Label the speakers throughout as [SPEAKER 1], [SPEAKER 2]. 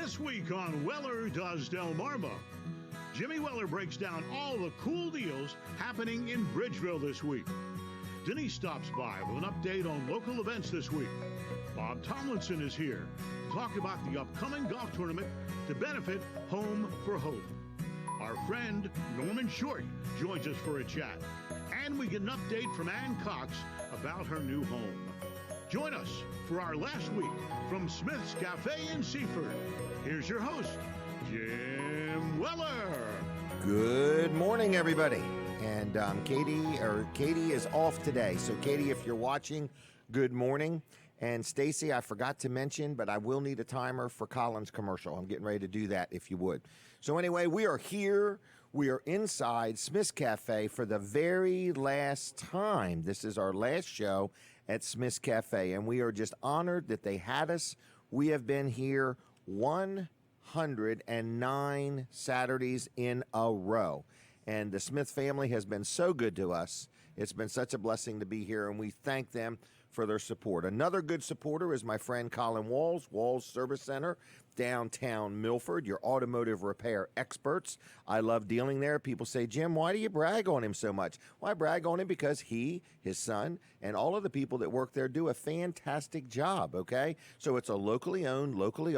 [SPEAKER 1] This week on Weller Does Delmarva, Jimmy Weller breaks down all the cool deals happening in Bridgeville this week. Denise stops by with an update on local events this week. Bob Tomlinson is here to talk about the upcoming golf tournament to benefit Home for Hope. Our friend Norman Short joins us for a chat. And we get an update from Ann Cox about her new home. Join us for our last week from Smith's Cafe in Seaford. Here's your host, Jim Weller.
[SPEAKER 2] Good morning, everybody. And Katie is off today. So, Katie, if you're watching, good morning. And Stacy, I forgot to mention, but I will need a timer for Colin's commercial. I'm getting ready to do that, if you would. So, anyway, we are here. We are inside Smith's Cafe for the very last time. This is our last show at Smith's Cafe, and we are just honored that they had us. We have been here 109 Saturdays in a row, and the Smith family has been so good to us. It's been such a blessing to be here, and we thank them for their support. Another good supporter is my friend Colin Walls Service Center, downtown Milford, your automotive repair experts. I love dealing there. People say, Jim, why do you brag on him so much? Well, I brag on him because he, his son, and all of the people that work there do a fantastic job, okay? So it's a locally owned, locally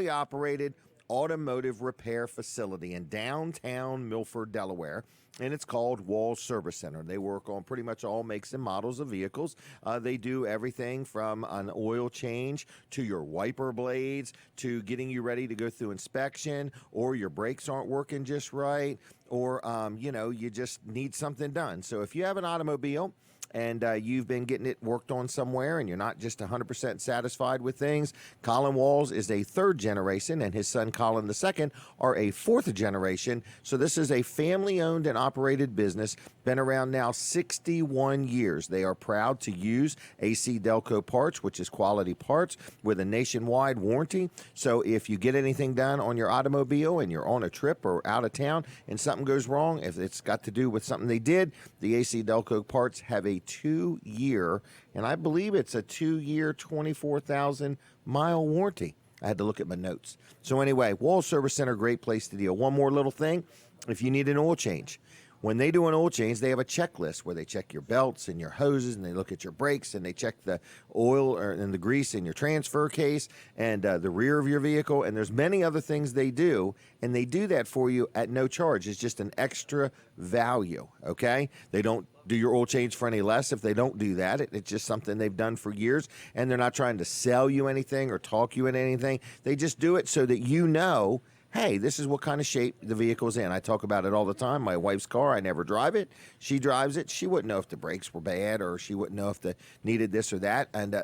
[SPEAKER 2] operated automotive repair facility in downtown Milford, Delaware, and it's called Walls Service Center. They work on pretty much all makes and models of vehicles. They do everything from an oil change to your wiper blades to getting you ready to go through inspection, or your brakes aren't working just right, or you just need something done. So if you have an automobile and you've been getting it worked on somewhere and you're not just 100% satisfied with things, Colin Walls is a third generation, and his son Colin II are a fourth generation. So this is a family-owned and operated business, been around now 61 years. They are proud to use AC Delco parts, which is quality parts with a nationwide warranty. So if you get anything done on your automobile and you're on a trip or out of town and something goes wrong, if it's got to do with something they did, the AC Delco parts have a 2-year, and I believe it's a 2-year, 24,000-mile warranty. I had to look at my notes. So anyway, Walls Service Center, great place to deal. One more little thing, if you need an oil change. When they do an oil change, they have a checklist where they check your belts and your hoses, and they look at your brakes, and they check the oil and the grease in your transfer case and the rear of your vehicle. And there's many other things they do, and they do that for you at no charge. It's just an extra value, okay? They don't do your oil change for any less if they don't do that. It's just something they've done for years, and they're not trying to sell you anything or talk you into anything. They just do it so that you know, hey, this is what kind of shape the vehicle's in. I talk about it all the time. My wife's car, I never drive it. She drives it. She wouldn't know if the brakes were bad, or she wouldn't know if they needed this or that. And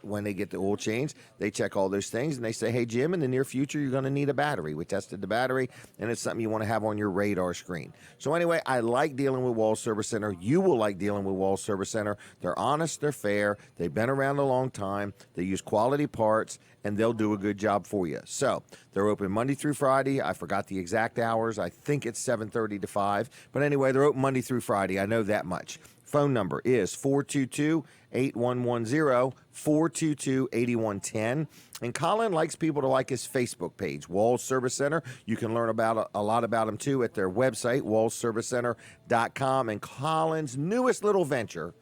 [SPEAKER 2] when they get the oil change, they check all those things, and they say, hey, Jim, in the near future, you're going to need a battery. We tested the battery, and it's something you want to have on your radar screen. So anyway, I like dealing with Walls Service Center. You will like dealing with Walls Service Center. They're honest. They're fair. They've been around a long time. They use quality parts, and they'll do a good job for you. So they're open Monday through Friday. I forgot the exact hours. I think it's 7:30 to 5. But anyway, they're open Monday through Friday. I know that much. Phone number is 422-8110, 422-8110. And Colin likes people to like his Facebook page, Walls Service Center. You can learn about a lot about them, too, at their website, wallservicecenter.com. And Colin's newest little venture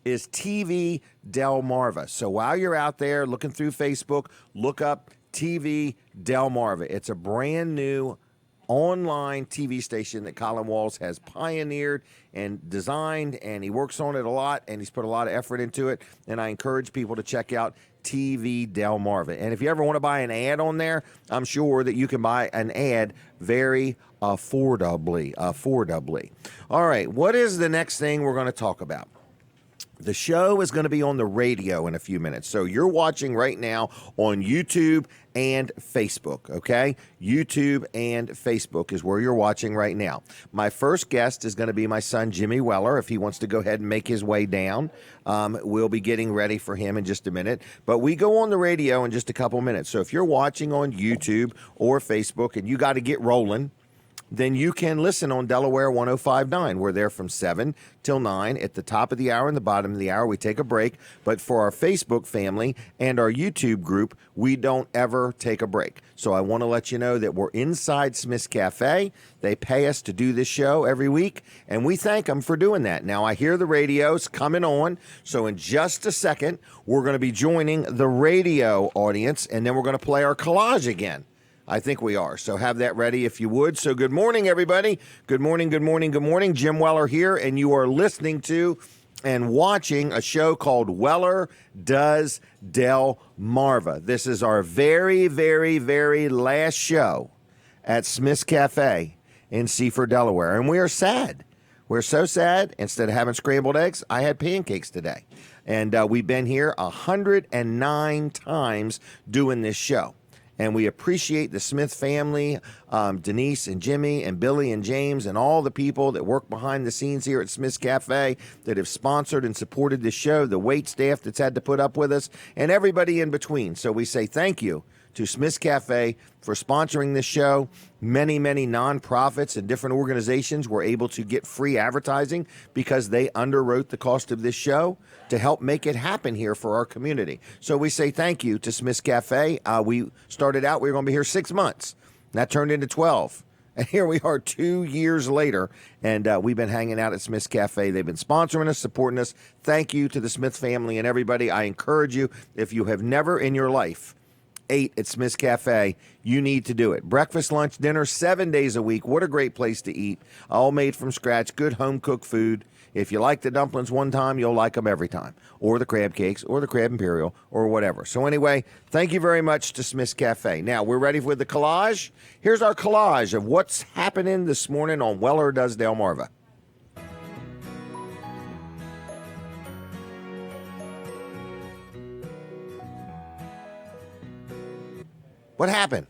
[SPEAKER 2] is TV Delmarva. So while you're out there looking through Facebook, look up TV Delmarva. It's a brand new online TV station that Colin Walls has pioneered and designed, and he works on it a lot, and he's put a lot of effort into it, and I encourage people to check out TV Delmarva. And if you ever want to buy an ad on there, I'm sure that you can buy an ad very affordably. All right, what is the next thing we're going to talk about? The show is going to be on the radio in a few minutes. So you're watching right now on YouTube and Facebook, okay? YouTube and Facebook is where you're watching right now. My first guest is going to be my son, Jimmy Weller, if he wants to go ahead and make his way down. We'll be getting ready for him in just a minute. But we go on the radio in just a couple minutes. So if you're watching on YouTube or Facebook and you got to get rolling, then you can listen on Delaware 105.9. We're there from 7 till 9. At the top of the hour and the bottom of the hour, we take a break. But for our Facebook family and our YouTube group, we don't ever take a break. So I want to let you know that we're inside Smith's Cafe. They pay us to do this show every week, and we thank them for doing that. Now, I hear the radio's coming on, so in just a second, we're going to be joining the radio audience, and then we're going to play our collage again. I think we are. So have that ready if you would. So good morning, everybody. Good morning, good morning, good morning. Jim Weller here, and you are listening to and watching a show called Weller Does Delmarva. This is our very, very, very last show at Smith's Cafe in Seaford, Delaware. And we are sad. We're so sad. Instead of having scrambled eggs, I had pancakes today. And we've been here 109 times doing this show. And we appreciate the Smith family, Denise and Jimmy and Billy and James and all the people that work behind the scenes here at Smith's Cafe that have sponsored and supported this show, the wait staff that's had to put up with us, and everybody in between. So we say thank you to Smith's Cafe for sponsoring this show. Many, many nonprofits and different organizations were able to get free advertising because they underwrote the cost of this show to help make it happen here for our community. So we say thank you to Smith's Cafe. We started out, we were going to be here 6 months. That turned into 12. And here we are 2 years later, and we've been hanging out at Smith's Cafe. They've been sponsoring us, supporting us. Thank you to the Smith family and everybody. I encourage you, if you have never in your life ate at Smith's Cafe, you need to do it. Breakfast, lunch, dinner, 7 days a week. What a great place to eat. All made from scratch, good home-cooked food. If you like the dumplings one time, you'll like them every time. Or the crab cakes, or the crab imperial, or whatever. So anyway, thank you very much to Smith's Cafe. Now, we're ready with the collage. Here's our collage of what's happening this morning on Weller Does Delmarva. What happened?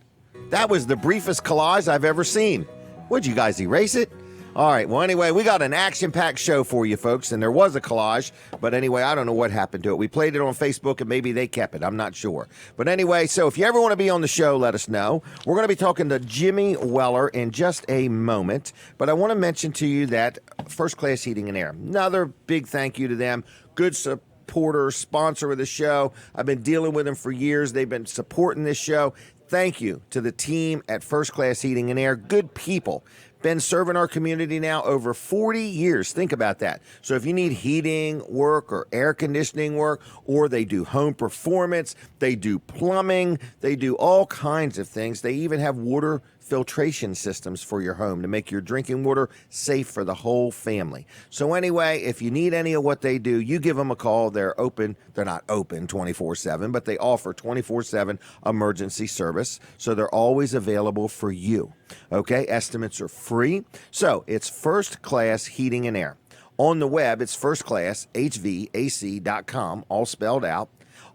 [SPEAKER 2] That was the briefest collage I've ever seen. Would you guys erase it? All right, well, anyway, we got an action-packed show for you folks, and there was a collage, but anyway, I don't know what happened to it. We played it on Facebook, and maybe they kept it. I'm not sure. But anyway, so if you ever want to be on the show, let us know. We're going to be talking to Jimmy Weller in just a moment, but I want to mention to you that First Class Heating and Air, another big thank you to them. Good supporter, sponsor of the show. I've been dealing with them for years. They've been supporting this show. Thank you to the team at First Class Heating and Air. Good people. Been serving our community now over 40 years. Think about that. So if you need heating work or air conditioning work, or they do home performance, they do plumbing, they do all kinds of things. They even have water filtration systems for your home to make your drinking water safe for the whole family. So anyway, if you need any of what they do, you give them a call. They're open. They're not open 24/7, but they offer 24/7 emergency service. So they're always available for you. Okay, estimates are free. So it's First Class Heating and Air. On the web, it's firstclasshvac.com, all spelled out.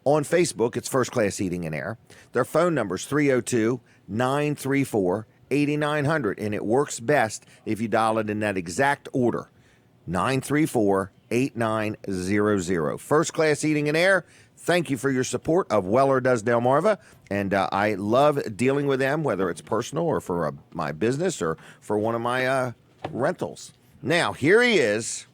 [SPEAKER 2] On Facebook, it's First Class Heating and Air. Their phone number is 302-934-8900, and it works best if you dial it in that exact order, 934-8900. First Class Heating and Air, thank you for your support of Weller Does Delmarva, and I love dealing with them, whether it's personal or for my business or for one of my rentals. Now, here he is,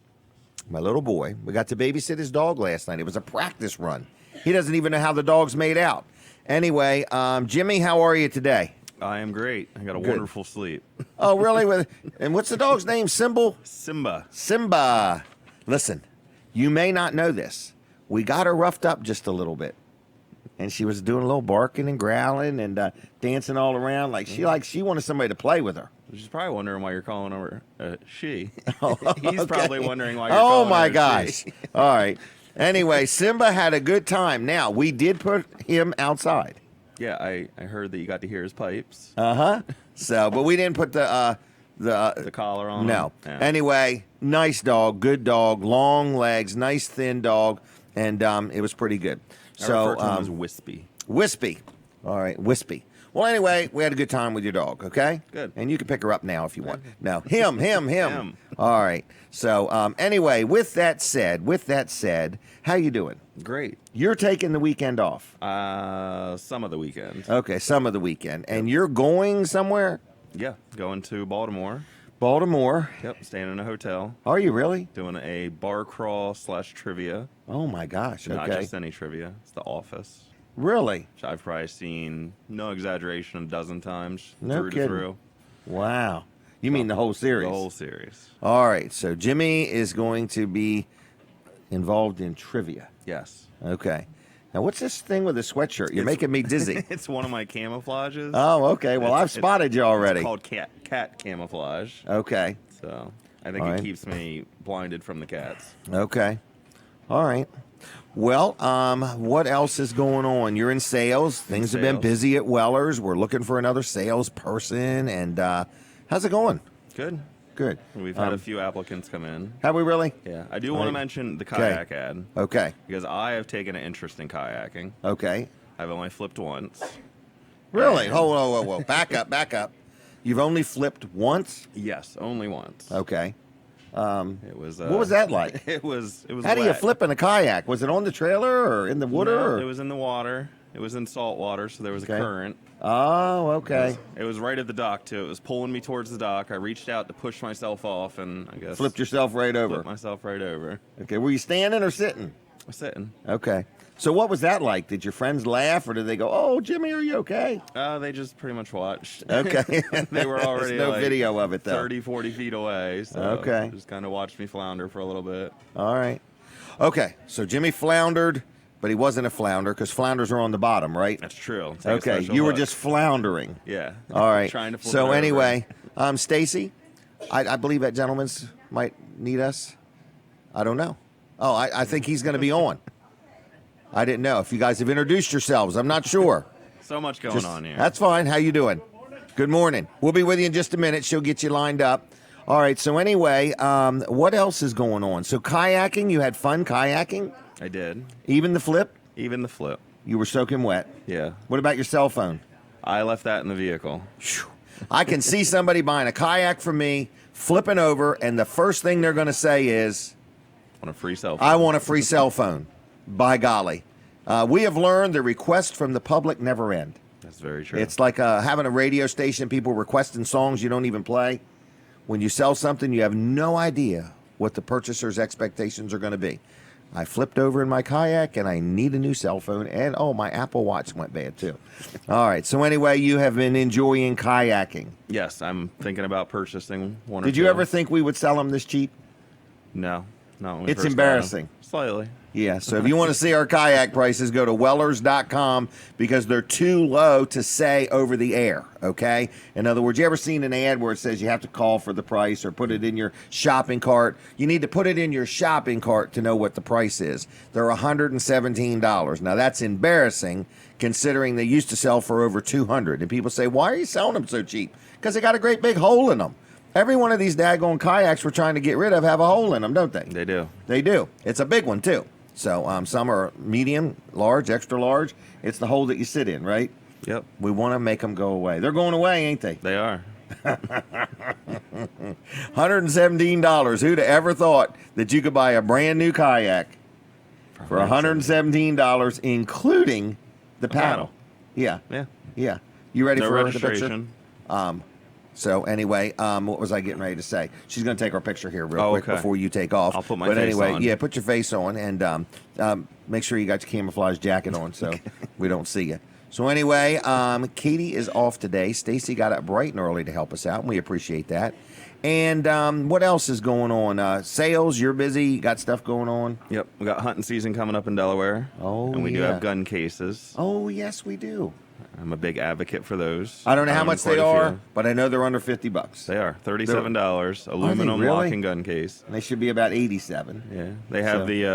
[SPEAKER 2] my little boy. We got to babysit his dog last night. It was a practice run. He doesn't even know how the dog's made out. Anyway, Jimmy, how are you today?
[SPEAKER 3] I am great. I got a wonderful sleep.
[SPEAKER 2] Oh, really? And what's the dog's name? Simba.
[SPEAKER 3] Simba.
[SPEAKER 2] Listen, you may not know this. We got her roughed up just a little bit. And she was doing a little barking and growling and dancing all around like she wanted somebody to play with her.
[SPEAKER 3] She's probably wondering why you're calling her she.
[SPEAKER 2] Oh,
[SPEAKER 3] He's
[SPEAKER 2] okay.
[SPEAKER 3] probably wondering why you're calling her
[SPEAKER 2] my
[SPEAKER 3] she.
[SPEAKER 2] gosh. All right. Anyway, Simba had a good time. Now, we did put him outside.
[SPEAKER 3] Yeah, I heard that you got to hear his pipes.
[SPEAKER 2] Uh-huh. So, but we didn't put the
[SPEAKER 3] collar on.
[SPEAKER 2] No.
[SPEAKER 3] Yeah.
[SPEAKER 2] Anyway, nice dog, good dog, long legs, nice thin dog, and it was pretty good.
[SPEAKER 3] I refer to him as Wispy.
[SPEAKER 2] Wispy. All right, Wispy. Well, anyway, we had a good time with your dog, okay?
[SPEAKER 3] Good.
[SPEAKER 2] And you can pick her up now if you want. No, him. All right. So, anyway, with that said, how you doing?
[SPEAKER 3] Great.
[SPEAKER 2] You're taking the weekend off.
[SPEAKER 3] Some of the weekend.
[SPEAKER 2] Okay, some of the weekend. And you're going somewhere?
[SPEAKER 3] Yeah, going to Baltimore.
[SPEAKER 2] Baltimore.
[SPEAKER 3] Yep, staying in a hotel.
[SPEAKER 2] Are you really?
[SPEAKER 3] Doing a bar crawl / trivia.
[SPEAKER 2] Oh my gosh. Okay.
[SPEAKER 3] Not just any trivia. It's The Office.
[SPEAKER 2] Really?
[SPEAKER 3] Which I've probably seen, no exaggeration, a dozen times.
[SPEAKER 2] No
[SPEAKER 3] through
[SPEAKER 2] kidding.
[SPEAKER 3] to through.
[SPEAKER 2] Wow. You mean the whole series?
[SPEAKER 3] The whole series.
[SPEAKER 2] All right. So Jimmy is going to be involved in trivia.
[SPEAKER 3] Yes.
[SPEAKER 2] Okay. Now, what's this thing with the sweatshirt? You're making me dizzy.
[SPEAKER 3] It's one of my camouflages.
[SPEAKER 2] Oh, okay. Well, I've spotted you already.
[SPEAKER 3] It's called cat camouflage.
[SPEAKER 2] Okay.
[SPEAKER 3] So I think
[SPEAKER 2] All
[SPEAKER 3] it
[SPEAKER 2] right.
[SPEAKER 3] keeps me blinded from the cats.
[SPEAKER 2] Okay. All right. Well, what else is going on? You're in sales. Things have been
[SPEAKER 3] sales.
[SPEAKER 2] busy at Weller's. We're looking for another salesperson. And how's it going?
[SPEAKER 3] Good.
[SPEAKER 2] Good.
[SPEAKER 3] We've had a few applicants come in.
[SPEAKER 2] Have we really?
[SPEAKER 3] Yeah. I do want to mention the
[SPEAKER 2] Okay.
[SPEAKER 3] kayak ad.
[SPEAKER 2] Okay.
[SPEAKER 3] Because I have taken an interest in kayaking.
[SPEAKER 2] Okay.
[SPEAKER 3] I've only flipped once.
[SPEAKER 2] Really?
[SPEAKER 3] And-
[SPEAKER 2] Whoa. Back up. You've only flipped once?
[SPEAKER 3] Yes, only once.
[SPEAKER 2] Okay.
[SPEAKER 3] It was.
[SPEAKER 2] What was that like?
[SPEAKER 3] It was.
[SPEAKER 2] How do you
[SPEAKER 3] wet.
[SPEAKER 2] flip in a kayak? Was it on the trailer or in the water?
[SPEAKER 3] No,
[SPEAKER 2] or?
[SPEAKER 3] it was in the water. It was in salt water, so there was
[SPEAKER 2] Okay.
[SPEAKER 3] a current.
[SPEAKER 2] Oh, okay.
[SPEAKER 3] It was right at the dock too. It was pulling me towards the dock. I reached out to push myself off, and I guess
[SPEAKER 2] Flipped yourself right over.
[SPEAKER 3] flipped myself right over.
[SPEAKER 2] Okay. Were you standing or sitting?
[SPEAKER 3] I was sitting.
[SPEAKER 2] Okay. So what was that like? Did your friends laugh or did they go, "Oh, Jimmy, are you okay?"
[SPEAKER 3] They just pretty much watched.
[SPEAKER 2] Okay.
[SPEAKER 3] They were already
[SPEAKER 2] There's no
[SPEAKER 3] like
[SPEAKER 2] video of it though.
[SPEAKER 3] 30, 40 feet away. So
[SPEAKER 2] Okay.
[SPEAKER 3] just kind of watched me flounder for a little bit.
[SPEAKER 2] All right. Okay. So Jimmy floundered, but he wasn't a flounder because flounders are on the bottom, right?
[SPEAKER 3] That's true. Take a
[SPEAKER 2] Okay.
[SPEAKER 3] special
[SPEAKER 2] You were
[SPEAKER 3] look.
[SPEAKER 2] just floundering.
[SPEAKER 3] Yeah.
[SPEAKER 2] All right.
[SPEAKER 3] Trying to flip it
[SPEAKER 2] So
[SPEAKER 3] over.
[SPEAKER 2] anyway, Stacy, I believe that gentleman's might need us. I don't know. Oh, I think he's going to be on. I didn't know if you guys have introduced yourselves. I'm not sure.
[SPEAKER 3] So much going on here.
[SPEAKER 2] That's fine. How you doing? Good morning. We'll be with you in just a minute. She'll get you lined up. All right. So anyway, what else is going on? So kayaking, you had fun kayaking?
[SPEAKER 3] I did.
[SPEAKER 2] Even the flip?
[SPEAKER 3] Even the flip.
[SPEAKER 2] You were soaking wet.
[SPEAKER 3] Yeah.
[SPEAKER 2] What about your cell phone?
[SPEAKER 3] I left that in the vehicle.
[SPEAKER 2] Phew. I can see somebody buying a kayak from me, flipping over, and the first thing they're going to say is,
[SPEAKER 3] On a free cell phone.
[SPEAKER 2] I want a free cell phone. By golly. We have learned the requests from the public never end.
[SPEAKER 3] That's very true.
[SPEAKER 2] It's like having a radio station, people requesting songs you don't even play. When you sell something, you have no idea what the purchaser's expectations are going to be. I flipped over in my kayak, and I need a new cell phone, and, oh, my Apple Watch went bad, too. All right, so anyway, you have been enjoying kayaking.
[SPEAKER 3] Yes, I'm thinking about purchasing one or
[SPEAKER 2] Did
[SPEAKER 3] two.
[SPEAKER 2] you ever think we would sell them this cheap?
[SPEAKER 3] No. Not when we
[SPEAKER 2] It's
[SPEAKER 3] first got 'em.
[SPEAKER 2] embarrassing.
[SPEAKER 3] Slightly.
[SPEAKER 2] Yeah, so if you want to see our kayak prices, go to Wellers.com because they're too low to say over the air, okay? In other words, you ever seen an ad where it says you have to call for the price or put it in your shopping cart? You need to put it in your shopping cart to know what the price is. They're $117. Now, that's embarrassing considering they used to sell for over $200. And people say, why are you selling them so cheap? Because they got a great big hole in them. Every one of these daggone kayaks we're trying to get rid of have a hole in them, don't they?
[SPEAKER 3] They do.
[SPEAKER 2] They do. It's a big one, too. So some are medium, large, extra large. It's the hole that you sit in, right?
[SPEAKER 3] Yep.
[SPEAKER 2] We want to make them go away. They're going away, ain't they?
[SPEAKER 3] They are.
[SPEAKER 2] $117. Who'd have ever thought that you could buy a brand new kayak for $117, including the paddle? Yeah.
[SPEAKER 3] Yeah.
[SPEAKER 2] Yeah. You ready
[SPEAKER 3] No
[SPEAKER 2] for the picture?
[SPEAKER 3] registration.
[SPEAKER 2] So anyway, what was I getting ready to say? She's going to take our picture here real quick
[SPEAKER 3] okay.
[SPEAKER 2] before you take off.
[SPEAKER 3] I'll put my
[SPEAKER 2] but
[SPEAKER 3] face
[SPEAKER 2] anyway,
[SPEAKER 3] on.
[SPEAKER 2] yeah, put your face on and make sure you got your camouflage jacket on so we don't see you. So anyway, Katie is off today. Stacy got up bright and early to help us out, and we appreciate that. And what else is going on? Sales, you're busy. You got stuff going on?
[SPEAKER 3] Yep. We got hunting season coming up in Delaware.
[SPEAKER 2] Oh,
[SPEAKER 3] And we do
[SPEAKER 2] yeah.
[SPEAKER 3] have gun cases.
[SPEAKER 2] Oh, yes, we do.
[SPEAKER 3] I'm a big advocate for those.
[SPEAKER 2] I don't know how
[SPEAKER 3] own
[SPEAKER 2] much
[SPEAKER 3] quite
[SPEAKER 2] they
[SPEAKER 3] a
[SPEAKER 2] are,
[SPEAKER 3] few.
[SPEAKER 2] but I know they're under $50.
[SPEAKER 3] They are $37. Aluminum
[SPEAKER 2] really?
[SPEAKER 3] lock and gun case.
[SPEAKER 2] And they should be about $87.
[SPEAKER 3] Yeah. They have
[SPEAKER 2] So-
[SPEAKER 3] the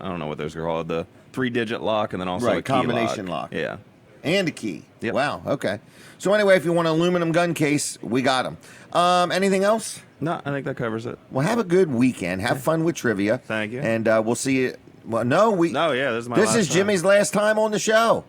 [SPEAKER 3] I don't know what those are called. The 3-digit lock and then also
[SPEAKER 2] Right,
[SPEAKER 3] a key
[SPEAKER 2] combination lock.
[SPEAKER 3] Yeah.
[SPEAKER 2] And a key.
[SPEAKER 3] Yep.
[SPEAKER 2] Wow, okay. So anyway, if you want an aluminum gun case, we got them. Anything else?
[SPEAKER 3] No, I think that covers it.
[SPEAKER 2] Well, have a good weekend. Have fun with trivia.
[SPEAKER 3] Thank you.
[SPEAKER 2] And we'll see you. Well, no,
[SPEAKER 3] No, yeah, this is my
[SPEAKER 2] This
[SPEAKER 3] last
[SPEAKER 2] is
[SPEAKER 3] time.
[SPEAKER 2] Jimmy's last time on the show.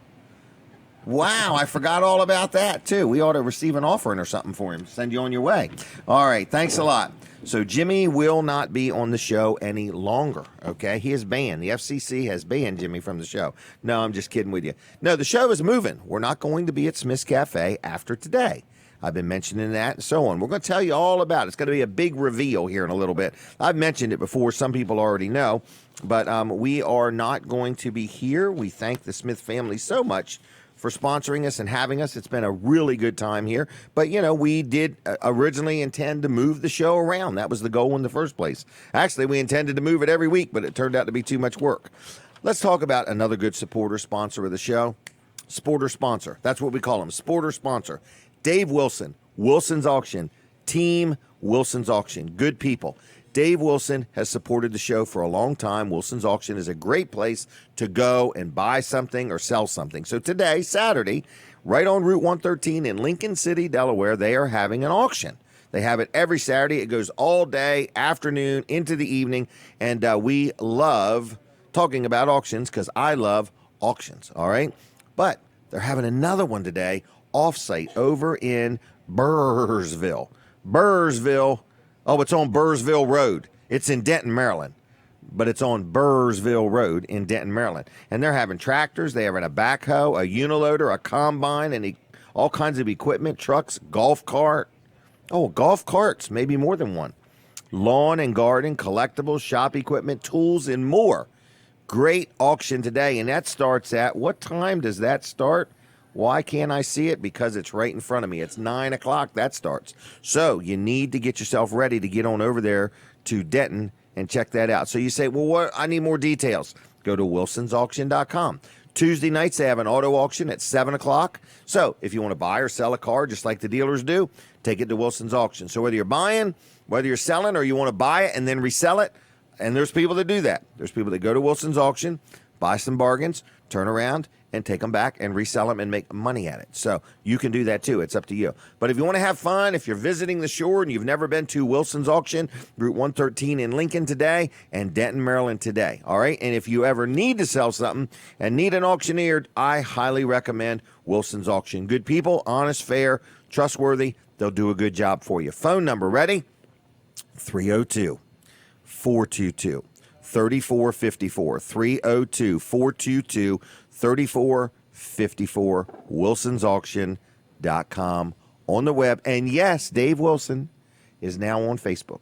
[SPEAKER 2] Wow, I forgot all about that, too. We ought to receive an offering or something for him. Send you on your way. All right, thanks a lot. So Jimmy will not be on the show any longer, okay? He is banned. The FCC has banned Jimmy from the show. No, I'm just kidding with you. No, the show is moving. We're not going to be at Smith's Cafe after today. I've been mentioning that and so on. We're going to tell you all about it. It's going to be a big reveal here in a little bit. I've mentioned it before. Some people already know. But we are not going to be here. We thank the Smith family so much for sponsoring us and having us. It's been a really good time here. But, we did originally intend to move the show around. That was the goal in the first place. Actually, we intended to move it every week, but it turned out to be too much work. Let's talk about another good supporter sponsor of the show. Sporter sponsor. That's what we call him. Sporter sponsor. Dave Wilson, Wilson's Auction, Team Wilson's Auction. Good people. Dave Wilson has supported the show for a long time. Wilson's Auction is a great place to go and buy something or sell something. So today, Saturday, right on Route 113 in Lincoln City, Delaware, they are having an auction. They have it every Saturday. It goes all day, afternoon, into the evening. And we love talking about auctions because I love auctions, all right? But they're having another one today, off-site, over in Burrsville. Oh, it's on Burrsville Road. It's in Denton, Maryland, but it's on Burrsville Road in Denton, Maryland. And they're having tractors. They're having a backhoe, a uniloader, a combine, and all kinds of equipment, trucks, golf carts, maybe more than one. Lawn and garden, collectibles, shop equipment, tools, and more. Great auction today, and that starts at, what time does that start? Why can't I see it? Because it's right in front of me. It's 9 o'clock that starts. So you need to get yourself ready to get on over there to Denton and check that out. So you say, well, I need more details. Go to wilsonsauction.com. Tuesday nights, they have an auto auction at 7 o'clock. So if you want to buy or sell a car, just like the dealers do, take it to Wilson's Auction. So whether you're buying, whether you're selling, or you want to buy it and then resell it, and there's people that do that. There's people that go to Wilson's Auction, buy some bargains, turn around, and take them back and resell them and make money at it. So you can do that too. It's up to you. But if you want to have fun, if you're visiting the shore and you've never been to Wilson's Auction, Route 113 in Lincoln today and Denton, Maryland today. All right. And if you ever need to sell something and need an auctioneer, I highly recommend Wilson's Auction. Good people, honest, fair, trustworthy. They'll do a good job for you. Phone number, ready? 302-422-3454. 302-422-3454. wilsonsauction.com on the web. And yes, Dave Wilson is now on Facebook.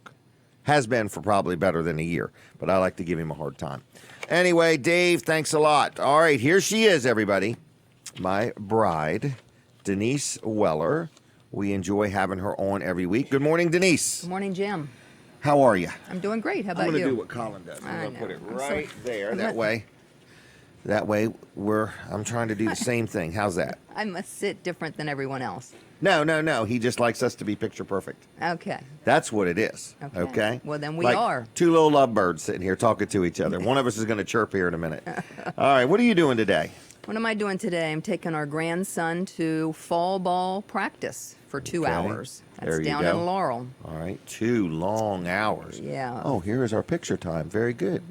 [SPEAKER 2] Has been for probably better than a year, but I like to give him a hard time. Anyway, Dave, thanks a lot. All right, here she is, everybody. My bride, Denise Weller. We enjoy having her on every week. Good morning, Denise.
[SPEAKER 4] Good morning, Jim.
[SPEAKER 2] How are you?
[SPEAKER 4] I'm doing great. How about you?
[SPEAKER 2] I'm going to do what Colin does. I'm going to put it right there. That way, I'm trying to do the same thing. How's that?
[SPEAKER 4] I must sit different than everyone else.
[SPEAKER 2] No. He just likes us to be picture perfect.
[SPEAKER 4] Okay.
[SPEAKER 2] That's what it is. Okay?
[SPEAKER 4] Well, then we
[SPEAKER 2] like
[SPEAKER 4] are.
[SPEAKER 2] Two little lovebirds sitting here talking to each other. One of us is going to chirp here in a minute. All right. What are you doing today?
[SPEAKER 4] What am I doing today? I'm taking our grandson to fall ball practice for 2 hours. That's down in Laurel.
[SPEAKER 2] All right. 2 long hours.
[SPEAKER 4] Yeah.
[SPEAKER 2] Oh, here is our picture time. Very good.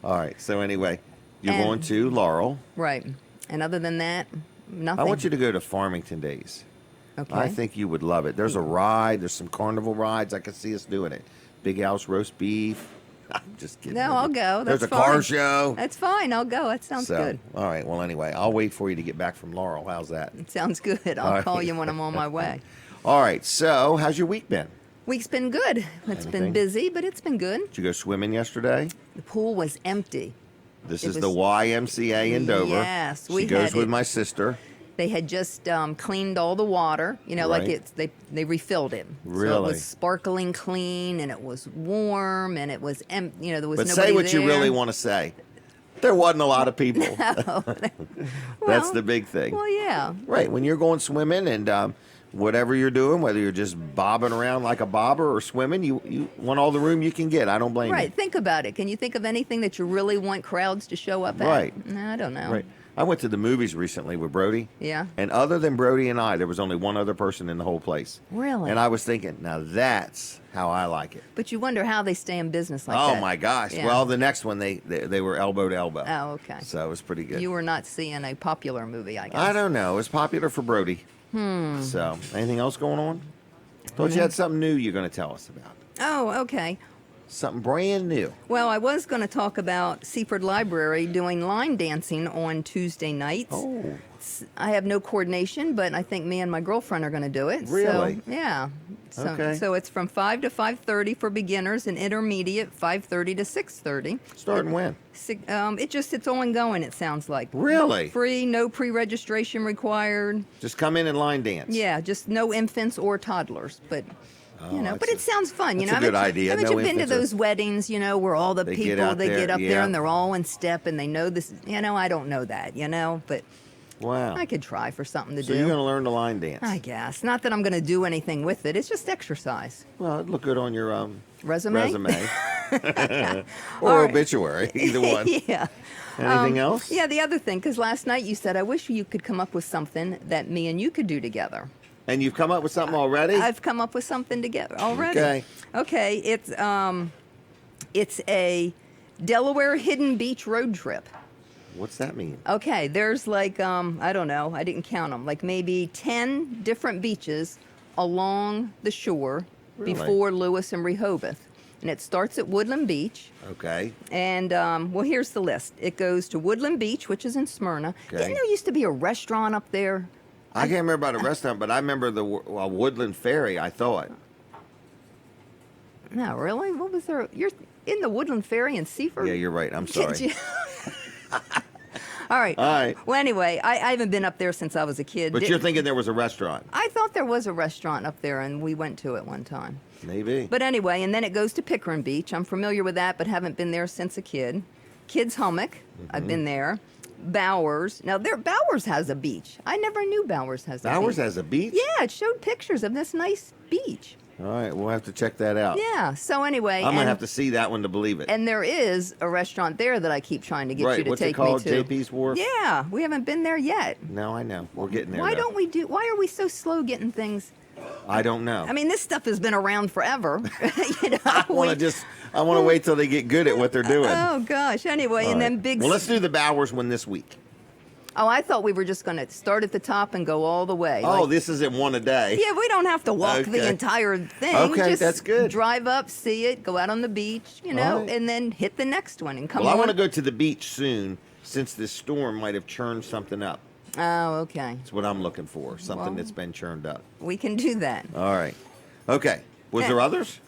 [SPEAKER 2] All right. So anyway, you're going to Laurel.
[SPEAKER 4] Right. And other than that, nothing.
[SPEAKER 2] I want you to go to Farmington Days.
[SPEAKER 4] Okay.
[SPEAKER 2] I think you would love it. There's a ride. There's some carnival rides. I can see us doing it. Big House roast beef. I'm just kidding.
[SPEAKER 4] No, I'll go.
[SPEAKER 2] There's
[SPEAKER 4] That's
[SPEAKER 2] a car show.
[SPEAKER 4] That's fine. I'll go. That sounds good.
[SPEAKER 2] All right. Well, anyway, I'll wait for you to get back from Laurel. How's that?
[SPEAKER 4] It sounds good. I'll call you when I'm on my way.
[SPEAKER 2] All right. So, how's your week been?
[SPEAKER 4] Week's been good. It's been busy, but it's been good.
[SPEAKER 2] Did you go swimming yesterday?
[SPEAKER 4] The pool was empty.
[SPEAKER 2] This is the YMCA in Dover.
[SPEAKER 4] Yes,
[SPEAKER 2] she goes with my sister.
[SPEAKER 4] They had just cleaned all the water, like they refilled it.
[SPEAKER 2] Really?
[SPEAKER 4] So it was sparkling clean, and it was warm, and it was there was nobody there.
[SPEAKER 2] But say what you really want to say. There wasn't a lot of people.
[SPEAKER 4] No.
[SPEAKER 2] That's the big thing.
[SPEAKER 4] Well, yeah.
[SPEAKER 2] Right. When you're going swimming and whatever you're doing, whether you're just bobbing around like a bobber or swimming, you want all the room you can get. I don't blame you.
[SPEAKER 4] Right. Think about it. Can you think of anything that you really want crowds to show up at?
[SPEAKER 2] Right.
[SPEAKER 4] No, I don't know.
[SPEAKER 2] Right. I went to the movies recently with Brody.
[SPEAKER 4] Yeah.
[SPEAKER 2] And other than Brody and I, there was only one other person in the whole place.
[SPEAKER 4] Really?
[SPEAKER 2] And I was thinking, now that's how I like it.
[SPEAKER 4] But you wonder how they stay in business like that.
[SPEAKER 2] Oh, my gosh.
[SPEAKER 4] Yeah.
[SPEAKER 2] Well, the next one, they were elbow to elbow.
[SPEAKER 4] Oh, okay.
[SPEAKER 2] So it was pretty good.
[SPEAKER 4] You were not seeing a popular movie, I guess.
[SPEAKER 2] I don't know. It was popular for Brody. So, anything else going on? Thought you had something new you're going to tell us about.
[SPEAKER 4] Oh, okay.
[SPEAKER 2] something brand new.
[SPEAKER 4] Well, I was going to talk about Seaford Library doing line dancing on Tuesday nights.
[SPEAKER 2] Oh,
[SPEAKER 4] I have no coordination, but I think me and my girlfriend are going to do it.
[SPEAKER 2] Really?
[SPEAKER 4] So, yeah. So,
[SPEAKER 2] Okay.
[SPEAKER 4] So it's from 5 to 5:30 for beginners and intermediate, 5:30 to 6:30.
[SPEAKER 2] starting when?
[SPEAKER 4] It's ongoing, it sounds like.
[SPEAKER 2] Really?
[SPEAKER 4] Free, no pre-registration required.
[SPEAKER 2] Just come in and line dance.
[SPEAKER 4] Yeah, just no infants or toddlers, but but it sounds fun.
[SPEAKER 2] that's a good idea.
[SPEAKER 4] Haven't
[SPEAKER 2] No
[SPEAKER 4] you been to
[SPEAKER 2] infants or-
[SPEAKER 4] those weddings? Where all the
[SPEAKER 2] They get
[SPEAKER 4] people
[SPEAKER 2] out
[SPEAKER 4] they
[SPEAKER 2] there,
[SPEAKER 4] get up there
[SPEAKER 2] yeah.
[SPEAKER 4] and they're all in step and they know this. I don't know that. But
[SPEAKER 2] Wow.
[SPEAKER 4] I could try for something to
[SPEAKER 2] So
[SPEAKER 4] do.
[SPEAKER 2] you're going to learn to line dance.
[SPEAKER 4] I guess not that I'm going to do anything with it. It's just exercise.
[SPEAKER 2] Well, it'd look good on your
[SPEAKER 4] Resume?
[SPEAKER 2] or
[SPEAKER 4] All right.
[SPEAKER 2] obituary, either one.
[SPEAKER 4] Yeah.
[SPEAKER 2] Anything else?
[SPEAKER 4] Yeah, the other thing, because last night you said, I wish you could come up with something that me and you could do together.
[SPEAKER 2] And you've come up with something already?
[SPEAKER 4] I've come up with something together already.
[SPEAKER 2] Okay.
[SPEAKER 4] Okay, it's a Delaware Hidden Beach road trip.
[SPEAKER 2] What's that mean?
[SPEAKER 4] Okay, there's like, I don't know, I didn't count them, like maybe 10 different beaches along the shore
[SPEAKER 2] Really?
[SPEAKER 4] before Lewis and Rehoboth. And it starts at Woodland Beach.
[SPEAKER 2] Okay.
[SPEAKER 4] And, well, here's the list. It goes to Woodland Beach, which is in Smyrna.
[SPEAKER 2] Okay.
[SPEAKER 4] Didn't there used to be a restaurant up there?
[SPEAKER 2] I can't remember about a restaurant, but I remember the Woodland Ferry, I thought.
[SPEAKER 4] No, really? What was there? You're in the Woodland Ferry in Seaford?
[SPEAKER 2] Yeah, you're right. I'm sorry.
[SPEAKER 4] All right.
[SPEAKER 2] All right.
[SPEAKER 4] Well, anyway, I haven't been up there since I was a kid.
[SPEAKER 2] But you're thinking there was a restaurant.
[SPEAKER 4] I thought there was a restaurant up there, and we went to it one time.
[SPEAKER 2] Maybe.
[SPEAKER 4] But anyway, and then it goes to Pickering Beach. I'm familiar with that, but haven't been there since a kid. Kids Hummock, I've been there. Bowers. Now, Bowers has a beach. I never knew Bowers has a beach.
[SPEAKER 2] Bowers has a beach?
[SPEAKER 4] Yeah, it showed pictures of this nice beach.
[SPEAKER 2] All right, we'll have to check that out.
[SPEAKER 4] Yeah, so anyway.
[SPEAKER 2] I'm going to have to see that one to believe it.
[SPEAKER 4] And there is a restaurant there that I keep trying to get
[SPEAKER 2] Right,
[SPEAKER 4] you to
[SPEAKER 2] what's it
[SPEAKER 4] take
[SPEAKER 2] called?
[SPEAKER 4] me to.
[SPEAKER 2] JP's Wharf?
[SPEAKER 4] Yeah, we haven't been there yet.
[SPEAKER 2] No, I know. We're getting there.
[SPEAKER 4] Why
[SPEAKER 2] though.
[SPEAKER 4] why are we so slow getting things?
[SPEAKER 2] I don't know.
[SPEAKER 4] I mean, this stuff has been around forever.
[SPEAKER 2] I want to wait till they get good at what they're doing.
[SPEAKER 4] Oh gosh. Anyway,
[SPEAKER 2] All
[SPEAKER 4] and
[SPEAKER 2] right.
[SPEAKER 4] then big.
[SPEAKER 2] Well, let's do the Bowers one this week.
[SPEAKER 4] Oh, I thought we were just going to start at the top and go all the way.
[SPEAKER 2] Oh,
[SPEAKER 4] like,
[SPEAKER 2] this isn't one a day.
[SPEAKER 4] yeah, we don't have to walk the
[SPEAKER 2] Okay.
[SPEAKER 4] entire thing.
[SPEAKER 2] Okay,
[SPEAKER 4] just
[SPEAKER 2] that's good.
[SPEAKER 4] Drive up, see it, go out on the beach,
[SPEAKER 2] All right.
[SPEAKER 4] and then hit the next one and come
[SPEAKER 2] Well, I
[SPEAKER 4] on.
[SPEAKER 2] want to go to the beach soon since this storm might have churned something up.
[SPEAKER 4] Oh, okay.
[SPEAKER 2] That's what I'm looking for, something
[SPEAKER 4] Well-
[SPEAKER 2] that's been churned up.
[SPEAKER 4] We can do that.
[SPEAKER 2] All right. Okay. Was there others?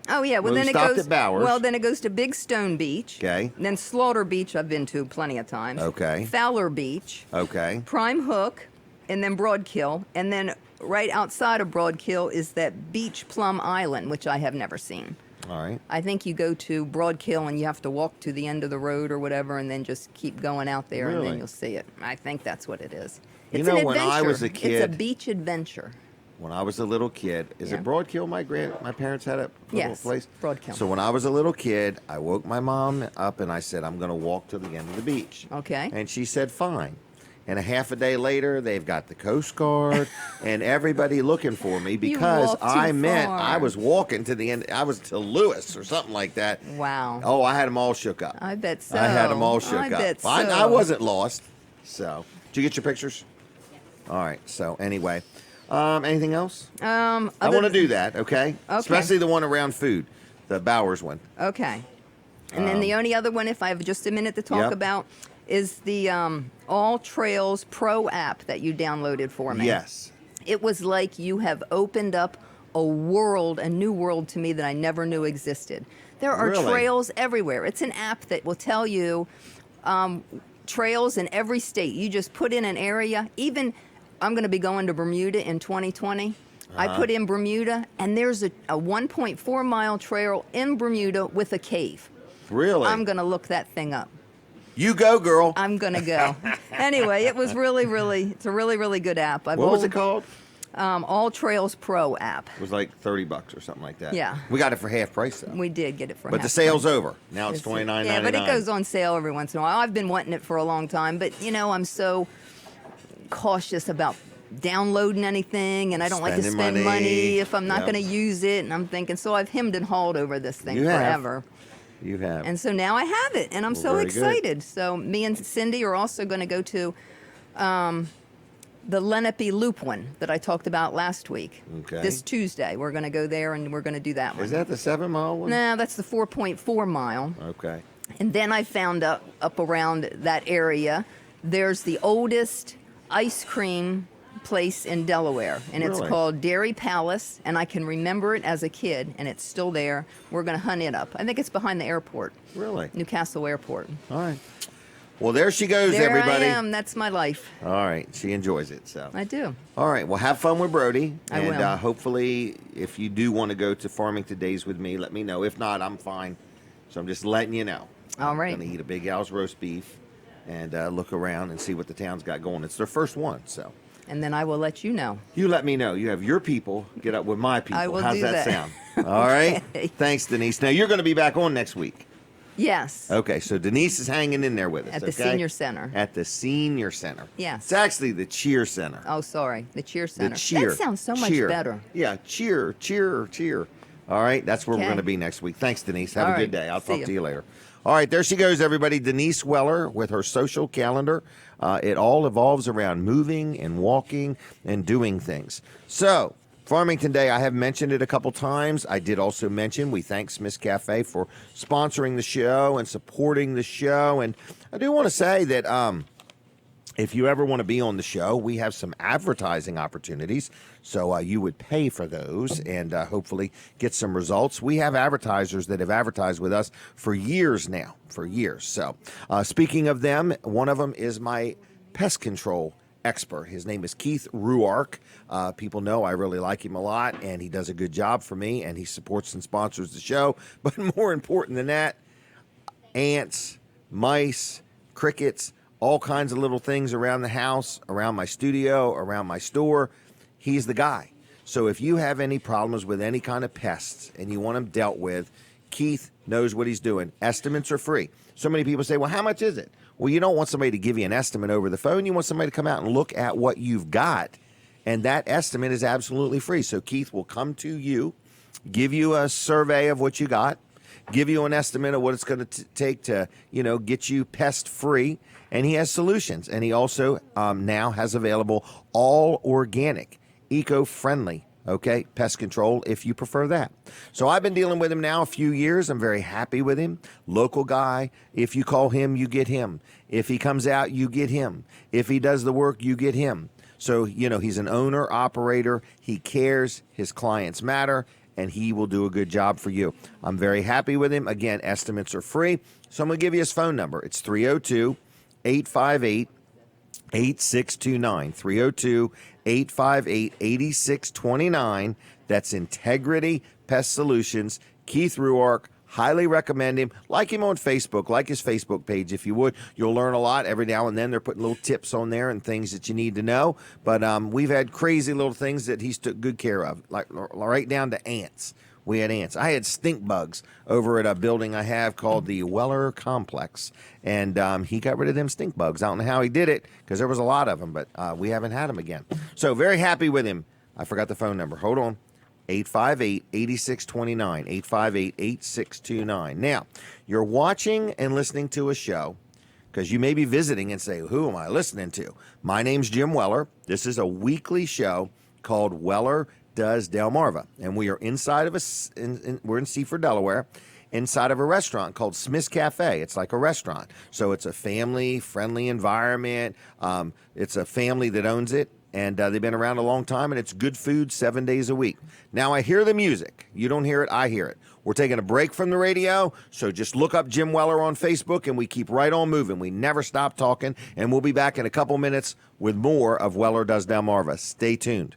[SPEAKER 4] Oh yeah, well
[SPEAKER 2] Well,
[SPEAKER 4] then
[SPEAKER 2] we
[SPEAKER 4] it
[SPEAKER 2] stopped
[SPEAKER 4] goes.
[SPEAKER 2] at Bowers.
[SPEAKER 4] Well, then it goes to Big Stone Beach.
[SPEAKER 2] Okay.
[SPEAKER 4] And then Slaughter Beach, I've been to plenty of times.
[SPEAKER 2] Okay.
[SPEAKER 4] Fowler Beach,
[SPEAKER 2] Okay.
[SPEAKER 4] Prime Hook, and then Broadkill, and then right outside of Broadkill is that Beach Plum Island, which I have never seen.
[SPEAKER 2] All right.
[SPEAKER 4] I think you go to Broadkill and you have to walk to the end of the road or whatever, and then just keep going out there, and
[SPEAKER 2] Really?
[SPEAKER 4] then you'll see it. I think that's what it is.
[SPEAKER 2] You
[SPEAKER 4] It's
[SPEAKER 2] know,
[SPEAKER 4] an
[SPEAKER 2] when
[SPEAKER 4] adventure.
[SPEAKER 2] I was a
[SPEAKER 4] it's a
[SPEAKER 2] kid-
[SPEAKER 4] beach adventure.
[SPEAKER 2] When I was a little kid, is
[SPEAKER 4] Yeah.
[SPEAKER 2] it Broadkill? My parents had a little
[SPEAKER 4] Yes,
[SPEAKER 2] place.
[SPEAKER 4] Broadkill.
[SPEAKER 2] So when I was a little kid, I woke my mom up and I said, "I'm going to walk to the end of the beach."
[SPEAKER 4] Okay.
[SPEAKER 2] And she said, "Fine." And a half a day later, they've got the Coast Guard and everybody looking for me because
[SPEAKER 4] walked too
[SPEAKER 2] I meant
[SPEAKER 4] far.
[SPEAKER 2] I was walking to the end. I was to Lewis or something like that.
[SPEAKER 4] Wow.
[SPEAKER 2] Oh, I had them all shook up.
[SPEAKER 4] I bet so.
[SPEAKER 2] I had them all shook
[SPEAKER 4] I
[SPEAKER 2] up.
[SPEAKER 4] bet so.
[SPEAKER 2] I wasn't lost. So, did you get your pictures? All right. So anyway, anything else? I want to do that. Okay.
[SPEAKER 4] Okay.
[SPEAKER 2] Especially the one around food, the Bowers one.
[SPEAKER 4] Okay. And then the only other one, if I have just a minute to talk
[SPEAKER 2] Yep.
[SPEAKER 4] about, is the All Trails Pro app that you downloaded for me.
[SPEAKER 2] Yes.
[SPEAKER 4] It was like you have opened up a new world to me that I never knew existed. There are
[SPEAKER 2] Really?
[SPEAKER 4] trails everywhere. It's an app that will tell you trails in every state. You just put in an area. Even I'm going to be going to Bermuda in 2020. I put in Bermuda, and there's a 1.4 mile trail in Bermuda with a cave.
[SPEAKER 2] Really?
[SPEAKER 4] I'm going to look that thing up.
[SPEAKER 2] You go, girl.
[SPEAKER 4] I'm going to go. Anyway, it was it's a really, really good app.
[SPEAKER 2] What was it called?
[SPEAKER 4] All Trails Pro app.
[SPEAKER 2] It was like $30 or something like that.
[SPEAKER 4] Yeah.
[SPEAKER 2] We got it for half price though.
[SPEAKER 4] We did get it for
[SPEAKER 2] But the
[SPEAKER 4] half
[SPEAKER 2] sale's
[SPEAKER 4] price.
[SPEAKER 2] over. Now it's $29.99.
[SPEAKER 4] Yeah, but it goes on sale every once in a while. I've been wanting it for a long time, but I'm so cautious about downloading anything, and I don't like to
[SPEAKER 2] Spending
[SPEAKER 4] spend money if I'm not
[SPEAKER 2] Yep.
[SPEAKER 4] going to use it. And I'm thinking, so I've hemmed and hawed over this thing
[SPEAKER 2] You have.
[SPEAKER 4] forever.
[SPEAKER 2] You have.
[SPEAKER 4] And so now I have it, and I'm so
[SPEAKER 2] very good.
[SPEAKER 4] excited. So me and Cindy are also going to go to the Lenape Loop one that I talked about last week.
[SPEAKER 2] Okay.
[SPEAKER 4] This Tuesday, we're going to go there and we're going to do that one.
[SPEAKER 2] Is that the 7-mile one?
[SPEAKER 4] No, that's the 4.4 mile.
[SPEAKER 2] Okay.
[SPEAKER 4] And then I found up around that area, there's the oldest ice cream place in Delaware, and it's
[SPEAKER 2] Really?
[SPEAKER 4] called Dairy Palace, and I can remember it as a kid, and it's still there. We're going to hunt it up. I think it's behind the airport,
[SPEAKER 2] Really?
[SPEAKER 4] Newcastle Airport.
[SPEAKER 2] All right. Well, there she goes,
[SPEAKER 4] There
[SPEAKER 2] everybody.
[SPEAKER 4] I am. That's my life.
[SPEAKER 2] All right. She enjoys it. So.
[SPEAKER 4] I do.
[SPEAKER 2] All right. Well, have fun with Brody.
[SPEAKER 4] I
[SPEAKER 2] and
[SPEAKER 4] will.
[SPEAKER 2] Hopefully, if you do want to go to Farmington Days with me, let me know. If not, I'm fine. So I'm just letting you know.
[SPEAKER 4] All right.
[SPEAKER 2] I'm going to eat a Big Al's roast beef and look around and see what the town's got going. It's their first one, so.
[SPEAKER 4] And then I will let you know.
[SPEAKER 2] You let me know. You have your people get up with my people.
[SPEAKER 4] I will
[SPEAKER 2] How's
[SPEAKER 4] do
[SPEAKER 2] that
[SPEAKER 4] that.
[SPEAKER 2] sound? All right.
[SPEAKER 4] Okay.
[SPEAKER 2] Thanks, Denise. Now, you're going to be back on next week.
[SPEAKER 4] Yes.
[SPEAKER 2] Okay, so Denise is hanging in there with us.
[SPEAKER 4] At the
[SPEAKER 2] okay?
[SPEAKER 4] senior center.
[SPEAKER 2] At the senior center.
[SPEAKER 4] Yes.
[SPEAKER 2] It's actually the cheer center.
[SPEAKER 4] Oh, sorry. The Cheer Center.
[SPEAKER 2] The cheer.
[SPEAKER 4] That sounds so much
[SPEAKER 2] Cheer.
[SPEAKER 4] better.
[SPEAKER 2] Yeah, cheer, cheer, cheer. All right, that's where we're
[SPEAKER 4] Okay.
[SPEAKER 2] going to be next week. Thanks, Denise. Have
[SPEAKER 4] All
[SPEAKER 2] a good
[SPEAKER 4] right.
[SPEAKER 2] day. I'll
[SPEAKER 4] See
[SPEAKER 2] talk
[SPEAKER 4] ya.
[SPEAKER 2] to you later. All right, there she goes, everybody. Denise Weller with her social calendar. It all evolves around moving and walking and doing things. So, Farmington Day, I have mentioned it a couple times. I did also mention we thank Smith's Cafe for sponsoring the show and supporting the show. And I do want to say that if you ever want to be on the show, we have some advertising opportunities. So you would pay for those and hopefully get some results. We have advertisers that have advertised with us for years now, for years. So speaking of them, one of them is my pest control expert. His name is Keith Ruark. People know I really like him a lot, and he does a good job for me, and he supports and sponsors the show. But more important than that, ants, mice, crickets, all kinds of little things around the house, around my studio, around my store. He's the guy. So if you have any problems with any kind of pests and you want them dealt with, Keith knows what he's doing. Estimates are free. So many people say, well, how much is it? Well, you don't want somebody to give you an estimate over the phone. You want somebody to come out and look at what you've got. And that estimate is absolutely free. So Keith will come to you, give you a survey of what you got, give you an estimate of what it's going to take to, get you pest free. And he has solutions. And he also now has available all organic, eco-friendly, pest control if you prefer that. So I've been dealing with him now a few years. I'm very happy with him. Local guy. If you call him, you get him. If he comes out, you get him. If he does the work, you get him. So, he's an owner, operator. He cares. His clients matter. And he will do a good job for you. I'm very happy with him. Again, estimates are free. So I'm going to give you his phone number. It's 302-858-8629. 302-858-8629. That's Integrity Pest Solutions. Keith Ruark. Highly recommend him. Like him on Facebook. Like his Facebook page if you would. You'll learn a lot. Every now and then they're putting little tips on there and things that you need to know. But we've had crazy little things that he's took good care of, like right down to ants. We had ants. I had stink bugs over at a building I have called the Weller Complex. And he got rid of them stink bugs. I don't know how he did it because there was a lot of them, but we haven't had them again. So very happy with him. I forgot the phone number. Hold on. 858-8629. 858-8629. Now, you're watching and listening to a show because you may be visiting and say, who am I listening to? My name's Jim Weller. This is a weekly show called Weller Does Delmarva. And we are inside of we're in Seaford, Delaware, inside of a restaurant called Smith's Cafe. It's like a restaurant. So it's a family-friendly environment. It's a family that owns it. And they've been around a long time, and it's good food 7 days a week. Now, I hear the music. You don't hear it, I hear it. We're taking a break from the radio, so just look up Jim Weller on Facebook, and we keep right on moving. We never stop talking, and we'll be back in a couple minutes with more of Weller Does Delmarva. Stay tuned.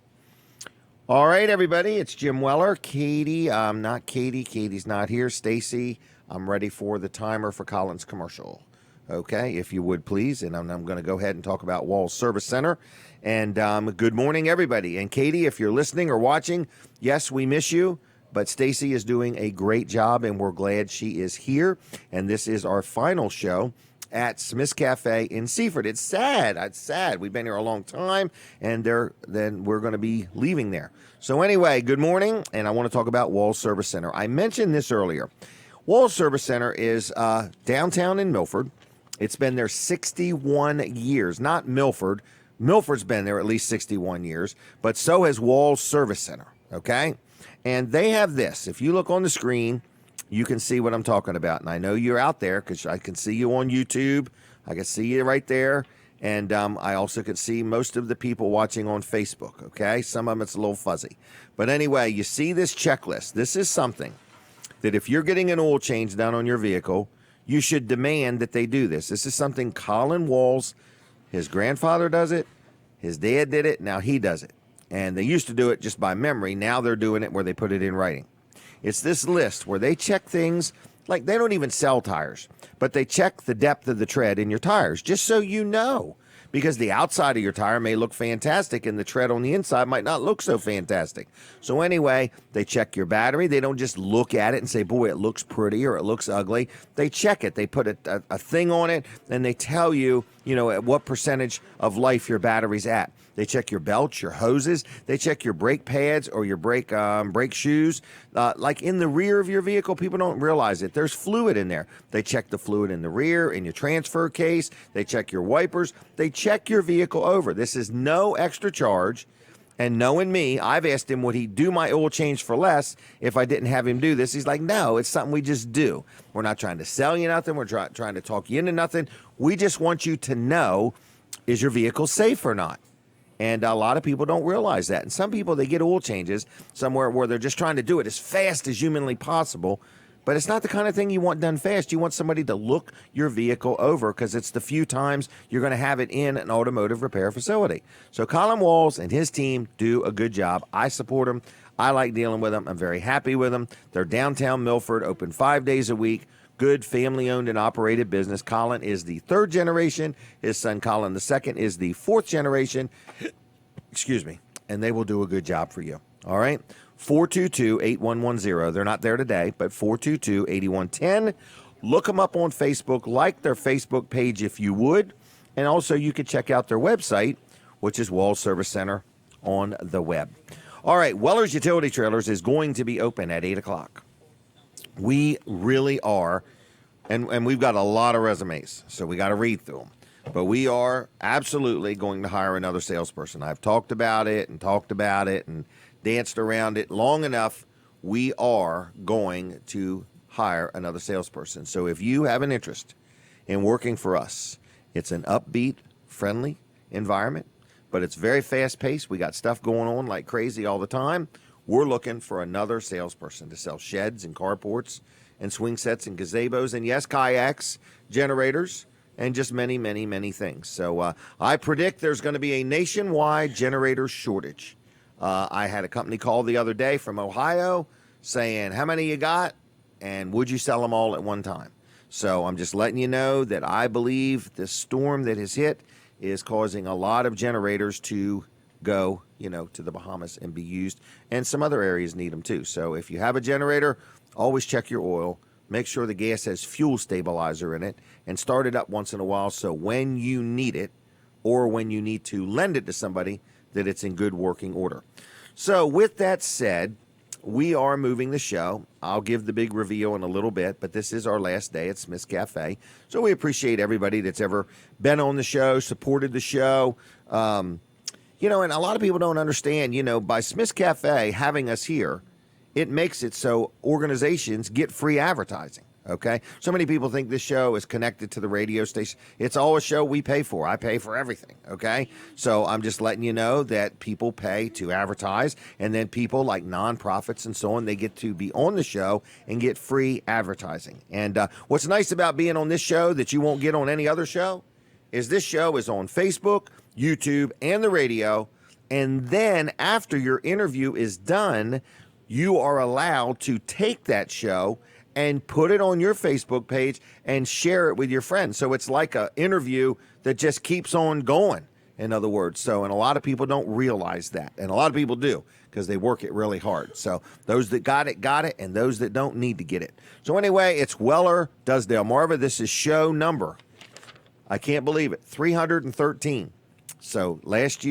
[SPEAKER 2] All right, everybody, it's Jim Weller. Katie, not Katie. Katie's not here. Stacy, I'm ready for the timer for Colin's commercial. Okay, if you would, please. And I'm going to go ahead and talk about Walls Service Center. And good morning, everybody. And Katie, if you're listening or watching, yes, we miss you. But Stacy is doing a great job, and we're glad she is here. And this is our final show at Smith's Cafe in Seaford. It's sad. It's sad. We've been here a long time, and then we're going to be leaving there. So anyway, good morning, and I want to talk about Walls Service Center. I mentioned this earlier. Walls Service Center is downtown in Milford. It's been there 61 years. Not Milford, Milford's been there at least 61 years, but so has Walls Service Center, okay? And they have this. If you look on the screen, you can see what I'm talking about. And I know you're out there because I can see you on YouTube. I can see you right there. And I also can see most of the people watching on Facebook, okay? Some of them it's a little fuzzy. But anyway, you see this checklist. This is something that if you're getting an oil change done on your vehicle, you should demand that they do this. This is something Colin Walls, his grandfather does it, his dad did it, now he does it. And they used to do it just by memory. Now they're doing it where they put it in writing. It's this list where they check things like they don't even sell tires, but they check the depth of the tread in your tires, just so you know. Because the outside of your tire may look fantastic and the tread on the inside might not look so fantastic. So anyway, they check your battery. They don't just look at it and say, boy, it looks pretty or it looks ugly. They check it. They put a thing on it and they tell you, at what percentage of life your battery's at. They check your belts, your hoses. They check your brake pads or your brake shoes. Like in the rear of your vehicle, people don't realize it. There's fluid in there. They check the fluid in the rear, in your transfer case. They check your wipers. They check your vehicle over. This is no extra charge. And knowing me, I've asked him, would he do my oil change for less if I didn't have him do this? He's like, no, it's something we just do. We're not trying to sell you nothing. We're trying to talk you into nothing. We just want you to know, is your vehicle safe or not? And a lot of people don't realize that. And some people, they get oil changes somewhere where they're just trying to do it as fast as humanly possible. But it's not the kind of thing you want done fast. You want somebody to look your vehicle over because it's the few times you're going to have it in an automotive repair facility. So Colin Walls and his team do a good job. I support them. I like dealing with them. I'm very happy with them. They're downtown Milford, open 5 days a week. Good family-owned and operated business. Colin is the third generation. His son Colin the second is the fourth generation. Excuse me. And they will do a good job for you. All right? 422-8110. They're not there today, but 422-8110. Look them up on Facebook. Like their Facebook page if you would. And also you can check out their website, which is Walls Service Center on the web. All right, Weller's Utility Trailers is going to be open at 8 o'clock. We really are, and we've got a lot of resumes, so we got to read through them. But we are absolutely going to hire another salesperson. I've talked about it and danced around it long enough. We are going to hire another salesperson. So if you have an interest in working for us, it's an upbeat, friendly environment, but it's very fast-paced. We got stuff going on like crazy all the time. We're looking for another salesperson to sell sheds and carports and swing sets and gazebos and, yes, kayaks, generators, and just many, many, many things. So I predict there's going to be a nationwide generator shortage. I had a company call the other day from Ohio saying, how many you got, and would you sell them all at one time? So I'm just letting you know that I believe this storm that has hit is causing a lot of generators to go, to the Bahamas and be used. And some other areas need them too. So if you have a generator, always check your oil. Make sure the gas has fuel stabilizer in it and start it up once in a while so when you need it or when you need to lend it to somebody, that it's in good working order. So with that said, we are moving the show. I'll give the big reveal in a little bit, but this is our last day at Smith's Cafe. So we appreciate everybody that's ever been on the show, supported the show. And a lot of people don't understand, by Smith's Cafe having us here, it makes it so organizations get free advertising, okay? So many people think this show is connected to the radio station. It's all a show we pay for. I pay for everything, okay? So I'm just letting you know that people pay to advertise, and then people like nonprofits and so on, they get to be on the show and get free advertising. And what's nice about being on this show that you won't get on any other show is this show is on Facebook, YouTube, and the radio. And then after your interview is done, you are allowed to take that show and put it on your Facebook page and share it with your friends. So it's like an interview that just keeps on going, in other words. So, and a lot of people don't realize that. And a lot of people do because they work it really hard. So those that got it, and those that don't need to get it. So anyway, it's Weller Does Delmarva. This is show number, I can't believe it, 313. So last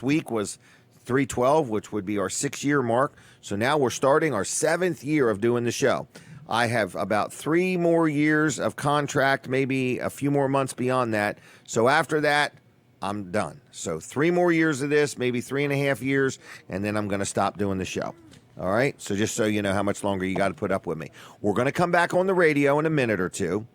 [SPEAKER 2] week was 312, which would be our 6-year mark. So now we're starting our 7th year of doing the show. I have about 3 more years of contract, maybe a few more months beyond that. So after that, I'm done. So 3 more years of this, maybe 3.5 years, and then I'm going to stop doing the show. All right? So just so you know how much longer you got to put up with me. We're going to come back on the radio in a minute or two,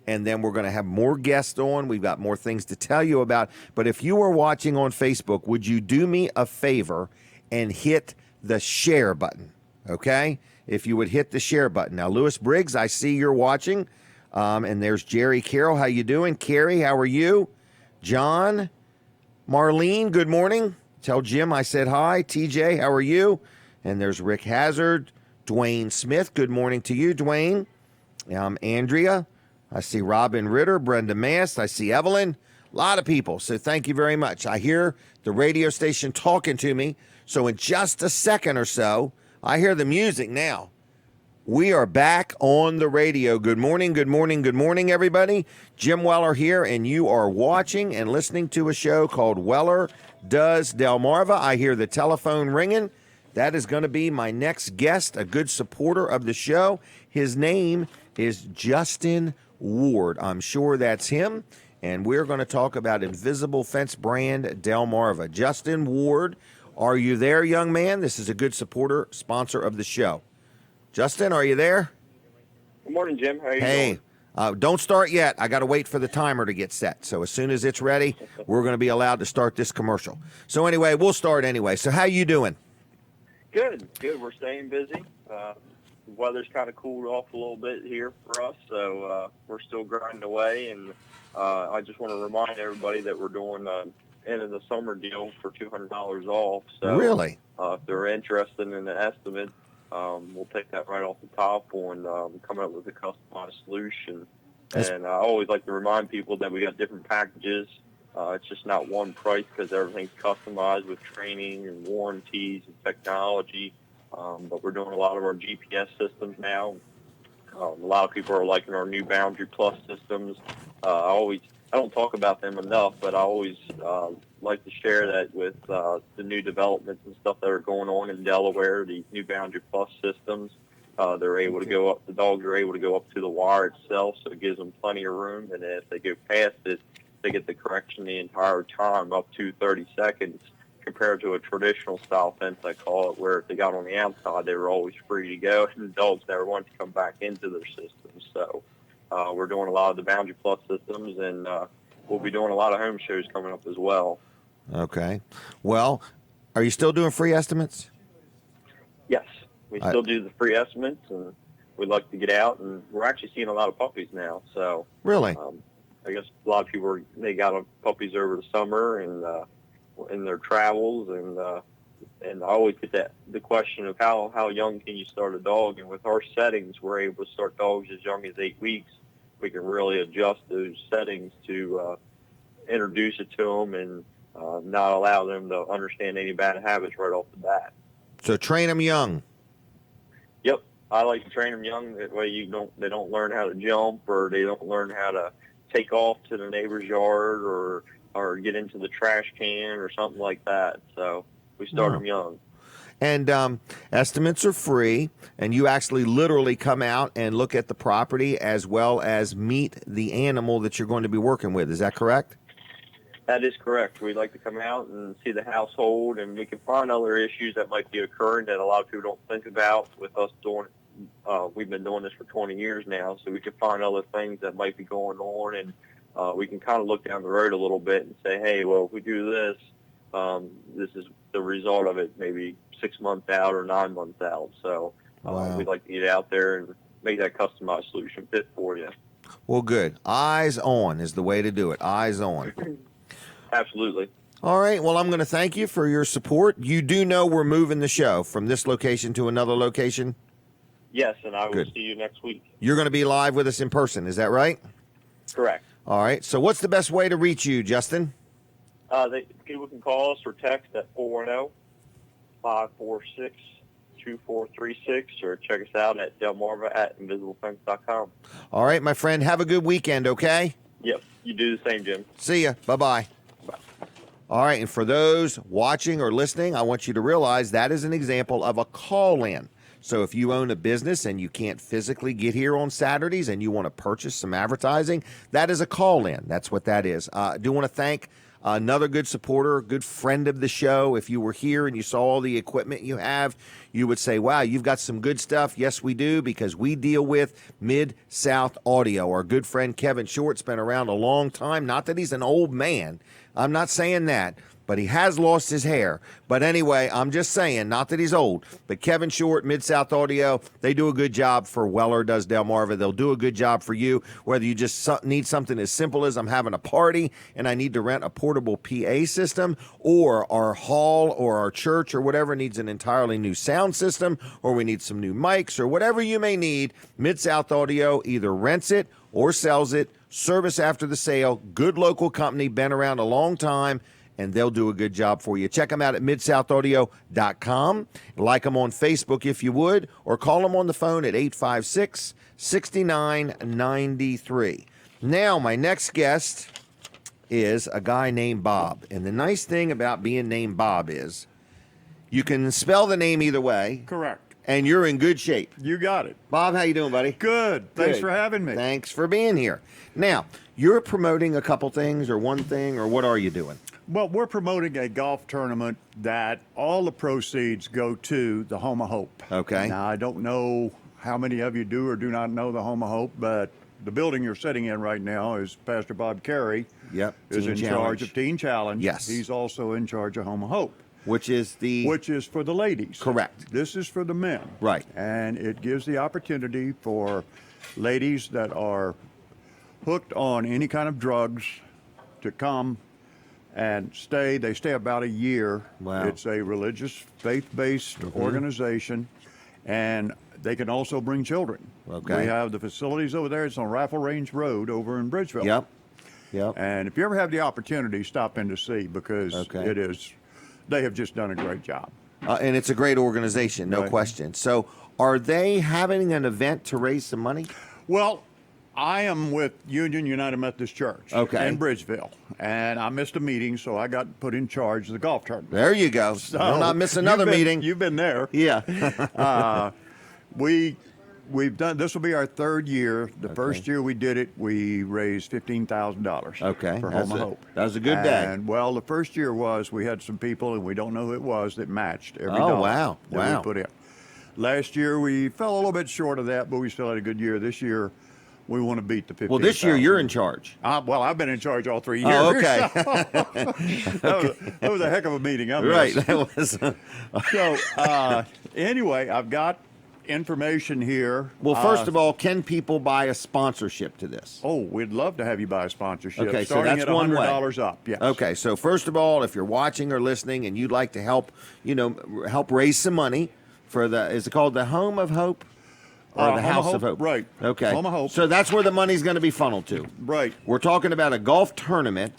[SPEAKER 2] and then we're going to have more guests on. We've got more things to tell you about. But if you are watching on Facebook, would you do me a favor and hit the share button? Okay? If you would hit the share button. Now, Lewis Briggs, I see you're watching. And there's Jerry Carroll. How you doing? Carrie, how are you? John, Marlene, good morning. Tell Jim I said hi. TJ, how are you? And there's Rick Hazard. Dwayne Smith, good morning to you, Dwayne. Andrea. I see Robin Ritter, Brenda Mast. I see Evelyn. A lot of people. So thank you very much. I hear the radio station talking to me. So in just a second or so, I hear the music now. We are back on the radio. Good morning, good morning, good morning, everybody. Jim Weller here, and you are watching and listening to a show called Weller Does Delmarva. I hear the telephone ringing. That is going to be my next guest, a good supporter of the show. His name is Justin Ward. I'm sure that's him, and we're going to talk about Invisible Fence brand Delmarva. Justin Ward, are you there, young man? This is a good supporter, sponsor of the show. Justin, are you there?
[SPEAKER 5] Good morning, Jim. How are you doing?
[SPEAKER 2] Hey, don't start yet. I got to wait for the timer to get set. So as soon as it's ready, we're going to be allowed to start this commercial. So anyway, we'll start anyway. So how you doing?
[SPEAKER 5] Good. We're staying busy. The weather's kind of cooled off a little bit here for us, so we're still grinding away. And I just want to remind everybody that we're doing end of the summer deal for $200 off. So
[SPEAKER 2] Really?
[SPEAKER 5] If they're interested in the estimate, we'll take that right off the top on coming up with a customized solution. And I always like to remind people that we got different packages. It's just not one price because everything's customized with training and warranties and technology. But we're doing a lot of our GPS systems now. A lot of people are liking our new Boundary Plus systems. I don't talk about them enough, but I always like to share that with the new developments and stuff that are going on in Delaware, the new Boundary Plus systems. They're able to go up, the dogs are able to go up to the wire itself, so it gives them plenty of room. And then if they go past it, they get the correction the entire time, up to 30 seconds, compared to a traditional style fence, I call it, where if they got on the outside, they were always free to go, and the dogs never wanted to come back into their systems. So we're doing a lot of the Boundary Plus systems, and we'll be doing a lot of home shows coming up as well.
[SPEAKER 2] Okay. Well, are you still doing free estimates?
[SPEAKER 5] Yes, we still do the free estimates, and we'd like to get out, and we're actually seeing a lot of puppies now. So
[SPEAKER 2] Really?
[SPEAKER 5] I guess a lot of people they got puppies over the summer and in their travels, and I always get the question of how young can you start a dog, and with our settings, we're able to start dogs as young as 8 weeks. We can really adjust those settings to introduce it to them and not allow them to understand any bad habits right off the bat.
[SPEAKER 2] So train them young.
[SPEAKER 5] Yep, I like to train them young. That way they don't learn how to jump, or they don't learn how to take off to the neighbor's yard or get into the trash can or something like that. So we start them young.
[SPEAKER 2] And estimates are free, and you actually literally come out and look at the property as well as meet the animal that you're going to be working with. Is that correct?
[SPEAKER 5] That is correct. We'd like to come out and see the household, and we can find other issues that might be occurring that a lot of people don't think about with us doing it. We've been doing this for 20 years now, so we can find other things that might be going on, and we can kind of look down the road a little bit and say, hey, well, if we do this, this is the result of it maybe 6 months out or 9 months out. So we'd like to get out there and make that customized solution fit for you.
[SPEAKER 2] Well, good. Eyes on is the way to do it. Eyes on.
[SPEAKER 5] Absolutely.
[SPEAKER 2] All right. Well, I'm going to thank you for your support. You do know we're moving the show from this location to another location?
[SPEAKER 5] Yes, and I will see you next week.
[SPEAKER 2] You're going to be live with us in person. Is that right?
[SPEAKER 5] Correct.
[SPEAKER 2] All right. So what's the best way to reach you, Justin?
[SPEAKER 5] People can call us or text at 410-546-2436, or check us out at Delmarva at invisiblefence.com.
[SPEAKER 2] All right, my friend. Have a good weekend, okay?
[SPEAKER 5] Yep. You do the same, Jim.
[SPEAKER 2] See ya. Bye-bye.
[SPEAKER 5] Bye.
[SPEAKER 2] All right, and for those watching or listening, I want you to realize that is an example of a call-in. So if you own a business and you can't physically get here on Saturdays and you want to purchase some advertising, that is a call-in. That's what that is. I do want to thank Another good supporter, good friend of the show. If you were here and you saw all the equipment you have, you would say, wow, you've got some good stuff. Yes, we do, because we deal with Mid-South Audio. Our good friend Kevin Short's been around a long time. Not that he's an old man. I'm not saying that. But he has lost his hair. But anyway, I'm just saying, not that he's old, but Kevin Short, Mid-South Audio, they do a good job for Weller, does Delmarva. They'll do a good job for you, whether you just need something as simple as I'm having a party and I need to rent a portable PA system, or our hall or our church or whatever needs an entirely new sound system, or we need some new mics, or whatever you may need. Mid-South Audio either rents it or sells it, service after the sale, good local company, been around a long time, and they'll do a good job for you. Check them out at MidSouthAudio.com. Like them on Facebook if you would, or call them on the phone at 856-6993. Now, my next guest is a guy named Bob. And the nice thing about being named Bob is you can spell the name either way.
[SPEAKER 6] Correct.
[SPEAKER 2] And you're in good shape.
[SPEAKER 6] You got it.
[SPEAKER 2] Bob, how you doing, buddy?
[SPEAKER 6] Good. Thanks
[SPEAKER 2] Good.
[SPEAKER 6] for having me.
[SPEAKER 2] Thanks for being here. Now, you're promoting a couple things or one thing, or what are you doing?
[SPEAKER 6] Well, we're promoting a golf tournament that all the proceeds go to the Home of Hope.
[SPEAKER 2] Okay.
[SPEAKER 6] Now, I don't know how many of you do or do not know the Home of Hope, but the building you're sitting in right now is Pastor Bob Carey.
[SPEAKER 2] Yep.
[SPEAKER 6] Is
[SPEAKER 2] Teen
[SPEAKER 6] in
[SPEAKER 2] Challenge.
[SPEAKER 6] charge of Teen Challenge.
[SPEAKER 2] Yes.
[SPEAKER 6] He's also in charge of Home of Hope.
[SPEAKER 2] Which is
[SPEAKER 6] for the ladies.
[SPEAKER 2] Correct.
[SPEAKER 6] This is for the men.
[SPEAKER 2] Right.
[SPEAKER 6] And it gives the opportunity for ladies that are hooked on any kind of drugs to come and stay. They stay about a year.
[SPEAKER 2] Wow.
[SPEAKER 6] It's a religious, faith-based organization, and they can also bring children.
[SPEAKER 2] Okay.
[SPEAKER 6] We have the facilities over there. It's on Rifle Range Road over in Bridgeville.
[SPEAKER 2] Yep.
[SPEAKER 6] And if you ever have the opportunity, stop in to see, because
[SPEAKER 2] Okay.
[SPEAKER 6] they have just done a great job.
[SPEAKER 2] And it's a great organization, no
[SPEAKER 6] Right.
[SPEAKER 2] question. So are they having an event to raise some money?
[SPEAKER 6] Well, I am with Union United Methodist Church in Bridgeville, and I missed a meeting, so I got put in charge of the golf tournament.
[SPEAKER 2] There you go.
[SPEAKER 6] So
[SPEAKER 2] You'll not miss another meeting.
[SPEAKER 6] You've been there.
[SPEAKER 2] Yeah.
[SPEAKER 6] We've done. This will be our third year. The first year we did it, we raised $15,000.
[SPEAKER 2] Okay.
[SPEAKER 6] For
[SPEAKER 2] That's
[SPEAKER 6] Home of
[SPEAKER 2] a-
[SPEAKER 6] Hope.
[SPEAKER 2] that was a good bag.
[SPEAKER 6] And well, the first year we had some people, and we don't know who it was, that matched every
[SPEAKER 2] Oh,
[SPEAKER 6] dollar
[SPEAKER 2] wow.
[SPEAKER 6] that
[SPEAKER 2] Wow.
[SPEAKER 6] we put in. Last year we fell a little bit short of that, but we still had a good year. This year we want to beat the 15,000.
[SPEAKER 2] Well, this year you're in charge.
[SPEAKER 6] Well, I've been in charge all 3 years.
[SPEAKER 2] Oh, okay.
[SPEAKER 6] That was a heck of a meeting.
[SPEAKER 2] Right. That was.
[SPEAKER 6] So, anyway, I've got information here.
[SPEAKER 2] Well, first of all, can people buy a sponsorship to this?
[SPEAKER 6] Oh, we'd love to have you buy a sponsorship.
[SPEAKER 2] Okay, so
[SPEAKER 6] starting
[SPEAKER 2] that's
[SPEAKER 6] at
[SPEAKER 2] one way.
[SPEAKER 6] $100 up. Yes.
[SPEAKER 2] Okay, so first of all, if you're watching or listening and you'd like to help, help raise some money for is it called the Home of Hope? Or the
[SPEAKER 6] Home of
[SPEAKER 2] House
[SPEAKER 6] Hope,
[SPEAKER 2] of Hope?
[SPEAKER 6] right.
[SPEAKER 2] Okay.
[SPEAKER 6] Home of Hope.
[SPEAKER 2] So that's where the money's going to be funneled to.
[SPEAKER 6] Right.
[SPEAKER 2] We're talking about a golf tournament.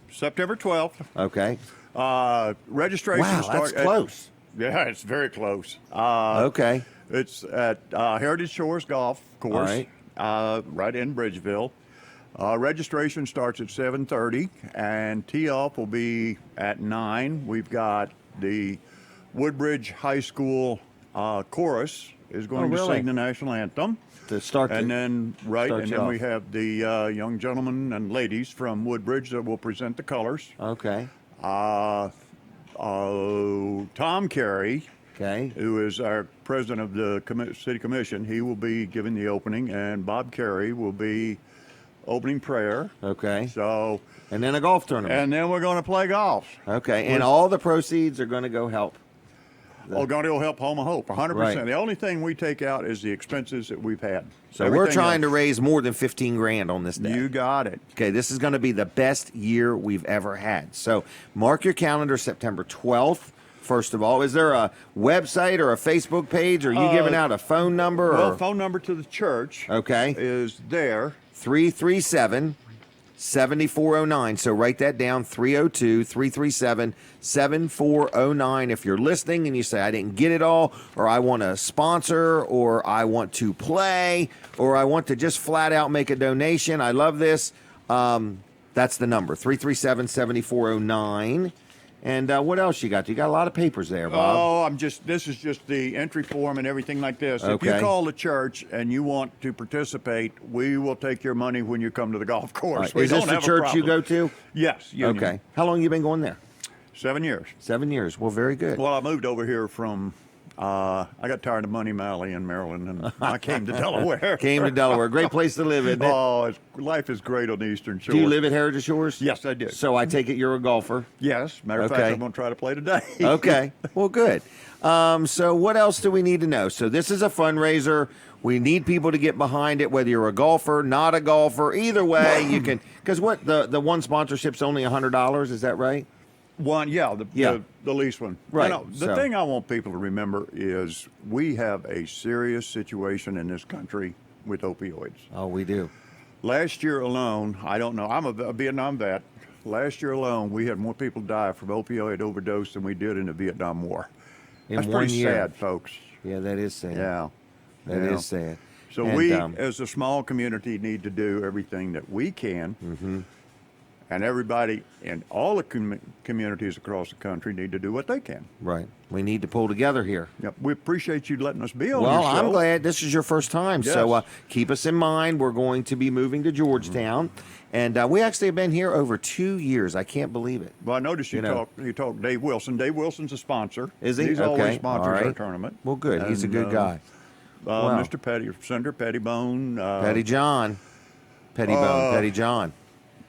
[SPEAKER 6] September 12th.
[SPEAKER 2] Okay.
[SPEAKER 6] Registration
[SPEAKER 2] Wow,
[SPEAKER 6] starts.
[SPEAKER 2] that's close.
[SPEAKER 6] Yeah, it's very close.
[SPEAKER 2] Okay.
[SPEAKER 6] It's at Heritage Shores Golf Course,
[SPEAKER 2] All
[SPEAKER 6] right in Bridgeville. Registration starts at 7:30, and tee-off will be at 9. We've got the Woodbridge High School chorus is going to
[SPEAKER 2] really?
[SPEAKER 6] sing the national anthem.
[SPEAKER 2] To start
[SPEAKER 6] And
[SPEAKER 2] the-
[SPEAKER 6] then,
[SPEAKER 2] start you
[SPEAKER 6] we
[SPEAKER 2] off.
[SPEAKER 6] have the young gentlemen and ladies from Woodbridge that will present the colors.
[SPEAKER 2] Okay.
[SPEAKER 6] Tom Carey,
[SPEAKER 2] Okay.
[SPEAKER 6] who is our president of the city commission, he will be giving the opening, and Bob Carey will be opening prayer.
[SPEAKER 2] Okay.
[SPEAKER 6] So,
[SPEAKER 2] And then a golf tournament.
[SPEAKER 6] and then we're going to play golf.
[SPEAKER 2] Okay. And all the proceeds are going to go help.
[SPEAKER 6] We're going to go help Home of Hope, 100%.
[SPEAKER 2] Right.
[SPEAKER 6] The only thing we take out is the expenses that we've had.
[SPEAKER 2] So we're trying to raise more than 15 grand on this day.
[SPEAKER 6] You got it.
[SPEAKER 2] Okay, this is going to be the best year we've ever had. So mark your calendar, September 12th. First of all, is there a website or a Facebook page? Are you giving out a phone number?
[SPEAKER 6] Well,
[SPEAKER 2] or?
[SPEAKER 6] phone number to the church
[SPEAKER 2] Okay.
[SPEAKER 6] is there.
[SPEAKER 2] 337-7409. So write that down, 302-337-7409. If you're listening and you say, I didn't get it all, or I want to sponsor, or I want to play, or I want to just flat out make a donation, I love this. That's the number, 337-7409. And what else you got? You got a lot of papers there, Bob.
[SPEAKER 6] Oh, this is just the entry form and everything like this. If
[SPEAKER 2] Okay.
[SPEAKER 6] you call the church and you want to participate, we will take your money when you come to the golf course.
[SPEAKER 2] All right.
[SPEAKER 6] We
[SPEAKER 2] Is this
[SPEAKER 6] don't
[SPEAKER 2] the
[SPEAKER 6] have a
[SPEAKER 2] church you
[SPEAKER 6] problem.
[SPEAKER 2] go to?
[SPEAKER 6] Yes. Union.
[SPEAKER 2] Okay. How long you been going there?
[SPEAKER 6] 7 years.
[SPEAKER 2] 7 years. Well, very good.
[SPEAKER 6] Well, I moved over here from, I got tired of Money Valley in Maryland, and I came to Delaware.
[SPEAKER 2] Came to Delaware. Great place to live, isn't it?
[SPEAKER 6] Oh, life is great on the Eastern Shore.
[SPEAKER 2] Do you live at Heritage Shores?
[SPEAKER 6] Yes, I do.
[SPEAKER 2] So I take it you're a golfer.
[SPEAKER 6] Yes. Matter of fact,
[SPEAKER 2] Okay.
[SPEAKER 6] I'm going to try to play today.
[SPEAKER 2] Okay. Well, good. So what else do we need to know? So this is a fundraiser. We need people to get behind it, whether you're a golfer, not a golfer. Either way, you can. Because what the one sponsorship's only $100. Is that right?
[SPEAKER 6] One, the least one.
[SPEAKER 2] Right,
[SPEAKER 6] You know, the thing I want people to remember is we have a serious situation in this country with opioids.
[SPEAKER 2] Oh, we do.
[SPEAKER 6] Last year alone, I don't know, I'm a Vietnam vet. Last year alone, we had more people die from opioid overdose than we did in the Vietnam War.
[SPEAKER 2] In
[SPEAKER 6] That's
[SPEAKER 2] 1
[SPEAKER 6] pretty
[SPEAKER 2] year.
[SPEAKER 6] sad, folks.
[SPEAKER 2] Yeah, that is sad.
[SPEAKER 6] Yeah.
[SPEAKER 2] That
[SPEAKER 6] Yeah.
[SPEAKER 2] is sad.
[SPEAKER 6] So
[SPEAKER 2] And,
[SPEAKER 6] we, as a small community, need to do everything that we can.
[SPEAKER 2] Mm-hmm.
[SPEAKER 6] And everybody in all the communities across the country need to do what they can.
[SPEAKER 2] Right. We need to pull together here.
[SPEAKER 6] Yep. We appreciate you letting us be on
[SPEAKER 2] Well,
[SPEAKER 6] your show.
[SPEAKER 2] I'm glad this is your first time. So
[SPEAKER 6] Yes.
[SPEAKER 2] keep us in mind. We're going to be moving to Georgetown. And we actually have been here over 2 years. I can't believe it.
[SPEAKER 6] Well, I noticed you
[SPEAKER 2] know.
[SPEAKER 6] talked Dave Wilson. Dave Wilson's a sponsor.
[SPEAKER 2] Is he?
[SPEAKER 6] He's
[SPEAKER 2] Okay.
[SPEAKER 6] always sponsors
[SPEAKER 2] All right.
[SPEAKER 6] our tournament.
[SPEAKER 2] Well, good. He's a
[SPEAKER 6] And,
[SPEAKER 2] good guy. Wow.
[SPEAKER 6] Senator Pettibone.
[SPEAKER 2] Petty John. Petty John.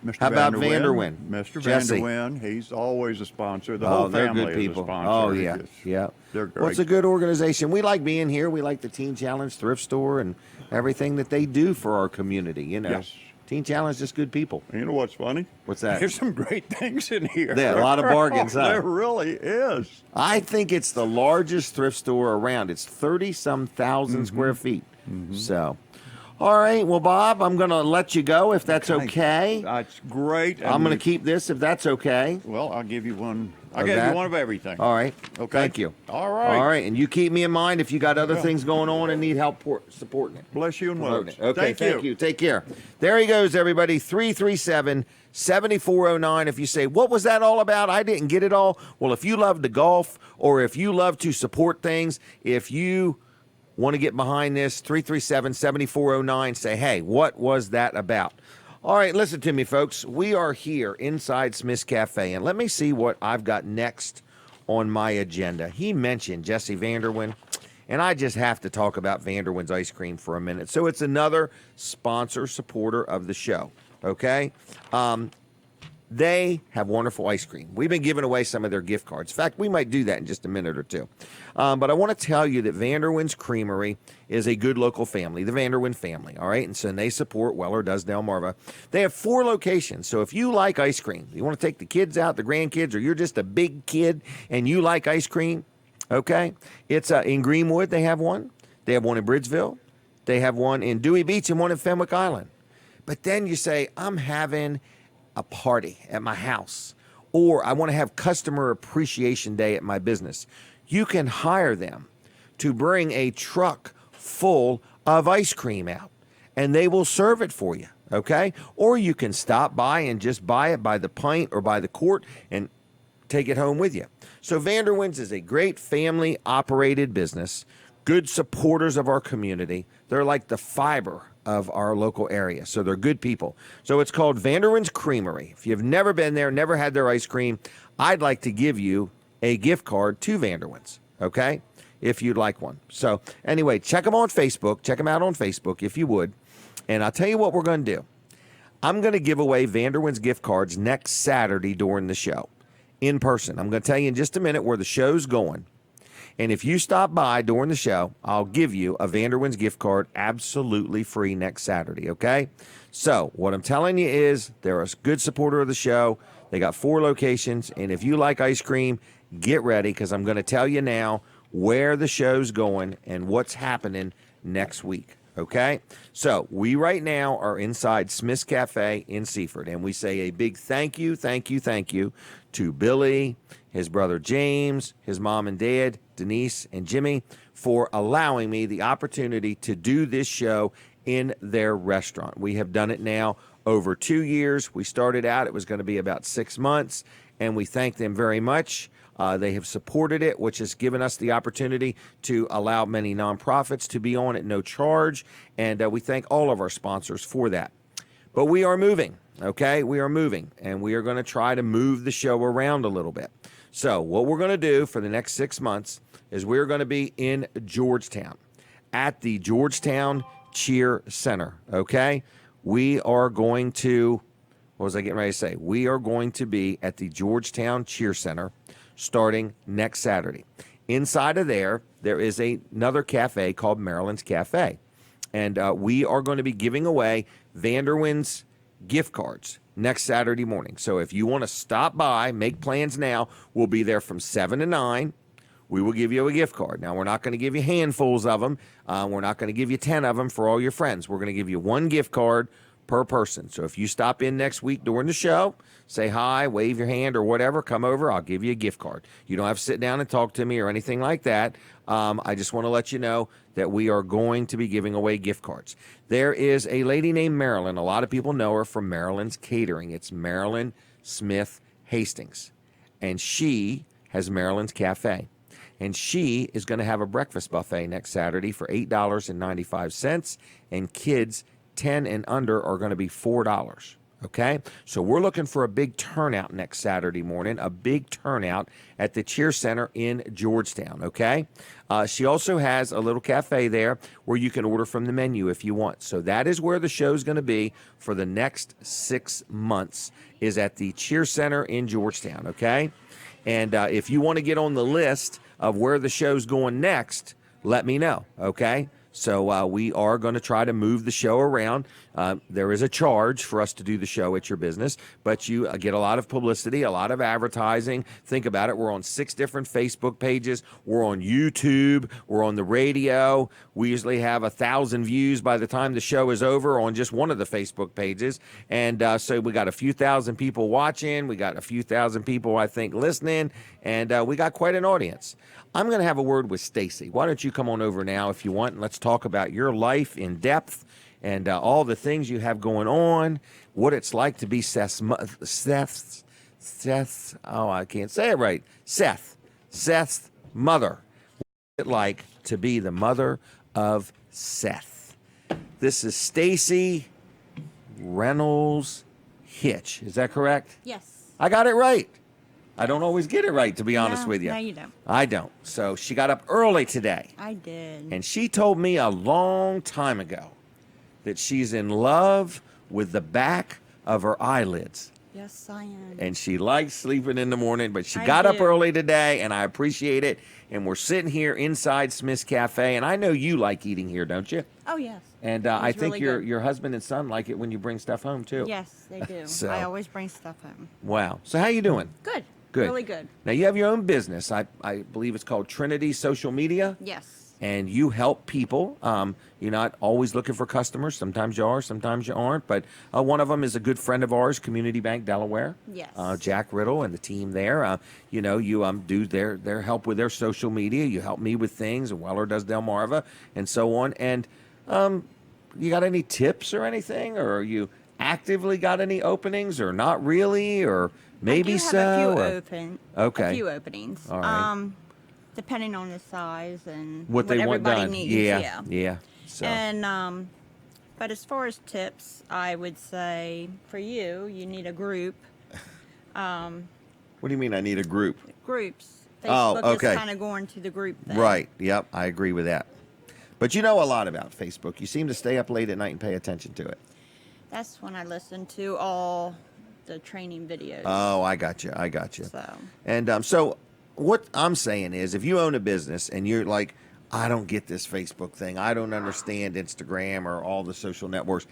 [SPEAKER 6] Mr.
[SPEAKER 2] How about
[SPEAKER 6] Vanderwyn.
[SPEAKER 2] Vanderwyn?
[SPEAKER 6] Mr.
[SPEAKER 2] Jesse.
[SPEAKER 6] Vanderwyn. He's always a sponsor. The
[SPEAKER 2] Oh,
[SPEAKER 6] whole
[SPEAKER 2] they're
[SPEAKER 6] family
[SPEAKER 2] good people.
[SPEAKER 6] is a sponsor.
[SPEAKER 2] Oh, yeah.
[SPEAKER 6] Yes.
[SPEAKER 2] Yeah.
[SPEAKER 6] They're great.
[SPEAKER 2] Well, it's a good organization. We like being here. We like the Teen Challenge thrift store and everything that they do for our community, you know.
[SPEAKER 6] Yes.
[SPEAKER 2] Teen Challenge is just good people.
[SPEAKER 6] You know what's funny?
[SPEAKER 2] What's that?
[SPEAKER 6] There's some great things in here.
[SPEAKER 2] Yeah, a lot of bargains, huh?
[SPEAKER 6] There really is.
[SPEAKER 2] I think it's the largest thrift store around. It's 30-some thousand square feet. So, all right. Well, Bob, I'm going to let you go if that's okay.
[SPEAKER 6] That's great.
[SPEAKER 2] I'm
[SPEAKER 6] And
[SPEAKER 2] going to keep this if that's okay.
[SPEAKER 6] Well, I'll give you one. I'll
[SPEAKER 2] Of
[SPEAKER 6] give
[SPEAKER 2] that?
[SPEAKER 6] you one of everything.
[SPEAKER 2] All right.
[SPEAKER 6] Okay.
[SPEAKER 2] Thank you.
[SPEAKER 6] All right.
[SPEAKER 2] All right. And you keep me in mind if you got other things going on and need help supporting it.
[SPEAKER 6] Bless you and well.
[SPEAKER 2] Promoting it. Okay.
[SPEAKER 6] Thank
[SPEAKER 2] you. Take care. There he goes, everybody. 337-7409. If you say, what was that all about? I didn't get it all. Well, if you love to golf or if you love to support things, if you want to get behind this, 337-7409, say, hey, what was that about? All right, listen to me, folks. We are here inside Smith's Cafe, and let me see what I've got next on my agenda. He mentioned Jesse Vanderwyn, and I just have to talk about Vanderwyn's ice cream for a minute. So it's another sponsor supporter of the show, okay? They have wonderful ice cream. We've been giving away some of their gift cards. In fact, we might do that in just a minute or two. But I want to tell you that Vanderwyn's Creamery is a good local family, the Vanderwyn family, all right? And so they support Weller Does Delmarva. They have 4 locations. So if you like ice cream, you want to take the kids out, the grandkids, or you're just a big kid and you like ice cream, okay? It's in Greenwood, they have one. They have one in Bridgeville. They have one in Dewey Beach and one in Fenwick Island. But then you say, I'm having a party at my house, or I want to have customer appreciation day at my business. You can hire them to bring a truck full of ice cream out, and they will serve it for you, okay? Or you can stop by and just buy it by the pint or by the quart and take it home with you. So Vanderwyn's is a great family-operated business, good supporters of our community. They're like the fiber of our local area. So they're good people. So it's called Vanderwyn's Creamery. If you've never been there, never had their ice cream, I'd like to give you a gift card to Vanderwyn's, okay? If you'd like one. So anyway, check them on Facebook. Check them out on Facebook if you would. And I'll tell you what we're going to do. I'm going to give away Vanderwyn's gift cards next Saturday during the show in person. I'm going to tell you in just a minute where the show's going. And if you stop by during the show, I'll give you a Vanderwyn's gift card absolutely free next Saturday, okay? So what I'm telling you is they're a good supporter of the show. They got 4 locations. And if you like ice cream, get ready because I'm going to tell you now where the show's going and what's happening next week, okay? So we right now are inside Smith's Cafe in Seaford. And we say a big thank you to Billy, his brother James, his mom and dad, Denise and Jimmy, for allowing me the opportunity to do this show in their restaurant. We have done it now over 2 years. We started out, it was going to be about 6 months, and we thank them very much. They have supported it, which has given us the opportunity to allow many nonprofits to be on at no charge, and we thank all of our sponsors for that. But we are moving, okay? We are moving, and we are going to try to move the show around a little bit. So what we're going to do for the next 6 months is we're going to be in Georgetown at the Georgetown Cheer Center, okay? We are going to, what was I getting ready to say? We are going to be at the Georgetown Cheer Center starting next Saturday. Inside of there is another cafe called Maryland's Cafe. And we are going to be giving away Vanderwin's gift cards next Saturday morning. So if you want to stop by, make plans now. We'll be there from 7 to 9. We will give you a gift card. Now, we're not going to give you handfuls of them. We're not going to give you 10 of them for all your friends. We're going to give you one gift card per person. So if you stop in next week during the show, say hi, wave your hand or whatever, come over, I'll give you a gift card. You don't have to sit down and talk to me or anything like that. I just want to let you know that we are going to be giving away gift cards. There is a lady named Marilyn. A lot of people know her from Marilyn's Catering. It's Marilyn Smith Hastings. And she has Marilyn's Cafe. And she is going to have a breakfast buffet next Saturday for $8.95. And kids 10 and under are going to be $4. Okay? So we're looking for a big turnout next Saturday morning, a big turnout at the Cheer Center in Georgetown. Okay? She also has a little cafe there where you can order from the menu if you want. So that is where the show's going to be for the next 6 months, is at the Cheer Center in Georgetown. Okay? And if you want to get on the list of where the show's going next, let me know. Okay? So we are going to try to move the show around. There is a charge for us to do the show at your business, but you get a lot of publicity, a lot of advertising. Think about it. We're on 6 different Facebook pages. We're on YouTube. We're on the radio. We usually have 1,000 views by the time the show is over on just one of the Facebook pages. And so we got a few thousand people watching. We got a few thousand people, I think, listening. And we got quite an audience. I'm going to have a word with Stacy. Why don't you come on over now if you want, and let's talk about your life in depth and all the things you have going on, what it's like to be Seth's, oh, I can't say it right, Seth's mother. What's it like to be the mother of Seth? This is Stacy Reynolds Hitch. Is that correct?
[SPEAKER 7] Yes.
[SPEAKER 2] I got it right. I don't always get it right, to be honest with you.
[SPEAKER 7] No, you don't.
[SPEAKER 2] I don't. So she got up early today.
[SPEAKER 7] I did.
[SPEAKER 2] And she told me a long time ago that she's in love with the back of her eyelids.
[SPEAKER 7] Yes, I am.
[SPEAKER 2] And she likes sleeping in the morning, but she
[SPEAKER 7] I
[SPEAKER 2] got up
[SPEAKER 7] do.
[SPEAKER 2] early today, and I appreciate it. And we're sitting here inside Smith's Cafe, and I know you like eating here, don't you?
[SPEAKER 7] Oh, yes.
[SPEAKER 2] And I think
[SPEAKER 7] really
[SPEAKER 2] your husband and son like it when you bring stuff home, too.
[SPEAKER 7] Yes, they do.
[SPEAKER 2] So-
[SPEAKER 7] I always bring stuff home.
[SPEAKER 2] Wow. So how you doing?
[SPEAKER 7] Good.
[SPEAKER 2] Good.
[SPEAKER 7] Really good.
[SPEAKER 2] Now, you have your own business. I believe it's called Trinity Social Media.
[SPEAKER 7] Yes.
[SPEAKER 2] And you help people. You're not always looking for customers. Sometimes you are, sometimes you aren't. But one of them is a good friend of ours, Community Bank Delaware.
[SPEAKER 7] Yes.
[SPEAKER 2] Jack Riddle and the team there. You do their help with their social media. You help me with things, and Weller does Delmarva, and so on. And you got any tips or anything? Or are you actively got any openings, or not really, or maybe
[SPEAKER 7] I do
[SPEAKER 2] so?
[SPEAKER 7] have
[SPEAKER 2] Okay.
[SPEAKER 7] a few openings.
[SPEAKER 2] All right.
[SPEAKER 7] Depending on the size and
[SPEAKER 2] What they want
[SPEAKER 7] everybody
[SPEAKER 2] done.
[SPEAKER 7] needs.
[SPEAKER 2] Yeah. So.
[SPEAKER 7] And but as far as tips, I would say for you need a group.
[SPEAKER 2] What do you mean I need a group?
[SPEAKER 7] Groups.
[SPEAKER 2] Oh,
[SPEAKER 7] Facebook
[SPEAKER 2] okay.
[SPEAKER 7] is kind of going to the group thing.
[SPEAKER 2] Right. Yep. I agree with that. But you know a lot about Facebook. You seem to stay up late at night and pay attention to it.
[SPEAKER 7] That's when I listen to all the training videos.
[SPEAKER 2] Oh, I got you.
[SPEAKER 7] So.
[SPEAKER 2] And so what I'm saying is, if you own a business and you're like, I don't get this Facebook thing, I don't understand Instagram or all the social networks,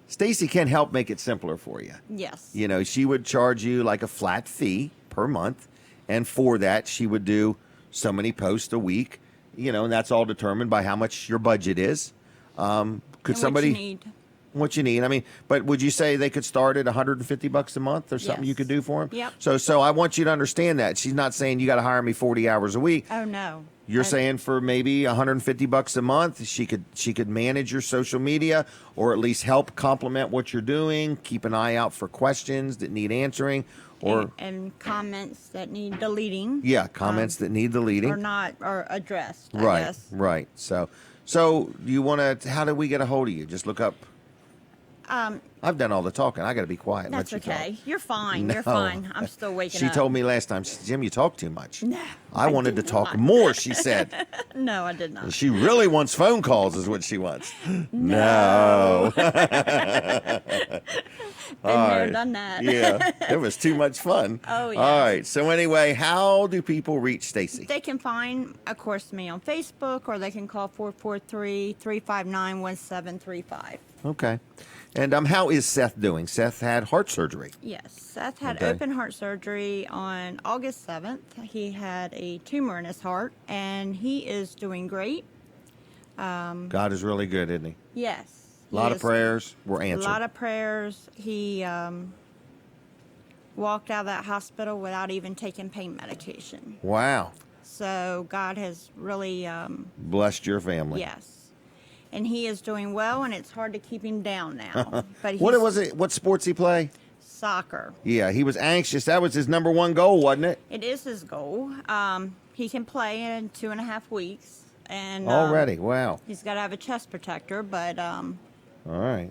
[SPEAKER 2] Stacy can help make it simpler for you.
[SPEAKER 7] Yes.
[SPEAKER 2] You know, she would charge you like a flat fee per month, and for that she would do so many posts a week. You know, and that's all determined by how much your budget is. Could
[SPEAKER 7] And
[SPEAKER 2] somebody?
[SPEAKER 7] What you need.
[SPEAKER 2] What you need. I mean, but would you say they could start at $150 a month or something you
[SPEAKER 7] Yes.
[SPEAKER 2] could do for them?
[SPEAKER 7] Yep.
[SPEAKER 2] So I want you to understand that. She's not saying you got to hire me 40 hours a week.
[SPEAKER 7] Oh no.
[SPEAKER 2] You're saying for maybe $150 a month, she could manage your social media, or at least help complement what you're doing. Keep an eye out for questions that need answering, or
[SPEAKER 7] and comments that need deleting.
[SPEAKER 2] yeah, comments that need deleting
[SPEAKER 7] or not or addressed. I
[SPEAKER 2] Right,
[SPEAKER 7] guess.
[SPEAKER 2] right. So you want to? How do we get a hold of you? Just look up. I've done all the talking. I got to be quiet. And
[SPEAKER 7] That's
[SPEAKER 2] let you
[SPEAKER 7] okay.
[SPEAKER 2] Talk.
[SPEAKER 7] You're fine.
[SPEAKER 2] No.
[SPEAKER 7] You're fine. I'm still waking
[SPEAKER 2] She
[SPEAKER 7] up.
[SPEAKER 2] told me last time, she said, Jim, you talk too much.
[SPEAKER 7] No,
[SPEAKER 2] I wanted to
[SPEAKER 7] did
[SPEAKER 2] talk
[SPEAKER 7] not.
[SPEAKER 2] more, she said.
[SPEAKER 7] No, I did not.
[SPEAKER 2] She really wants phone calls, is what she wants. No.
[SPEAKER 7] Been
[SPEAKER 2] All
[SPEAKER 7] there,
[SPEAKER 2] right.
[SPEAKER 7] done that.
[SPEAKER 2] Yeah, it was too much fun.
[SPEAKER 7] Oh, yeah.
[SPEAKER 2] All right. So anyway, how do people reach Stacy?
[SPEAKER 7] They can find, of course, me on Facebook, or they can call 443-359-1735.
[SPEAKER 2] Okay. And how is Seth doing? Seth had heart surgery.
[SPEAKER 7] Yes, Seth had
[SPEAKER 2] Okay.
[SPEAKER 7] open heart surgery on August 7th. He had a tumor in his heart, and he is doing great.
[SPEAKER 2] God is really good, isn't he?
[SPEAKER 7] Yes.
[SPEAKER 2] A lot
[SPEAKER 7] he
[SPEAKER 2] of
[SPEAKER 7] is-
[SPEAKER 2] prayers were
[SPEAKER 7] A
[SPEAKER 2] answered.
[SPEAKER 7] lot of prayers. He walked out of that hospital without even taking pain medication.
[SPEAKER 2] Wow.
[SPEAKER 7] So God has really,
[SPEAKER 2] Blessed your family.
[SPEAKER 7] yes. And he is doing well, and it's hard to keep him down now. But he's
[SPEAKER 2] What was it? What sports he play?
[SPEAKER 7] soccer.
[SPEAKER 2] Yeah, he was anxious. That was his number one goal, wasn't it?
[SPEAKER 7] It is his goal. He can play in 2.5 weeks, and
[SPEAKER 2] Already. Wow.
[SPEAKER 7] he's got to have a chest protector. But
[SPEAKER 2] All right.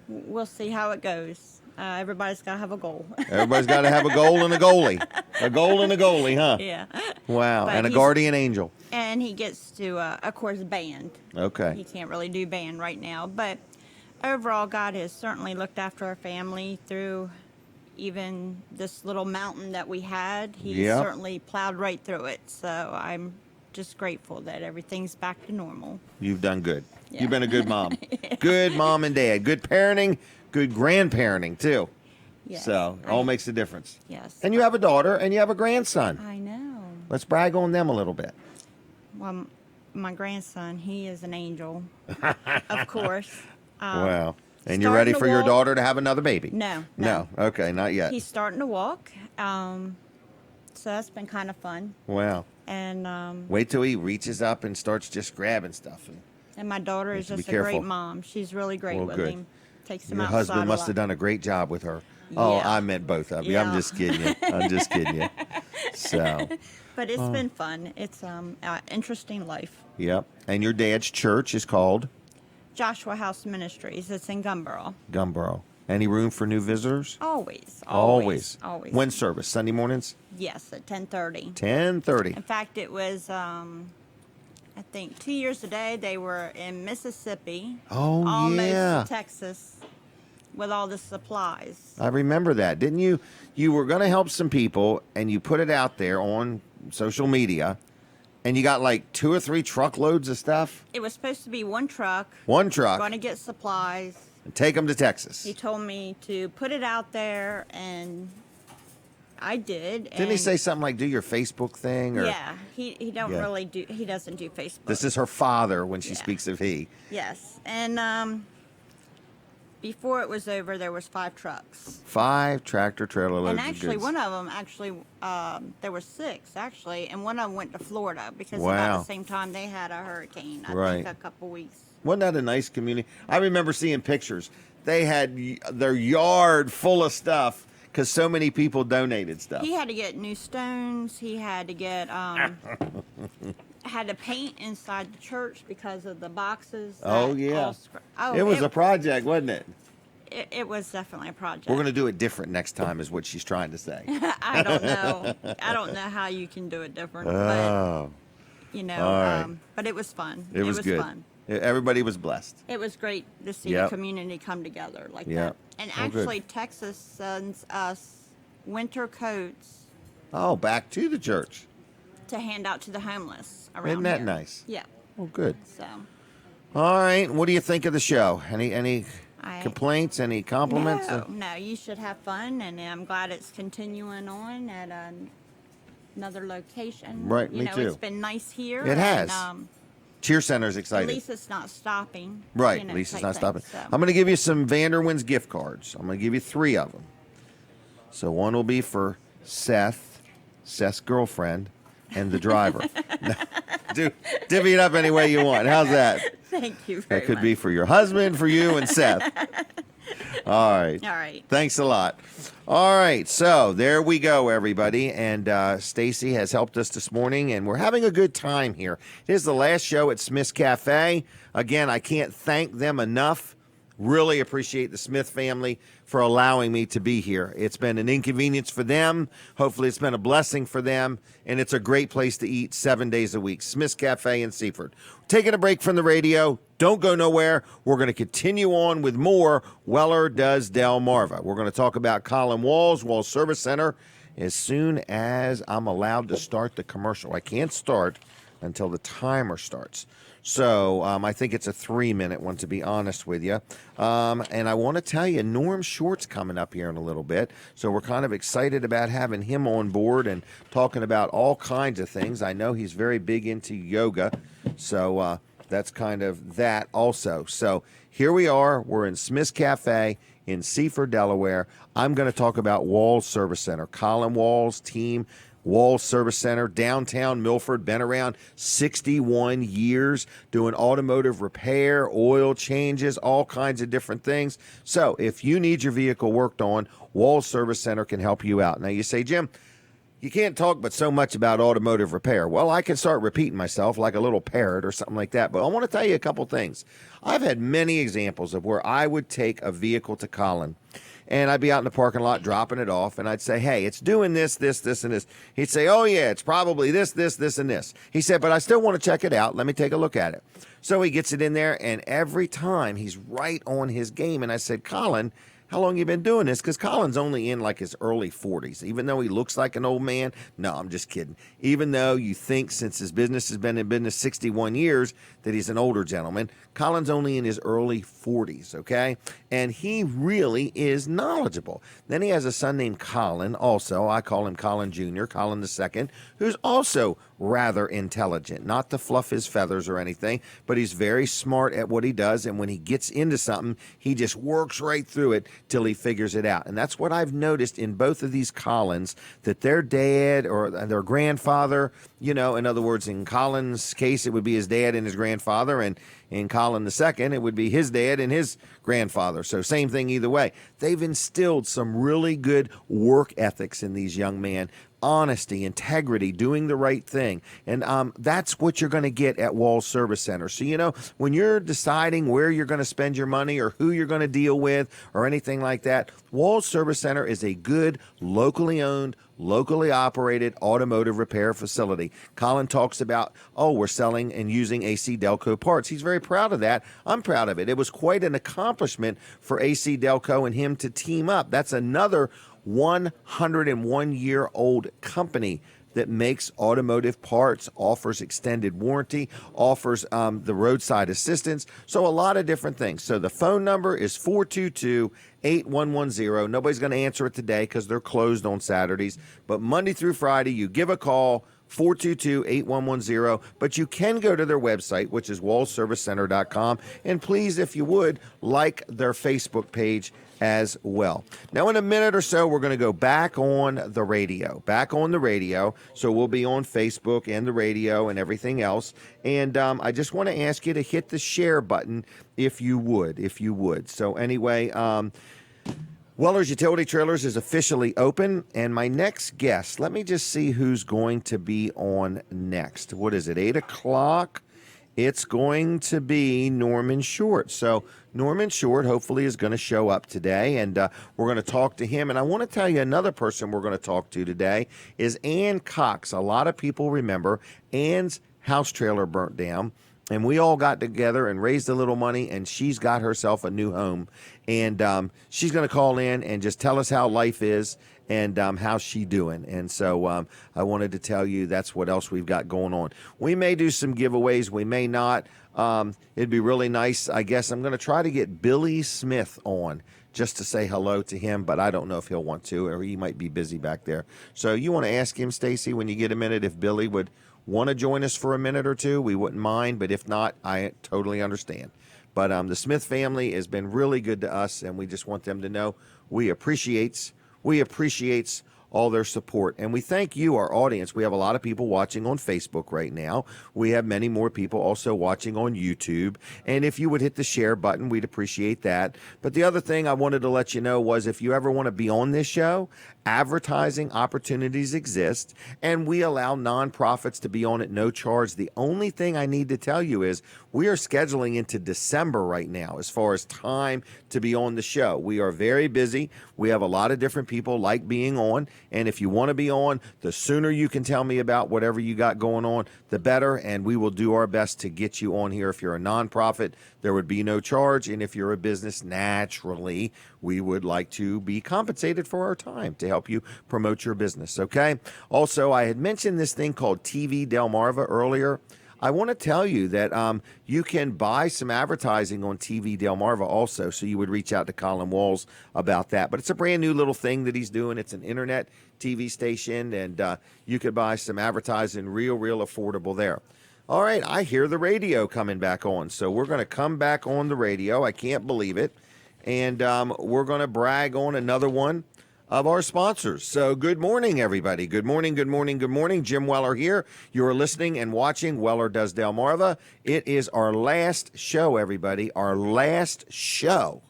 [SPEAKER 7] we'll see how it goes. Everybody's got to have a goal.
[SPEAKER 2] Everybody's got to have a goal and a goalie. A goal and a goalie, huh?
[SPEAKER 7] Yeah.
[SPEAKER 2] Wow.
[SPEAKER 7] But
[SPEAKER 2] And a
[SPEAKER 7] he's-
[SPEAKER 2] guardian angel.
[SPEAKER 7] And he gets to, of course, band. He
[SPEAKER 2] Okay.
[SPEAKER 7] can't really do band right now, but overall, God has certainly looked after our family through even this little mountain that we had. He
[SPEAKER 2] Yep.
[SPEAKER 7] certainly plowed right through it. So I'm just grateful that everything's back to normal.
[SPEAKER 2] You've done good.
[SPEAKER 7] Yeah.
[SPEAKER 2] You've been a good mom. Good mom and dad. Good parenting. Good grandparenting, too.
[SPEAKER 7] Yes.
[SPEAKER 2] So it all makes a difference.
[SPEAKER 7] Yes.
[SPEAKER 2] And you have a daughter and you have a grandson.
[SPEAKER 7] I know.
[SPEAKER 2] Let's brag on them a little bit.
[SPEAKER 7] Well, my grandson, he is an angel, of course.
[SPEAKER 2] Wow. And you're ready
[SPEAKER 7] starting to
[SPEAKER 2] for your
[SPEAKER 7] walk-
[SPEAKER 2] daughter to have another baby?
[SPEAKER 7] No.
[SPEAKER 2] No. Okay, not yet.
[SPEAKER 7] He's starting to walk. So that's been kind of fun.
[SPEAKER 2] Wow.
[SPEAKER 7] And
[SPEAKER 2] Wait till he reaches up and starts just grabbing stuff.
[SPEAKER 7] And my daughter
[SPEAKER 2] You
[SPEAKER 7] is
[SPEAKER 2] have to
[SPEAKER 7] just
[SPEAKER 2] be
[SPEAKER 7] a
[SPEAKER 2] careful.
[SPEAKER 7] great mom. She's really great
[SPEAKER 2] Well,
[SPEAKER 7] with
[SPEAKER 2] good.
[SPEAKER 7] him. Takes him
[SPEAKER 2] Your
[SPEAKER 7] outside
[SPEAKER 2] husband
[SPEAKER 7] a
[SPEAKER 2] must
[SPEAKER 7] lot.
[SPEAKER 2] have done a great job with her. Oh,
[SPEAKER 7] Yeah.
[SPEAKER 2] I meant both of you. I'm
[SPEAKER 7] Yeah.
[SPEAKER 2] just kidding you. I'm just kidding you. So,
[SPEAKER 7] But it's been fun. It's interesting life.
[SPEAKER 2] yep. And your dad's church is called
[SPEAKER 7] Joshua House Ministries. It's in Gumboro.
[SPEAKER 2] Gumboro. Any room for new visitors?
[SPEAKER 7] Always.
[SPEAKER 2] Always.
[SPEAKER 7] Always.
[SPEAKER 2] When service? Sunday mornings?
[SPEAKER 7] Yes, at 10:30.
[SPEAKER 2] 10:30.
[SPEAKER 7] In fact, it was I think 2 years today. They were in Mississippi.
[SPEAKER 2] Oh,
[SPEAKER 7] almost
[SPEAKER 2] yeah.
[SPEAKER 7] to Texas with all the supplies.
[SPEAKER 2] I remember that. Didn't you? You were going to help some people and you put it out there on social media and you got like 2 or 3 truckloads of stuff.
[SPEAKER 7] It was supposed to be one truck.
[SPEAKER 2] One truck.
[SPEAKER 7] Going to get supplies.
[SPEAKER 2] And take them to Texas.
[SPEAKER 7] He told me to put it out there, and I did.
[SPEAKER 2] Didn't he
[SPEAKER 7] and
[SPEAKER 2] say something like do your Facebook thing? Or
[SPEAKER 7] Yeah, he don't
[SPEAKER 2] Yeah.
[SPEAKER 7] really do. He doesn't do Facebook.
[SPEAKER 2] This is her father when she
[SPEAKER 7] Yeah.
[SPEAKER 2] speaks of he.
[SPEAKER 7] Yes, and before it was over, there was 5 trucks.
[SPEAKER 2] 5 tractor trailer loads
[SPEAKER 7] And
[SPEAKER 2] of
[SPEAKER 7] actually,
[SPEAKER 2] goods.
[SPEAKER 7] one of them there were 6 actually, and one of them went to Florida because
[SPEAKER 2] Wow.
[SPEAKER 7] about the same time they had a hurricane. I
[SPEAKER 2] Right.
[SPEAKER 7] think a couple weeks.
[SPEAKER 2] Wasn't that a nice community? I remember seeing pictures. They had their yard full of stuff because so many people donated stuff.
[SPEAKER 7] He had to get new stones. He had to get had to paint inside the church because of the boxes.
[SPEAKER 2] Oh,
[SPEAKER 7] that
[SPEAKER 2] yeah.
[SPEAKER 7] all oh,
[SPEAKER 2] it was a project, wasn't it?
[SPEAKER 7] It was definitely a project.
[SPEAKER 2] We're going to do it different next time, is what she's trying to say.
[SPEAKER 7] I don't know. I don't know how you can do it different,
[SPEAKER 2] Oh,
[SPEAKER 7] but you know.
[SPEAKER 2] all right.
[SPEAKER 7] But it was fun.
[SPEAKER 2] it was good.
[SPEAKER 7] Fun.
[SPEAKER 2] Everybody was blessed.
[SPEAKER 7] It was great to see
[SPEAKER 2] Yep.
[SPEAKER 7] the community come together like
[SPEAKER 2] Yep.
[SPEAKER 7] that. And
[SPEAKER 2] Oh, good.
[SPEAKER 7] actually, Texas sends us winter coats
[SPEAKER 2] Oh, back to the church.
[SPEAKER 7] to hand out to the homeless around
[SPEAKER 2] Isn't that
[SPEAKER 7] here.
[SPEAKER 2] nice?
[SPEAKER 7] Yeah.
[SPEAKER 2] Oh, good.
[SPEAKER 7] So.
[SPEAKER 2] All right. What do you think of the show? Any
[SPEAKER 7] I-
[SPEAKER 2] complaints? Any compliments?
[SPEAKER 7] No, you should have fun, and I'm glad it's continuing on at another location.
[SPEAKER 2] Right,
[SPEAKER 7] you
[SPEAKER 2] me
[SPEAKER 7] know,
[SPEAKER 2] too.
[SPEAKER 7] It's been nice here.
[SPEAKER 2] It has.
[SPEAKER 7] And,
[SPEAKER 2] Cheer Center's
[SPEAKER 7] at
[SPEAKER 2] excited.
[SPEAKER 7] least it's not stopping.
[SPEAKER 2] Right,
[SPEAKER 7] you know,
[SPEAKER 2] at least it's
[SPEAKER 7] type
[SPEAKER 2] not
[SPEAKER 7] thing,
[SPEAKER 2] stopping.
[SPEAKER 7] so.
[SPEAKER 2] I'm going to give you some Vanderwin's gift cards. I'm going to give you 3 of them. So one will be for Seth's girlfriend, and the driver. Divvy it up any way you want. How's that?
[SPEAKER 7] Thank you very
[SPEAKER 2] That could
[SPEAKER 7] much.
[SPEAKER 2] be for your husband, for you, and Seth. All right.
[SPEAKER 7] All right.
[SPEAKER 2] Thanks a lot. All right, so there we go, everybody. And Stacy has helped us this morning, and we're having a good time here. It is the last show at Smith's Cafe. Again, I can't thank them enough. Really appreciate the Smith family for allowing me to be here. It's been an inconvenience for them. Hopefully it's been a blessing for them. And it's a great place to eat 7 days a week. Smith's Cafe in Seaford. Taking a break from the radio. Don't go nowhere. We're going to continue on with more Weller Does Delmarva. We're going to talk about Colin Walls Service Center, as soon as I'm allowed to start the commercial. I can't start until the timer starts. So I think it's a 3-minute one, to be honest with you. And I want to tell you, Norm Short's coming up here in a little bit. So we're kind of excited about having him on board and talking about all kinds of things. I know he's very big into yoga. So that's kind of that also. So here we are. We're in Smith's Cafe in Seaford, Delaware. I'm going to talk about Walls Service Center. Colin Walls' team. Walls Service Center, downtown Milford, been around 61 years doing automotive repair, oil changes, all kinds of different things. So if you need your vehicle worked on, Walls Service Center can help you out. Now you say, Jim, you can't talk but so much about automotive repair. Well, I can start repeating myself like a little parrot or something like that, but I want to tell you a couple things. I've had many examples of where I would take a vehicle to Colin, and I'd be out in the parking lot dropping it off, and I'd say, hey, it's doing this, this, this, and this. He'd say, oh, yeah, it's probably this, this, this, and this. He said, but I still want to check it out. Let me take a look at it. So he gets it in there, and every time he's right on his game. And I said, Colin, how long you been doing this? Because Colin's only in like his early 40s. Even though he looks like an old man, no, I'm just kidding. Even though you think since his business has been in business 61 years that he's an older gentleman, Colin's only in his early 40s, okay? And he really is knowledgeable. Then he has a son named Colin also. I call him Colin Jr., Colin II, who's also rather intelligent. Not to fluff his feathers or anything, but he's very smart at what he does. And when he gets into something, he just works right through it till he figures it out. And that's what I've noticed in both of these Collins, that their dad or their grandfather, you know, in other words, in Colin's case, it would be his dad and his grandfather, and in Colin II, it would be his dad and his grandfather. So same thing either way. They've instilled some really good work ethics in these young men. Honesty, integrity, doing the right thing. And that's what you're going to get at Walls Service Center. So, you know, when you're deciding where you're going to spend your money or who you're going to deal with or anything like that, Walls Service Center is a good, locally owned, locally operated automotive repair facility. Colin talks about, oh, we're selling and using AC Delco parts. He's very proud of that. I'm proud of it. It was quite an accomplishment for AC Delco and him to team up. That's another 101-year-old company that makes automotive parts, offers extended warranty, offers the roadside assistance, so a lot of different things. So the phone number is 422-8110. Nobody's going to answer it today because they're closed on Saturdays, but Monday through Friday, you give a call, 422-8110, but you can go to their website, which is wallservicecenter.com, and please, if you would, like their Facebook page as well. Now, in a minute or so, we're going to go back on the radio. So we'll be on Facebook and the radio and everything else. And I just want to ask you to hit the share button if you would. So anyway, Weller's Utility Trailers is officially open. And my next guest, let me just see who's going to be on next. What is it, 8 o'clock? It's going to be Norman Short. So Norman Short hopefully is going to show up today, and we're going to talk to him. And I want to tell you another person we're going to talk to today is Ann Cox. A lot of people remember Ann's house trailer burnt down, and we all got together and raised a little money, and she's got herself a new home. And she's going to call in and just tell us how life is and how's she doing. And so I wanted to tell you that's what else we've got going on. We may do some giveaways. We may not. It'd be really nice. I guess I'm going to try to get Billy Smith on just to say hello to him, but I don't know if he'll want to, or he might be busy back there. So you want to ask him, Stacy, when you get a minute, if Billy would want to join us for a minute or two. We wouldn't mind, but if not, I totally understand. But the Smith family has been really good to us, and we just want them to know we appreciates all their support. And we thank you, our audience. We have a lot of people watching on Facebook right now. We have many more people also watching on YouTube. And if you would hit the share button, we'd appreciate that. But the other thing I wanted to let you know was if you ever want to be on this show, advertising opportunities exist, and we allow nonprofits to be on at no charge. The only thing I need to tell you is we are scheduling into December right now as far as time to be on the show. We are very busy. We have a lot of different people like being on, and if you want to be on, the sooner you can tell me about whatever you got going on, the better, and we will do our best to get you on here. If you're a nonprofit, there would be no charge, and if you're a business, naturally, we would like to be compensated for our time to help you promote your business, okay? Also, I had mentioned this thing called TV Delmarva earlier. I want to tell you that you can buy some advertising on TV Delmarva also, so you would reach out to Colin Walls about that. But it's a brand new little thing that he's doing. It's an internet TV station, and you could buy some advertising real affordable there. All right, I hear the radio coming back on, so we're going to come back on the radio. I can't believe it. And we're going to brag on another one of our sponsors. So good morning, everybody. Good morning, good morning, good morning. Jim Weller here. You are listening and watching Weller Does Delmarva. It is our last show, everybody. Our last show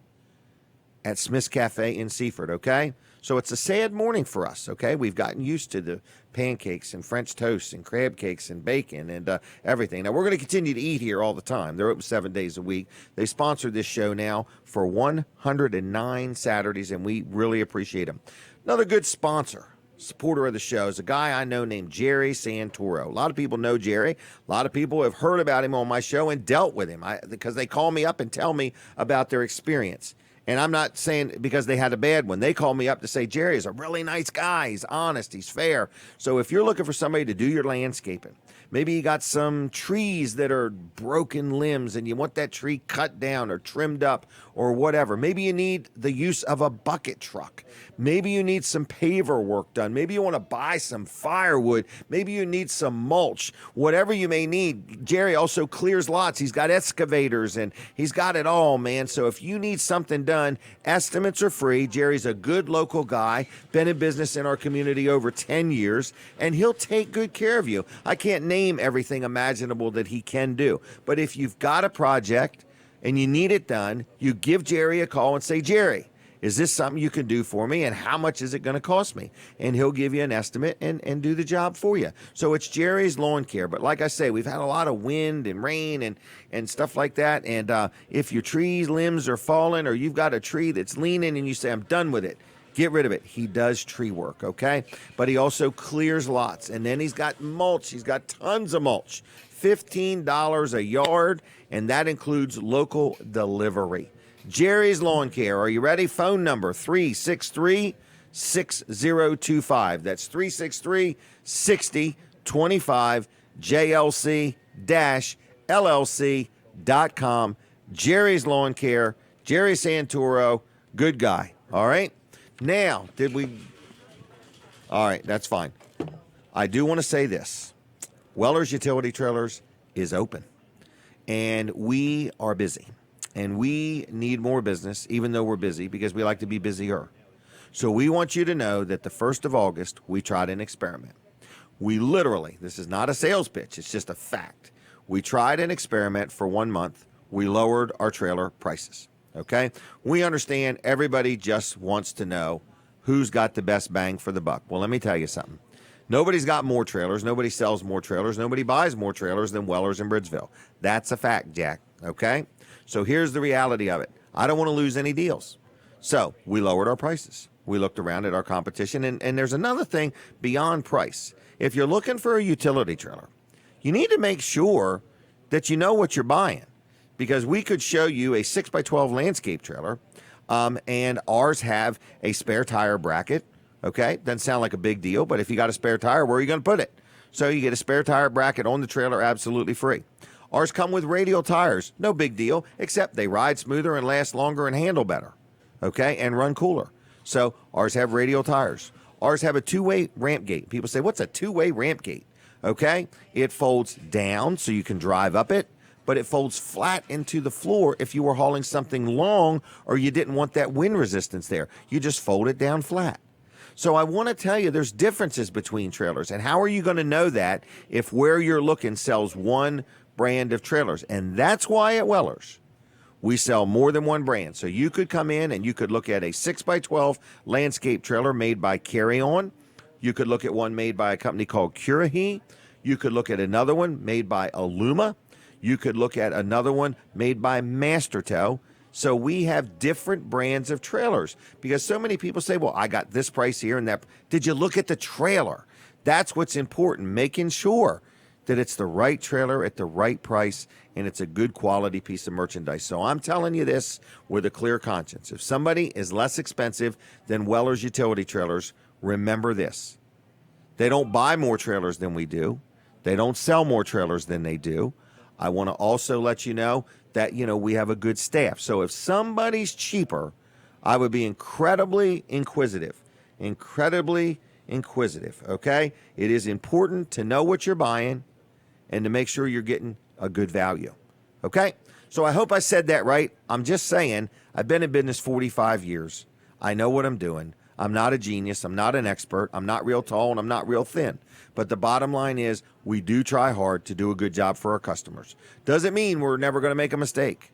[SPEAKER 2] at Smith's Cafe in Seaford, okay? So it's a sad morning for us, okay? We've gotten used to the pancakes and French toast and crab cakes and bacon and everything. Now, we're going to continue to eat here all the time. They're open 7 days a week. They sponsor this show now for 109 Saturdays, and we really appreciate them. Another good supporter of the show is a guy I know named Jerry Santoro. A lot of people know Jerry. A lot of people have heard about him on my show and dealt with him because they call me up and tell me about their experience. And I'm not saying because they had a bad one. They call me up to say, Jerry is a really nice guy. He's honest. He's fair. So if you're looking for somebody to do your landscaping, maybe you got some trees that are broken limbs and you want that tree cut down or trimmed up or whatever. Maybe you need the use of a bucket truck. Maybe you need some paver work done. Maybe you want to buy some firewood. Maybe you need some mulch. Whatever you may need. Jerry also clears lots. He's got excavators and he's got it all, man. So if you need something done, estimates are free. Jerry's a good local guy, been in business in our community over 10 years, and he'll take good care of you. I can't name everything imaginable that he can do, but if you've got a project and you need it done, you give Jerry a call and say, Jerry, is this something you can do for me, and how much is it going to cost me? And he'll give you an estimate and do the job for you. So it's Jerry's Lawn Care. But like I say, we've had a lot of wind and rain and stuff like that. And if your tree limbs are falling or you've got a tree that's leaning and you say, I'm done with it, get rid of it. He does tree work, okay? But he also clears lots. And then he's got mulch. He's got tons of mulch. $15 a yard, and that includes local delivery. Jerry's Lawn Care. Are you ready? Phone number 363-6025. That's 363-6025. JLC-LLC.com. Jerry's Lawn Care. Jerry Santoro. Good guy. All right. Now, all right, that's fine. I do want to say this. Weller's Utility Trailers is open, and we are busy. And we need more business, even though we're busy, because we like to be busier. So we want you to know that the 1st of August, we tried an experiment. We literally, this is not a sales pitch, it's just a fact. We tried an experiment for 1 month. We lowered our trailer prices, okay? We understand everybody just wants to know who's got the best bang for the buck. Well, let me tell you something. Nobody's got more trailers. Nobody sells more trailers. Nobody buys more trailers than Weller's in Bridgeville. That's a fact, Jack, okay? So here's the reality of it. I don't want to lose any deals. So we lowered our prices. We looked around at our competition. And there's another thing beyond price. If you're looking for a utility trailer, you need to make sure that you know what you're buying. Because we could show you a 6x12 landscape trailer, and ours have a spare tire bracket. Okay, doesn't sound like a big deal, but if you got a spare tire, where are you going to put it? So you get a spare tire bracket on the trailer absolutely free. Ours come with radial tires, no big deal, except they ride smoother and last longer and handle better, okay, and run cooler. So ours have radial tires. Ours have a two-way ramp gate. People say, what's a two-way ramp gate? Okay, it folds down so you can drive up it, but it folds flat into the floor if you were hauling something long or you didn't want that wind resistance there. You just fold it down flat. So I want to tell you there's differences between trailers. And how are you going to know that if where you're looking sells one brand of trailers? And that's why at Weller's, we sell more than one brand. So you could come in and you could look at a 6x12 landscape trailer made by Carry On. You could look at one made by a company called Curahi. You could look at another one made by Aluma. You could look at another one made by Mastertow. So we have different brands of trailers because so many people say, well, I got this price here and that. Did you look at the trailer? That's what's important, making sure that it's the right trailer at the right price and it's a good quality piece of merchandise. So I'm telling you this with a clear conscience. If somebody is less expensive than Weller's utility trailers, remember this. They don't buy more trailers than we do. They don't sell more trailers than they do. I want to also let you know that, we have a good staff. So if somebody's cheaper, I would be incredibly inquisitive, okay? It is important to know what you're buying and to make sure you're getting a good value, okay? So I hope I said that right. I'm just saying, I've been in business 45 years. I know what I'm doing. I'm not a genius. I'm not an expert. I'm not real tall and I'm not real thin. But the bottom line is we do try hard to do a good job for our customers. Doesn't mean we're never going to make a mistake.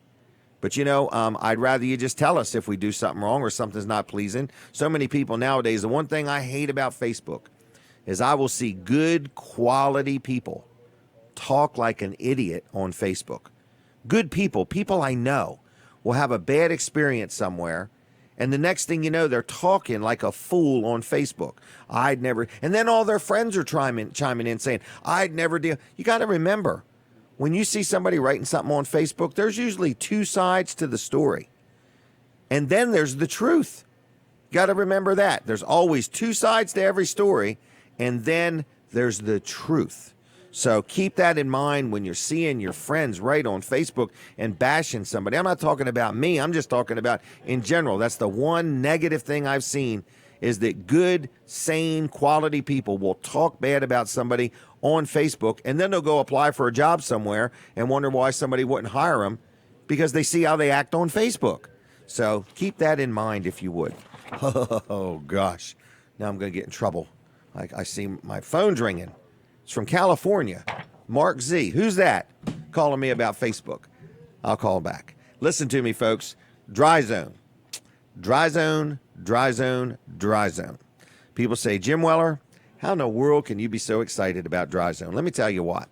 [SPEAKER 2] But, I'd rather you just tell us if we do something wrong or something's not pleasing. So many people nowadays, the one thing I hate about Facebook is I will see good quality people talk like an idiot on Facebook. Good people I know, will have a bad experience somewhere. And the next thing you know, they're talking like a fool on Facebook. I'd never, and then all their friends are chiming in saying, I'd never deal. You got to remember, when you see somebody writing something on Facebook, there's usually two sides to the story. And then there's the truth. You got to remember that. There's always two sides to every story, and then there's the truth. So keep that in mind when you're seeing your friends write on Facebook and bashing somebody. I'm not talking about me. I'm just talking about in general. That's the one negative thing I've seen is that good, sane, quality people will talk bad about somebody on Facebook, and then they'll go apply for a job somewhere and wonder why somebody wouldn't hire them because they see how they act on Facebook. So keep that in mind if you would. Oh, gosh. Now I'm going to get in trouble. I see my phone's ringing. It's from California. Mark Z. Who's that? Calling me about Facebook. I'll call back. Listen to me, folks. Dry zone. Dry zone, dry zone, dry zone. People say, Jim Weller, how in the world can you be so excited about Dry Zone? Let me tell you why.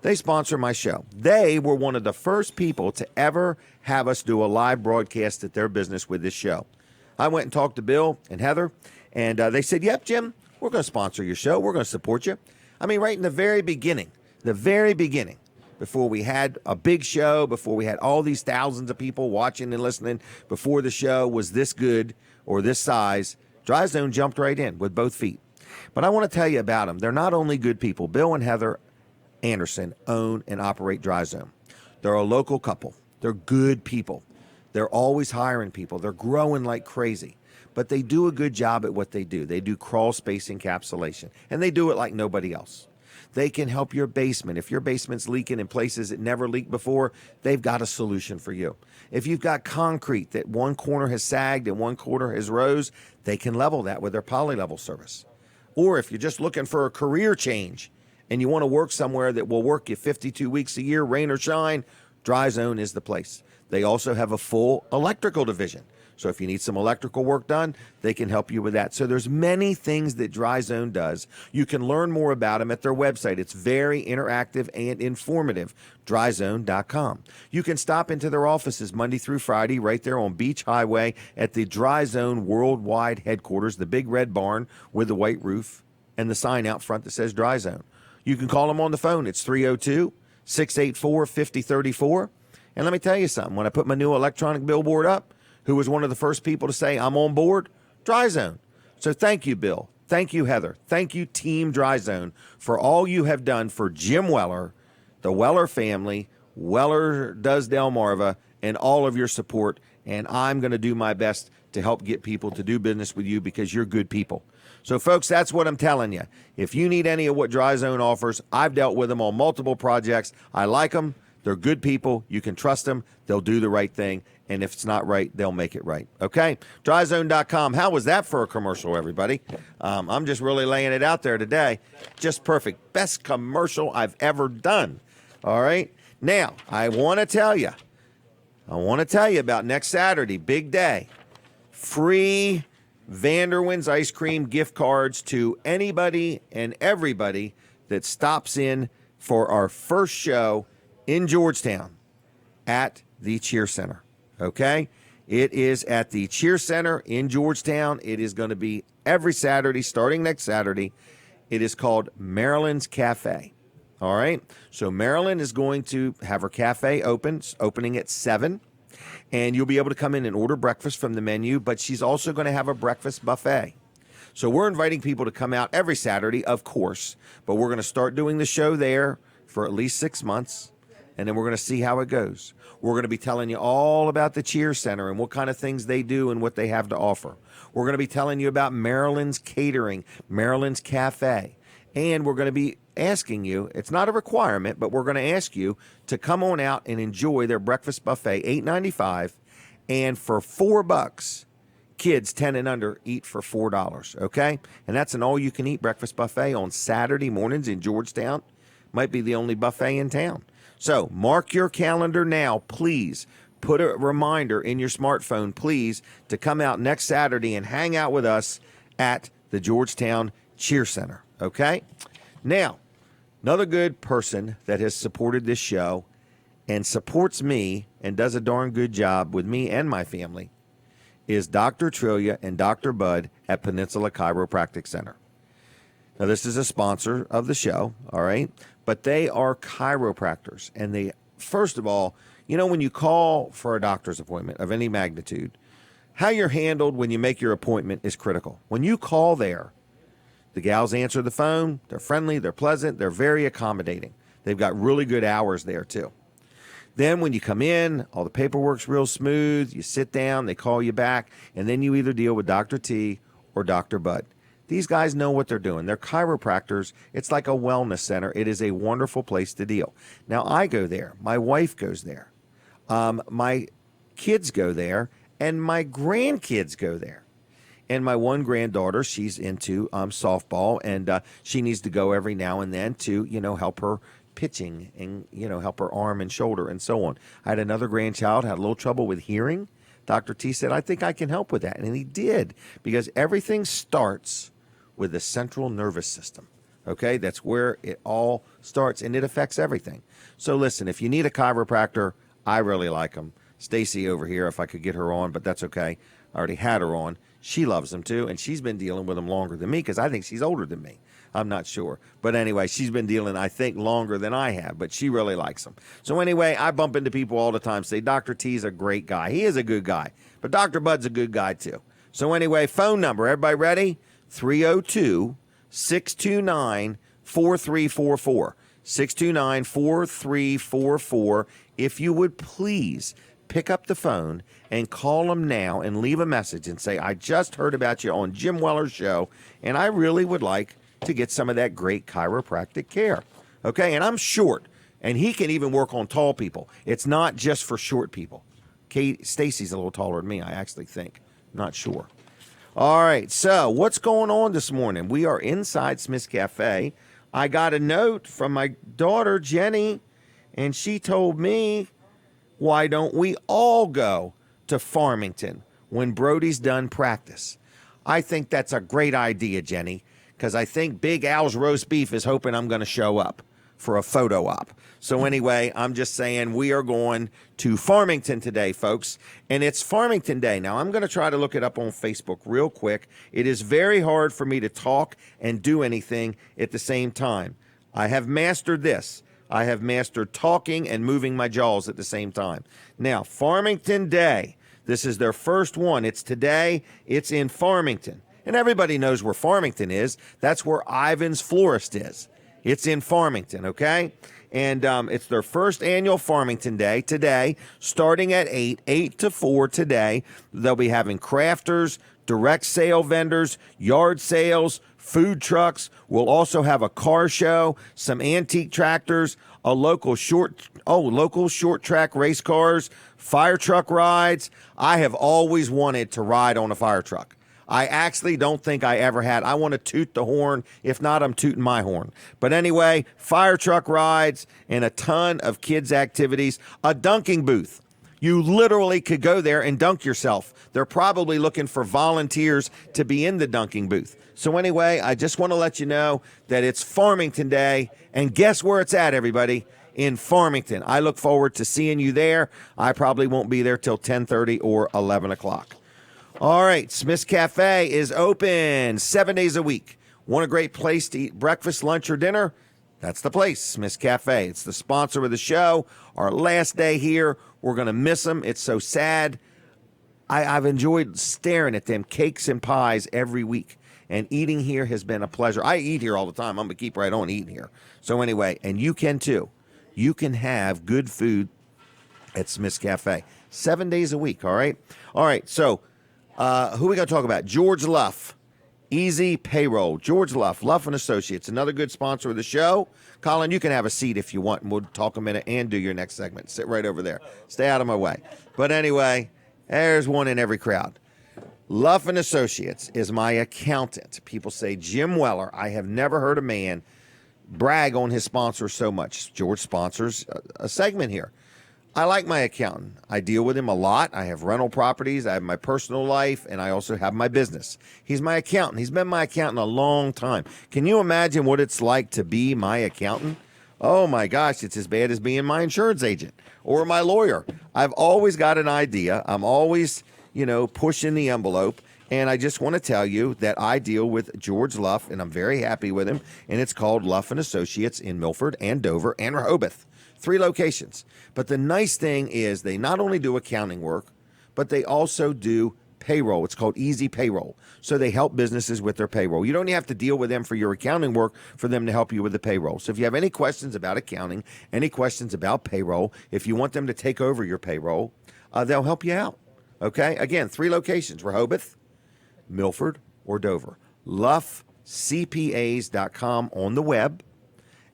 [SPEAKER 2] They sponsor my show. They were one of the first people to ever have us do a live broadcast at their business with this show. I went and talked to Bill and Heather, and they said, yep, Jim, we're going to sponsor your show. We're going to support you. I mean, right in the very beginning, before we had a big show, before we had all these thousands of people watching and listening, before the show was this good or this size, Dry Zone jumped right in with both feet. But I want to tell you about them. They're not only good people. Bill and Heather Anderson own and operate Dry Zone. They're a local couple. They're good people. They're always hiring people. They're growing like crazy. But they do a good job at what they do. They do crawl space encapsulation, and they do it like nobody else. They can help your basement. If your basement's leaking in places it never leaked before, they've got a solution for you. If you've got concrete that one corner has sagged and one corner has rose, they can level that with their poly-level service. Or if you're just looking for a career change and you want to work somewhere that will work you 52 weeks a year, rain or shine, Dry Zone is the place. They also have a full electrical division. So if you need some electrical work done, they can help you with that. So there's many things that Dry Zone does. You can learn more about them at their website. It's very interactive and informative, dryzone.com. You can stop into their offices Monday through Friday right there on Beach Highway at the Dry Zone Worldwide headquarters, the big red barn with the white roof and the sign out front that says Dry Zone. You can call them on the phone. It's 302-684-5034. And let me tell you something. When I put my new electronic billboard up, who was one of the first people to say, I'm on board? Dry Zone. So thank you, Bill. Thank you, Heather. Thank you, Team Dry Zone, for all you have done for Jim Weller, the Weller family, Weller Does Delmarva, and all of your support. And I'm going to do my best to help get people to do business with you because you're good people. So, folks, that's what I'm telling you. If you need any of what Dry Zone offers, I've dealt with them on multiple projects. I like them. They're good people. You can trust them. They'll do the right thing. And if it's not right, they'll make it right. Okay? Dryzone.com. How was that for a commercial, everybody? I'm just really laying it out there today. Just perfect. Best commercial I've ever done. All right? Now, I want to tell you about next Saturday, big day. Free Vanderwin's ice cream gift cards to anybody and everybody that stops in for our first show in Georgetown at the Cheer Center. Okay? It is at the Cheer Center in Georgetown. It is going to be every Saturday, starting next Saturday. It is called Marilyn's Cafe. All right? So Marilyn is going to have her cafe opening at 7. And you'll be able to come in and order breakfast from the menu, but she's also going to have a breakfast buffet. So we're inviting people to come out every Saturday, of course, but we're going to start doing the show there for at least 6 months, and then we're going to see how it goes. We're going to be telling you all about the Cheer Center and what kind of things they do and what they have to offer. We're going to be telling you about Maryland's catering, Maryland's Cafe, and we're going to be asking you, it's not a requirement, but we're going to ask you to come on out and enjoy their breakfast buffet, $8.95, and for $4, kids 10 and under eat for $4, okay? And that's an all-you-can-eat breakfast buffet on Saturday mornings in Georgetown. Might be the only buffet in town. So mark your calendar now, please. Put a reminder in your smartphone, please, to come out next Saturday and hang out with us at the Georgetown Cheer Center, okay? Now, another good person that has supported this show and supports me and does a darn good job with me and my family is Dr. Trillia and Dr. Bud at Peninsula Chiropractic Center. Now, this is a sponsor of the show, all right? But they are chiropractors. And they, first of all, you know, when you call for a doctor's appointment of any magnitude, how you're handled when you make your appointment is critical. When you call there, the gals answer the phone. They're friendly. They're pleasant. They're very accommodating. They've got really good hours there, too. Then when you come in, all the paperwork's real smooth. You sit down. They call you back. And then you either deal with Dr. T or Dr. Bud. These guys know what they're doing. They're chiropractors. It's like a wellness center. It is a wonderful place to deal. Now, I go there. My wife goes there. My kids go there. And my grandkids go there. And my one granddaughter, she's into softball, and she needs to go every now and then to, you know, help her pitching and, you know, help her arm and shoulder and so on. I had another grandchild, had a little trouble with hearing. Dr. T said, I think I can help with that. And he did, because everything starts with the central nervous system. Okay, that's where it all starts, and it affects everything. So listen, if you need a chiropractor, I really like them. Stacy over here, if I could get her on, but that's okay. I already had her on. She loves them too, and she's been dealing with them longer than me because I think she's older than me. I'm not sure. But anyway, she's been dealing, I think, longer than I have, but she really likes them. So anyway, I bump into people all the time, say, Dr. T's a great guy. He is a good guy, but Dr. Bud's a good guy too. So anyway, phone number, everybody ready? 302-629-4344. 629-4344. If you would please pick up the phone and call them now and leave a message and say, I just heard about you on Jim Weller's show, and I really would like to get some of that great chiropractic care. Okay, and I'm short, and he can even work on tall people. It's not just for short people. Stacy's a little taller than me, I actually think. Not sure. All right, so what's going on this morning? We are inside Smith's Cafe. I got a note from my daughter, Jenny, and she told me, why don't we all go to Farmington when Brody's done practice? I think that's a great idea, Jenny, because I think Big Al's roast beef is hoping I'm going to show up for a photo op. So anyway, I'm just saying we are going to Farmington today, folks, and it's Farmington Day. Now, I'm going to try to look it up on Facebook real quick. It is very hard for me to talk and do anything at the same time. I have mastered this. I have mastered talking and moving my jaws at the same time. Now, Farmington Day. This is their first one. It's today. It's in Farmington. And everybody knows where Farmington is. That's where Ivan's Florist is. It's in Farmington, okay? And it's their first annual Farmington Day today, starting at 8 to 4 today. They'll be having crafters, direct sale vendors, yard sales, food trucks. We'll also have a car show, some antique tractors, a local short track race cars, fire truck rides. I have always wanted to ride on a fire truck. I actually don't think I ever had. I want to toot the horn. If not, I'm tooting my horn. But anyway, fire truck rides and a ton of kids' activities. A dunking booth. You literally could go there and dunk yourself. They're probably looking for volunteers to be in the dunking booth. So anyway, I just want to let you know that it's Farmington Day. And guess where it's at, everybody? In Farmington. I look forward to seeing you there. I probably won't be there till 10:30 or 11 o'clock. All right, Smith's Cafe is open 7 days a week. Want a great place to eat breakfast, lunch, or dinner? That's the place, Smith's Cafe. It's the sponsor of the show. Our last day here. We're going to miss them. It's so sad. I've enjoyed staring at them cakes and pies every week. And eating here has been a pleasure. I eat here all the time. I'm going to keep right on eating here. So anyway, and you can too. You can have good food at Smith's Cafe 7 days a week, all right? All right, so who we going to talk about? George Luff, Easy Payroll. George Luff, Luff and Associates, another good sponsor of the show. Colin, you can have a seat if you want, and we'll talk a minute and do your next segment. Sit right over there. Stay out of my way. But anyway, there's one in every crowd. Luff and Associates is my accountant. People say, Jim Weller. I have never heard a man brag on his sponsor so much. George sponsors a segment here. I like my accountant. I deal with him a lot. I have rental properties. I have my personal life, and I also have my business. He's my accountant. He's been my accountant a long time. Can you imagine what it's like to be my accountant? Oh, my gosh, it's as bad as being my insurance agent or my lawyer. I've always got an idea. I'm always, pushing the envelope. And I just want to tell you that I deal with George Luff, and I'm very happy with him. And it's called Luff & Associates in Milford and Dover and Rehoboth. 3 locations. But the nice thing is they not only do accounting work, but they also do payroll. It's called Easy Payroll. So they help businesses with their payroll. You don't have to deal with them for your accounting work for them to help you with the payroll. So if you have any questions about accounting, any questions about payroll, if you want them to take over your payroll, they'll help you out. Okay? Again, 3 locations, Rehoboth, Milford, or Dover. LuffCPAs.com on the web.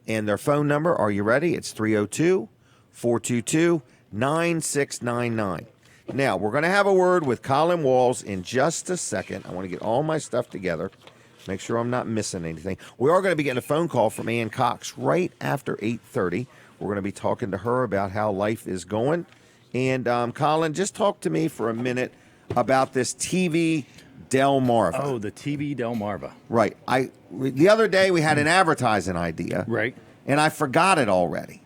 [SPEAKER 2] And their phone number, are you ready? It's 302-422-9699. Now, we're going to have a word with Colin Walls in just a second. I want to get all my stuff together, make sure I'm not missing anything. We are going to be getting a phone call from Ann Cox right after 8:30. We're going to be talking to her about how life is going. And, Colin, just talk to me for a minute about this TV Delmarva.
[SPEAKER 8] Oh, the TV Delmarva.
[SPEAKER 2] Right. The other day we had an advertising idea.
[SPEAKER 8] Right.
[SPEAKER 2] And I forgot it already.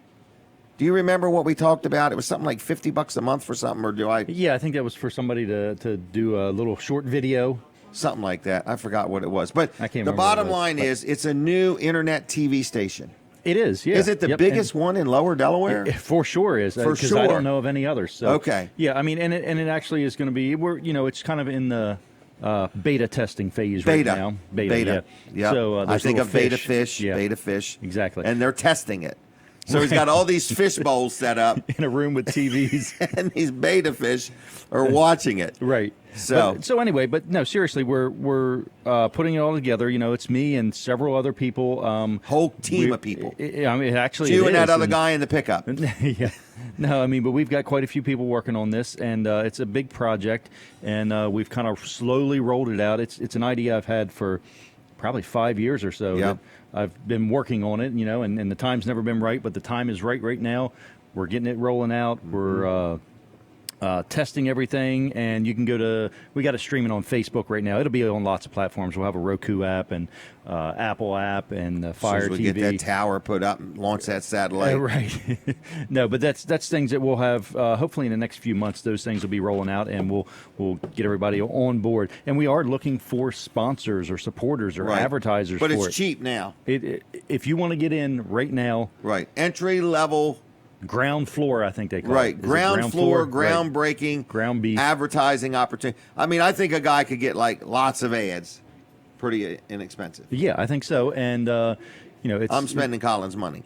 [SPEAKER 2] Do you remember what we talked about? It was something like $50 a month for something, or do I?
[SPEAKER 8] Yeah, I think that was for somebody to do a little short video.
[SPEAKER 2] Something like that. I forgot what it was. But
[SPEAKER 8] I can't
[SPEAKER 2] the
[SPEAKER 8] remember
[SPEAKER 2] bottom
[SPEAKER 8] what it was,
[SPEAKER 2] line is it's a new internet TV station.
[SPEAKER 8] It is, yeah.
[SPEAKER 2] Is it the biggest one in Lower Delaware?
[SPEAKER 8] It for sure is.
[SPEAKER 2] For
[SPEAKER 8] Because
[SPEAKER 2] sure.
[SPEAKER 8] I don't know of any others. So,
[SPEAKER 2] okay.
[SPEAKER 8] Yeah, I mean, and it actually is going to be, it's kind of in the beta testing phase right now.
[SPEAKER 2] Beta.
[SPEAKER 8] Yeah. So
[SPEAKER 2] I think of beta fish.
[SPEAKER 8] Yeah.
[SPEAKER 2] Beta fish.
[SPEAKER 8] Exactly.
[SPEAKER 2] And they're testing it. So he's got all these fish bowls set up
[SPEAKER 8] in a room with TVs,
[SPEAKER 2] and these beta fish are watching it.
[SPEAKER 8] Right.
[SPEAKER 2] So
[SPEAKER 8] anyway, but no, seriously, we're putting it all together. It's me and several other people.
[SPEAKER 2] Whole team of people.
[SPEAKER 8] I mean, actually,
[SPEAKER 2] you and that other guy in the pickup.
[SPEAKER 8] Yeah. No, I mean, but we've got quite a few people working on this, and it's a big project, and we've kind of slowly rolled it out. It's an idea I've had for probably 5 years or so.
[SPEAKER 2] Yep.
[SPEAKER 8] I've been working on it, and the time's never been right, but the time is right now. We're getting it rolling out. We're testing everything, and you can we got it streaming on Facebook right now. It'll be on lots of platforms. We'll have a Roku app and Apple app and Fire
[SPEAKER 2] we
[SPEAKER 8] TV.
[SPEAKER 2] Get that tower put up and launch that satellite.
[SPEAKER 8] Right. No, but that's things that we'll have hopefully in the next few months. Those things will be rolling out, and we'll get everybody on board. And we are looking for sponsors or supporters or advertisers.
[SPEAKER 2] But
[SPEAKER 8] it's
[SPEAKER 2] cheap now.
[SPEAKER 8] If you want to get in right now,
[SPEAKER 2] right, entry level.
[SPEAKER 8] Ground floor, I think they call it.
[SPEAKER 2] Right, ground floor, groundbreaking,
[SPEAKER 8] right. Ground beef,
[SPEAKER 2] advertising opportunity. I mean, I think a guy could get like lots of ads, pretty inexpensive.
[SPEAKER 8] Yeah, I think so. And it's
[SPEAKER 2] I'm spending Colin's money.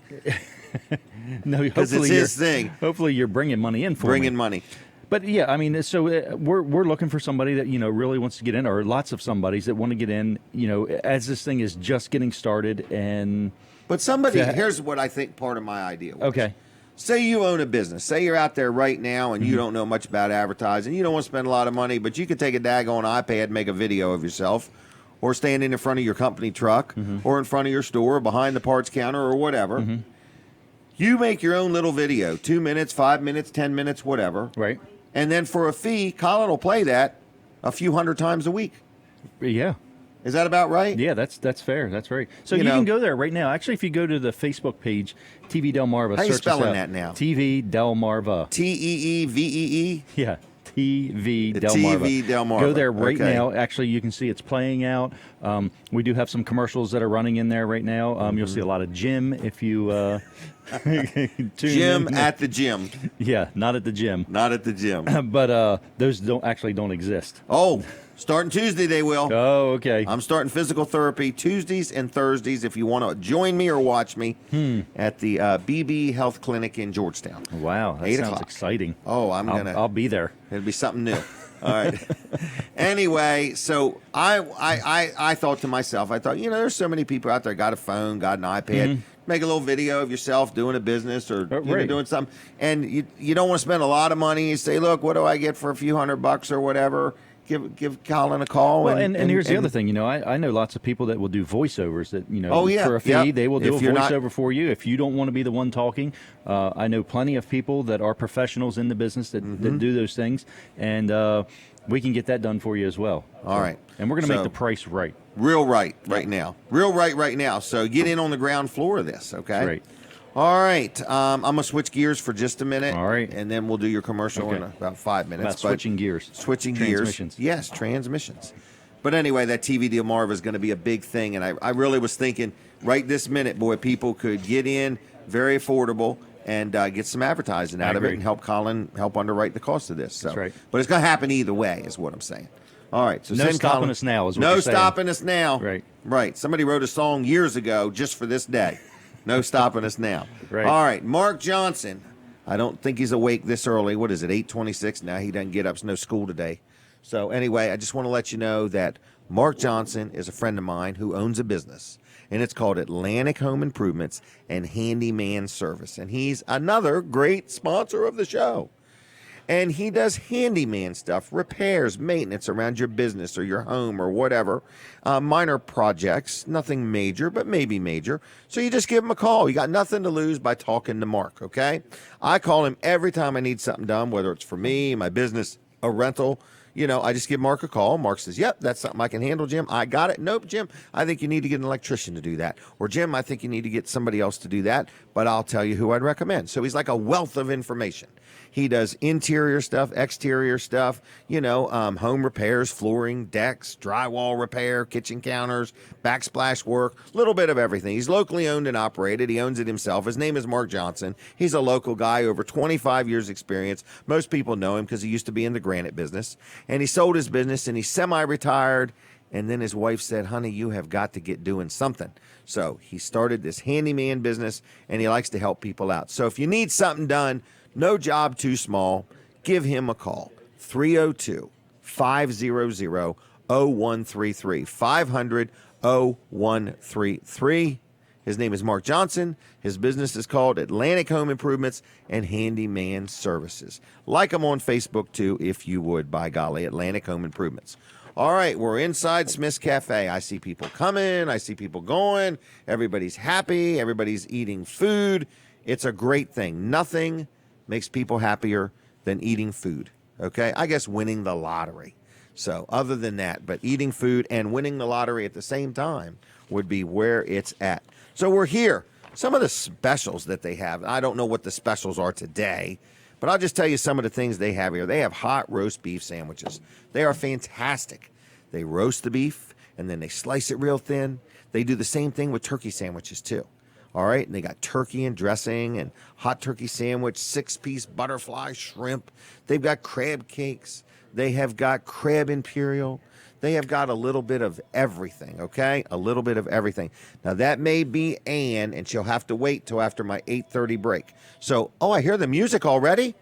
[SPEAKER 8] no,
[SPEAKER 2] Because it's
[SPEAKER 8] hopefully
[SPEAKER 2] his thing.
[SPEAKER 8] Hopefully, you're bringing money in for
[SPEAKER 2] Bringing
[SPEAKER 8] me.
[SPEAKER 2] money.
[SPEAKER 8] But yeah, I mean, so we're looking for somebody that really wants to get in, or lots of somebodies that want to get in. As this thing is just getting started, and
[SPEAKER 2] But somebody, here's what I think part of my idea was.
[SPEAKER 8] okay,
[SPEAKER 2] Say you own a business. Say you're out there right now and you don't know much about advertising. You don't want to spend a lot of money, but you could take a daggone iPad and make a video of yourself, or standing in front of your company truck, or in front of your store, behind the parts counter, or whatever. You make your own little video, 2 minutes, 5 minutes, 10 minutes, whatever.
[SPEAKER 8] right,
[SPEAKER 2] And then for a fee, Colin will play that a few hundred times a week.
[SPEAKER 8] yeah.
[SPEAKER 2] Is that about right?
[SPEAKER 8] Yeah, that's fair. That's right. So
[SPEAKER 2] You
[SPEAKER 8] you
[SPEAKER 2] know-
[SPEAKER 8] can go there right now. Actually, if you go to the Facebook page, TV Delmarva,
[SPEAKER 2] How you
[SPEAKER 8] search us
[SPEAKER 2] spelling
[SPEAKER 8] out.
[SPEAKER 2] that now?
[SPEAKER 8] TV Delmarva.
[SPEAKER 2] Teevee?
[SPEAKER 8] Yeah, TV
[SPEAKER 2] The
[SPEAKER 8] Delmarva.
[SPEAKER 2] TV Delmarva.
[SPEAKER 8] Go there right
[SPEAKER 2] Okay.
[SPEAKER 8] now. Actually, you can see it's playing out. We do have some commercials that are running in there right now. You'll see a lot of Jim if you tune
[SPEAKER 2] Jim
[SPEAKER 8] in.
[SPEAKER 2] at the gym.
[SPEAKER 8] Yeah, not at the gym,
[SPEAKER 2] Not at the gym.
[SPEAKER 8] but those don't exist.
[SPEAKER 2] Oh, starting Tuesday they will.
[SPEAKER 8] Oh, okay.
[SPEAKER 2] I'm starting physical therapy Tuesdays and Thursdays if you want to join me or watch me at the BB Health Clinic in Georgetown.
[SPEAKER 8] Wow, that
[SPEAKER 2] 8
[SPEAKER 8] sounds
[SPEAKER 2] o'clock.
[SPEAKER 8] exciting.
[SPEAKER 2] Oh,
[SPEAKER 8] I'll be there.
[SPEAKER 2] It'll be something new. All right. Anyway, so I thought to myself, there's so many people out there got a phone, got an iPad. Make a little video of yourself doing a business or
[SPEAKER 8] right.
[SPEAKER 2] doing something, and you don't want to spend a lot of money. You say, look, what do I get for a few $100 or whatever? Give Colin a call.
[SPEAKER 8] Well, and here's the other thing. I know lots of people that will do voiceovers that,
[SPEAKER 2] Oh, yeah.
[SPEAKER 8] for a fee,
[SPEAKER 2] Yep.
[SPEAKER 8] they will do
[SPEAKER 2] If
[SPEAKER 8] a
[SPEAKER 2] you're not-
[SPEAKER 8] voiceover for you. If you don't want to be the one talking, I know plenty of people that are professionals in the business that do those things, and we can get that done for you as well.
[SPEAKER 2] All right.
[SPEAKER 8] And we're going to
[SPEAKER 2] So-
[SPEAKER 8] make the price right.
[SPEAKER 2] Real right now. Real right now. So get in on the ground floor of this, okay?
[SPEAKER 8] Right.
[SPEAKER 2] All right. I'm going to switch gears for just a minute.
[SPEAKER 8] All right.
[SPEAKER 2] And then we'll do your commercial in
[SPEAKER 8] Okay.
[SPEAKER 2] about 5 minutes.
[SPEAKER 8] About switching gears.
[SPEAKER 2] Switching gears.
[SPEAKER 8] Transmissions.
[SPEAKER 2] Yes, transmissions. But anyway, that TV Delmarva is going to be a big thing. And I really was thinking right this minute, boy, people could get in very affordable and get some advertising out of it
[SPEAKER 8] agree.
[SPEAKER 2] and help Colin help underwrite the cost of this. So.
[SPEAKER 8] That's right.
[SPEAKER 2] But it's going to happen either way is what I'm saying. All right. So
[SPEAKER 8] No
[SPEAKER 2] send
[SPEAKER 8] stopping
[SPEAKER 2] Colin-
[SPEAKER 8] us now is what
[SPEAKER 2] No
[SPEAKER 8] you're saying.
[SPEAKER 2] stopping us now.
[SPEAKER 8] Right.
[SPEAKER 2] Right. Somebody wrote a song years ago just for this day. No stopping us now.
[SPEAKER 8] Right.
[SPEAKER 2] All right. Mark Johnson. I don't think he's awake this early. What is it, 8:26? Now he doesn't get up. It's no school today. So anyway, I just want to let you know that Mark Johnson is a friend of mine who owns a business, and it's called Atlantic Home Improvements and Handyman Service. And he's another great sponsor of the show. And he does handyman stuff, repairs, maintenance around your business or your home or whatever. Minor projects, nothing major, but maybe major. So you just give him a call. You got nothing to lose by talking to Mark, okay? I call him every time I need something done, whether it's for me, my business, a rental. I just give Mark a call. Mark says, yep, that's something I can handle, Jim. I got it. Nope, Jim, I think you need to get an electrician to do that. Or, Jim, I think you need to get somebody else to do that, but I'll tell you who I'd recommend. So he's like a wealth of information. He does interior stuff, exterior stuff, home repairs, flooring, decks, drywall repair, kitchen counters, backsplash work, a little bit of everything. He's locally owned and operated. He owns it himself. His name is Mark Johnson. He's a local guy, over 25 years experience. Most people know him because he used to be in the granite business. And he sold his business and he's semi-retired. And then his wife said, honey, you have got to get doing something. So he started this handyman business and he likes to help people out. So if you need something done, no job too small, give him a call. 302-500-0133. 500-0133. His name is Mark Johnson. His business is called Atlantic Home Improvements and Handyman Services. Like him on Facebook, too, if you would, by golly, Atlantic Home Improvements. All right, we're inside Smith's Cafe. I see people coming. I see people going. Everybody's happy. Everybody's eating food. It's a great thing. Nothing makes people happier than eating food, okay? I guess winning the lottery. So other than that, but eating food and winning the lottery at the same time would be where it's at. So we're here. Some of the specials that they have, I don't know what the specials are today, but I'll just tell you some of the things they have here. They have hot roast beef sandwiches. They are fantastic. They roast the beef, and then they slice it real thin. They do the same thing with turkey sandwiches, too. All right, and they got turkey and dressing and hot turkey sandwich, 6-piece butterfly shrimp. They've got crab cakes. They have got crab imperial. They have got a little bit of everything, okay? A little bit of everything. Now, that may be Ann, and she'll have to wait till after my 8:30 break. So, I hear the music already?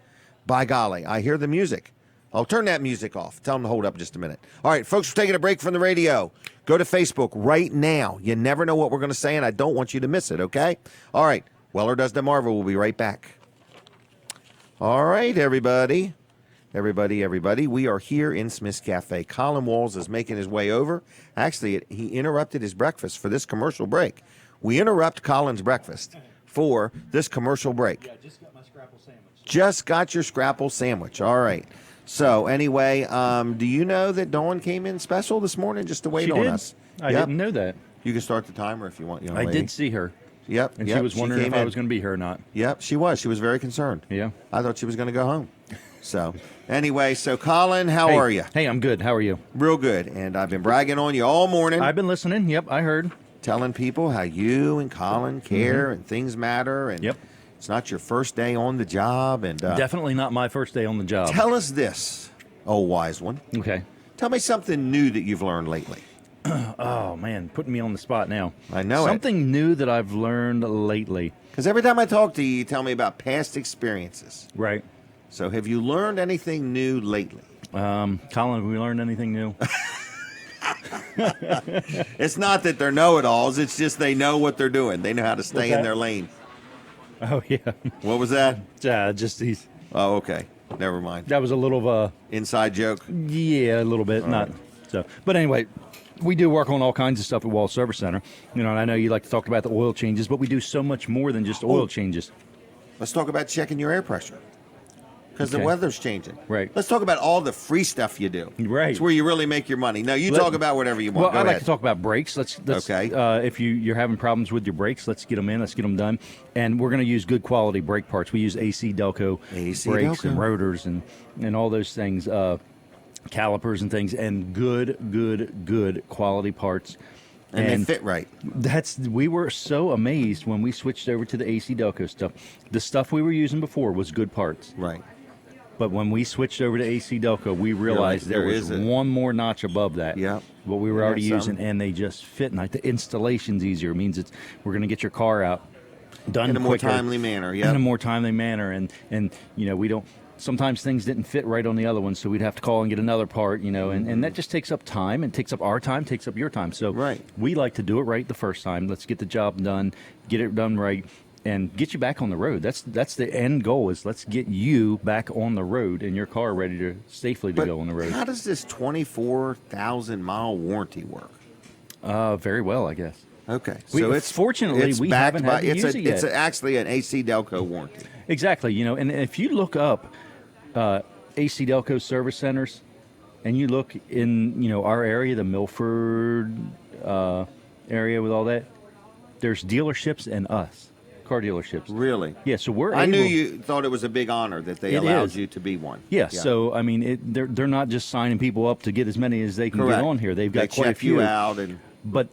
[SPEAKER 2] By golly, I hear the music. I'll turn that music off. Tell them to hold up just a minute. All right, folks, we're taking a break from the radio. Go to Facebook right now. You never know what we're going to say, and I don't want you to miss it, okay? All right, Weller Does Delmarva. We'll be right back. All right, everybody. Everybody, we are here in Smith's Cafe. Colin Walls is making his way over. Actually, he interrupted his breakfast for this commercial break. We interrupt Colin's breakfast for this commercial break.
[SPEAKER 8] Yeah, just got my scrapple sandwich.
[SPEAKER 2] Just got your scrapple sandwich. All right. So, anyway, do you know that Dawn came in special this morning just to wait on us?
[SPEAKER 8] I didn't know that.
[SPEAKER 2] You can start the timer if you want, young
[SPEAKER 8] I
[SPEAKER 2] lady.
[SPEAKER 8] did see her.
[SPEAKER 2] Yep.
[SPEAKER 8] And she was wondering if I was going to be here or not.
[SPEAKER 2] Yep, she was. She was very concerned.
[SPEAKER 8] Yeah.
[SPEAKER 2] I thought she was going to go home. So, anyway, Colin, how are you?
[SPEAKER 8] Hey, I'm good. How are you?
[SPEAKER 2] Real good. And I've been bragging on you all morning.
[SPEAKER 8] I've been listening. Yep, I heard.
[SPEAKER 2] Telling people how you and Colin care and things matter. And
[SPEAKER 8] yep.
[SPEAKER 2] It's not your first day on the job. And
[SPEAKER 8] definitely not my first day on the job.
[SPEAKER 2] Tell us this, oh wise one.
[SPEAKER 8] Okay.
[SPEAKER 2] Tell me something new that you've learned lately.
[SPEAKER 8] Oh, man, putting me on the spot now.
[SPEAKER 2] I know
[SPEAKER 8] Something new that I've learned lately.
[SPEAKER 2] Because every time I talk to you, you tell me about past experiences.
[SPEAKER 8] Right.
[SPEAKER 2] So have you learned anything new lately?
[SPEAKER 8] Colin, have we learned anything new?
[SPEAKER 2] It's not that they're know-it-alls. It's just they know what they're doing. They know how to stay in their lane.
[SPEAKER 8] Oh, yeah.
[SPEAKER 2] What was that?
[SPEAKER 8] Just these.
[SPEAKER 2] Oh, okay. Never mind.
[SPEAKER 8] That was a little of a...
[SPEAKER 2] Inside joke?
[SPEAKER 8] Yeah, a little bit. Not so. But anyway, we do work on all kinds of stuff at Wall Service Center. And I know you like to talk about the oil changes, but we do so much more than just oil changes.
[SPEAKER 2] Let's talk about checking your air pressure. Because the weather's changing.
[SPEAKER 8] Right.
[SPEAKER 2] Let's talk about all the free stuff you do.
[SPEAKER 8] Right.
[SPEAKER 2] It's where you really make your money. No, you talk about whatever you want.
[SPEAKER 8] Well,
[SPEAKER 2] Go
[SPEAKER 8] I'd
[SPEAKER 2] ahead.
[SPEAKER 8] like to talk about brakes. Let's
[SPEAKER 2] okay.
[SPEAKER 8] If you're having problems with your brakes, let's get them in. Let's get them done. And we're going to use good quality brake parts. We use AC Delco brakes and rotors and all those things, calipers and things, and good quality parts.
[SPEAKER 2] And they fit right.
[SPEAKER 8] We were so amazed when we switched over to the AC Delco stuff. The stuff we were using before was good parts.
[SPEAKER 2] Right.
[SPEAKER 8] But when we switched over to AC Delco, we realized there was one more notch above that.
[SPEAKER 2] Yeah.
[SPEAKER 8] What we were already using, and they just fit. And the installation's easier. It means we're going to get your car out done
[SPEAKER 2] in a more timely manner. Yeah.
[SPEAKER 8] In a more timely manner, and we don't. Sometimes things didn't fit right on the other one, so we'd have to call and get another part. And that just takes up time, and takes up our time, takes up your time. So we like to do it right the first time. Let's get the job done, get it done right. And get you back on the road. That's the end goal. Is let's get you back on the road and your car ready to safely go on the road.
[SPEAKER 2] How does this 24,000-mile warranty work?
[SPEAKER 8] Very well, I guess.
[SPEAKER 2] Okay,
[SPEAKER 8] so fortunately we haven't had to use it yet.
[SPEAKER 2] It's actually an AC Delco warranty.
[SPEAKER 8] Exactly. And if you look up AC Delco service centers, and you look in our area, the Milford area with all that, there's dealerships and us. Car dealerships.
[SPEAKER 2] Really?
[SPEAKER 8] Yeah, so we're
[SPEAKER 2] I knew you thought it was a big honor that they allowed you to be one.
[SPEAKER 8] Yeah, so I mean, they're not just signing people up to get as many as they can get on here. They've got quite a few.
[SPEAKER 2] You out and
[SPEAKER 8] but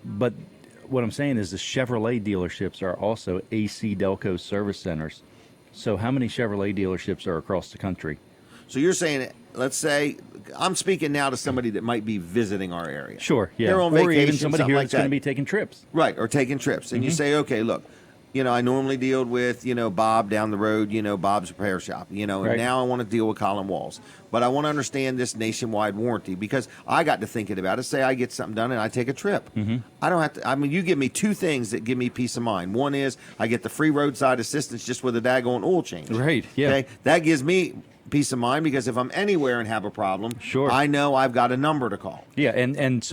[SPEAKER 8] what I'm saying is the Chevrolet dealerships are also AC Delco service centers. So how many Chevrolet dealerships are across the country?
[SPEAKER 2] So you're saying, let's say, I'm speaking now to somebody that might be visiting our area.
[SPEAKER 8] Sure, yeah.
[SPEAKER 2] They're on
[SPEAKER 8] or
[SPEAKER 2] vacation,
[SPEAKER 8] even somebody here that's going to be taking trips.
[SPEAKER 2] Right, or taking trips. And you say, okay, look, I normally deal with, Bob down the road, Bob's repair shop, and now I want to deal with Colin Walls. But I want to understand this nationwide warranty because I got to thinking about it. Say I get something done and I take a trip. I don't have to, you give me two things that give me peace of mind. One is I get the free roadside assistance just with a daggone oil change.
[SPEAKER 8] Right, yeah.
[SPEAKER 2] Okay, that gives me peace of mind because if I'm anywhere and have a problem, I know I've got a number to call.
[SPEAKER 8] Yeah, and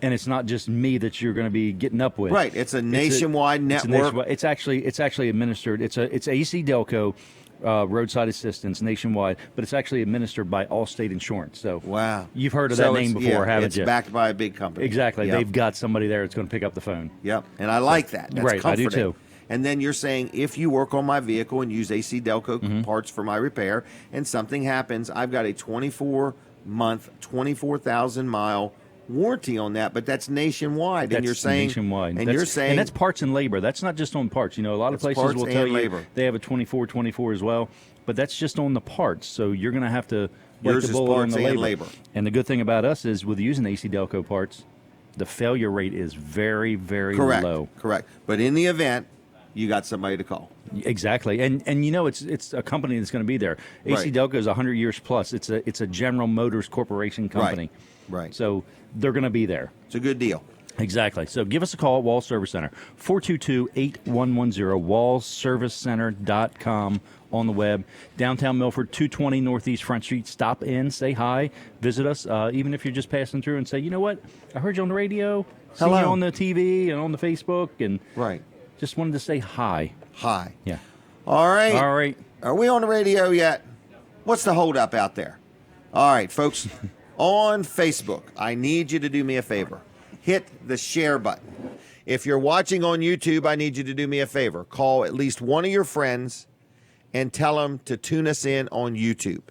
[SPEAKER 8] it's not just me that you're going to be getting up with.
[SPEAKER 2] Right, it's a nationwide network.
[SPEAKER 8] It's actually administered. It's AC Delco roadside assistance nationwide, but it's actually administered by Allstate Insurance. So
[SPEAKER 2] wow,
[SPEAKER 8] you've heard of that name before, haven't you?
[SPEAKER 2] It's backed by a big company.
[SPEAKER 8] Exactly, they've got somebody there that's going to pick up the phone.
[SPEAKER 2] Yep, and I like that. That's
[SPEAKER 8] right,
[SPEAKER 2] comforting.
[SPEAKER 8] I do too.
[SPEAKER 2] And then you're saying if you work on my vehicle and use AC Delco parts for my repair and something happens, I've got a 24-month, 24,000-mile warranty on that, but that's nationwide.
[SPEAKER 8] That's
[SPEAKER 2] and you're saying
[SPEAKER 8] nationwide.
[SPEAKER 2] And you're saying
[SPEAKER 8] and that's parts and labor. That's not just on parts. A lot of places will tell you they have a 24 as well, but that's just on the parts. So you're going to have to
[SPEAKER 2] Yours
[SPEAKER 8] the
[SPEAKER 2] is
[SPEAKER 8] bullet on
[SPEAKER 2] parts
[SPEAKER 8] the
[SPEAKER 2] and
[SPEAKER 8] labor.
[SPEAKER 2] labor.
[SPEAKER 8] And the good thing about us is with using AC Delco parts, the failure rate is very, very
[SPEAKER 2] Correct.
[SPEAKER 8] low.
[SPEAKER 2] Correct. But in the event, you got somebody to call.
[SPEAKER 8] Exactly, and you know it's a company that's going to be there. AC
[SPEAKER 2] Right.
[SPEAKER 8] Delco is 100 years plus. It's a General Motors Corporation company.
[SPEAKER 2] Right.
[SPEAKER 8] So they're going to be there.
[SPEAKER 2] It's a good deal.
[SPEAKER 8] Exactly. So give us a call at Wall Service Center, 422-8110, wallservicecenter.com on the web. Downtown Milford, 220 Northeast Front Street. Stop in, say hi, visit us, even if you're just passing through and say, you know what, I heard you on the radio, see you
[SPEAKER 2] Hello.
[SPEAKER 8] on the TV and on the Facebook, and
[SPEAKER 2] Right.
[SPEAKER 8] just wanted to say hi.
[SPEAKER 2] Hi.
[SPEAKER 8] Yeah.
[SPEAKER 2] All right.
[SPEAKER 8] All right.
[SPEAKER 2] Are we on the radio yet? What's the holdup out there? All right, folks. On Facebook, I need you to do me a favor. Hit the share button. If you're watching on YouTube, I need you to do me a favor. Call at least one of your friends and tell them to tune us in on YouTube.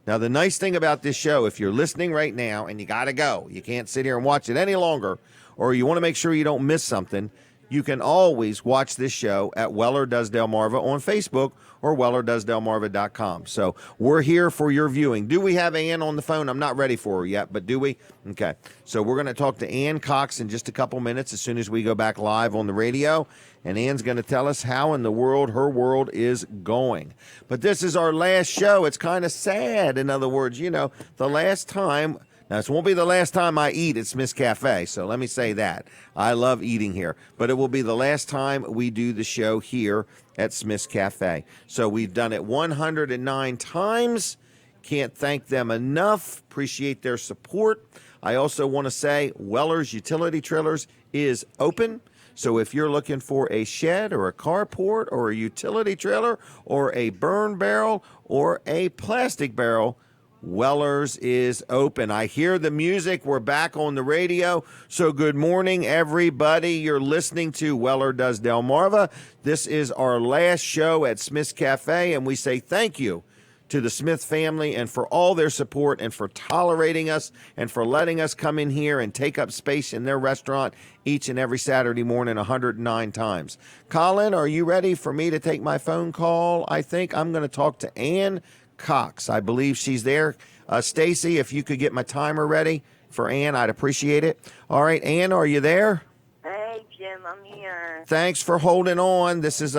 [SPEAKER 2] Now, the nice thing about this show, if you're listening right now and you got to go, you can't sit here and watch it any longer, or you want to make sure you don't miss something, you can always watch this show at Weller Does Delmarva on Facebook or WellerDoesDelmarva.com. So we're here for your viewing. Do we have Ann on the phone? I'm not ready for her yet, but do we? Okay. So we're going to talk to Ann Cox in just a couple minutes as soon as we go back live on the radio. And Ann's going to tell us how in the world her world is going. But this is our last show. It's kind of sad. In other words, you know, the last time... Now, this won't be the last time I eat at Smith's Cafe, so let me say that. I love eating here, but it will be the last time we do the show here at Smith's Cafe. So we've done it 109 times. Can't thank them enough. Appreciate their support. I also want to say Weller's Utility Trailers is open. So if you're looking for a shed or a carport or a utility trailer or a burn barrel or a plastic barrel, Weller's is open. I hear the music. We're back on the radio. So good morning, everybody. You're listening to Weller Does Delmarva. This is our last show at Smith's Cafe, and we say thank you to the Smith family and for all their support and for tolerating us and for letting us come in here and take up space in their restaurant each and every Saturday morning 109 times. Colin, are you ready for me to take my phone call? I think I'm going to talk to Ann Cox. I believe she's there. Stacy, if you could get my timer ready for Ann, I'd appreciate it. All right, Ann, are you there?
[SPEAKER 9] Hey, Jim, I'm here.
[SPEAKER 2] Thanks for holding on. This is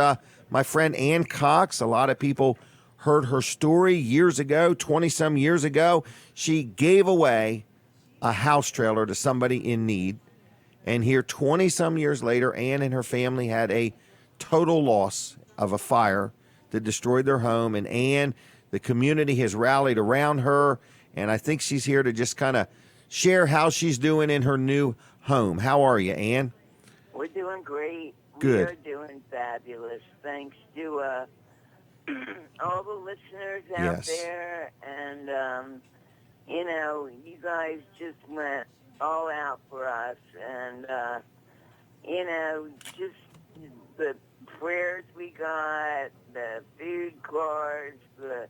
[SPEAKER 2] my friend Ann Cox. A lot of people heard her story years ago, 20-some years ago. She gave away a house trailer to somebody in need. And here, 20-some years later, Ann and her family had a total loss of a fire that destroyed their home. And Ann, the community has rallied around her, and I think she's here to just kind of share how she's doing in her new home. How are you, Ann?
[SPEAKER 9] We're doing great.
[SPEAKER 2] Good.
[SPEAKER 9] We are doing fabulous. Thanks to all the listeners out
[SPEAKER 2] Yes.
[SPEAKER 9] there. And, you know, you guys just went all out for us. And, you know, just the prayers we got, the food cards, the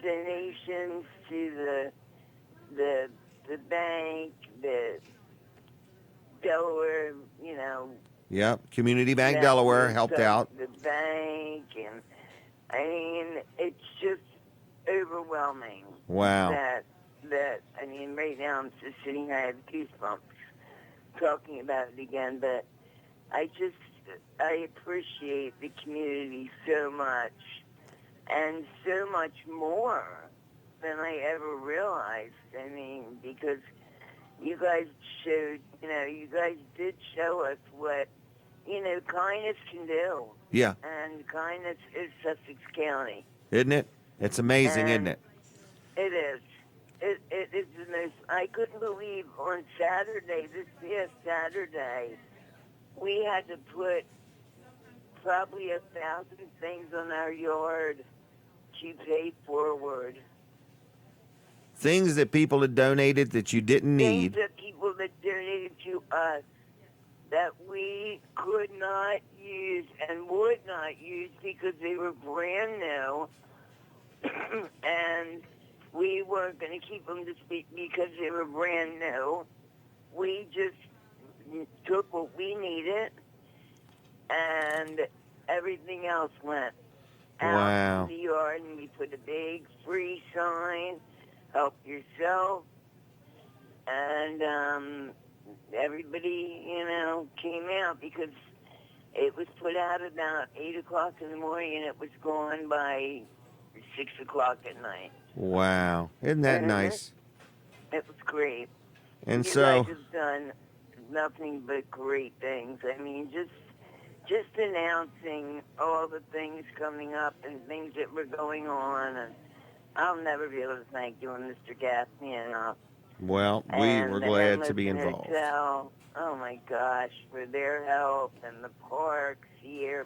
[SPEAKER 9] donations to the bank, the Delaware, you know.
[SPEAKER 2] Yep. Community Bank
[SPEAKER 9] that
[SPEAKER 2] Delaware
[SPEAKER 9] was
[SPEAKER 2] helped
[SPEAKER 9] the-
[SPEAKER 2] out.
[SPEAKER 9] The bank, and I mean, it's just overwhelming.
[SPEAKER 2] Wow.
[SPEAKER 9] That I mean, right now I'm just sitting here, I have goosebumps talking about it again, but I appreciate the community so much, and so much more than I ever realized. I mean, because you guys showed, you know, you guys did show us what, you know, kindness can do.
[SPEAKER 2] Yeah.
[SPEAKER 9] And kindness is Sussex County.
[SPEAKER 2] Isn't it? It's amazing, isn't it?
[SPEAKER 9] It is. It is the most, I couldn't believe on Saturday, this past Saturday, we had to put probably 1,000 things on our yard to pay forward.
[SPEAKER 2] Things that people had donated that you didn't need.
[SPEAKER 9] Things that people that donated to us that we could not use and would not use because they were brand new, and we weren't going to keep them to speak because they were brand new. We just took what we needed, and everything else went out
[SPEAKER 2] Wow.
[SPEAKER 9] in the yard, and we put a big free sign help yourself. And everybody, came out because it was put out about 8 o'clock in the morning and it was gone by 6 o'clock at night.
[SPEAKER 2] Wow. Isn't that nice?
[SPEAKER 9] It was great.
[SPEAKER 2] And
[SPEAKER 9] you
[SPEAKER 2] so,
[SPEAKER 9] guys have done nothing but great things. I mean, just announcing all the things coming up and things that were going on, and I'll never be able to thank you and Mr. Gaffney enough.
[SPEAKER 2] well, we were glad to be
[SPEAKER 9] Endless
[SPEAKER 2] involved.
[SPEAKER 9] Hotel, oh my gosh, for their help, and the parks here,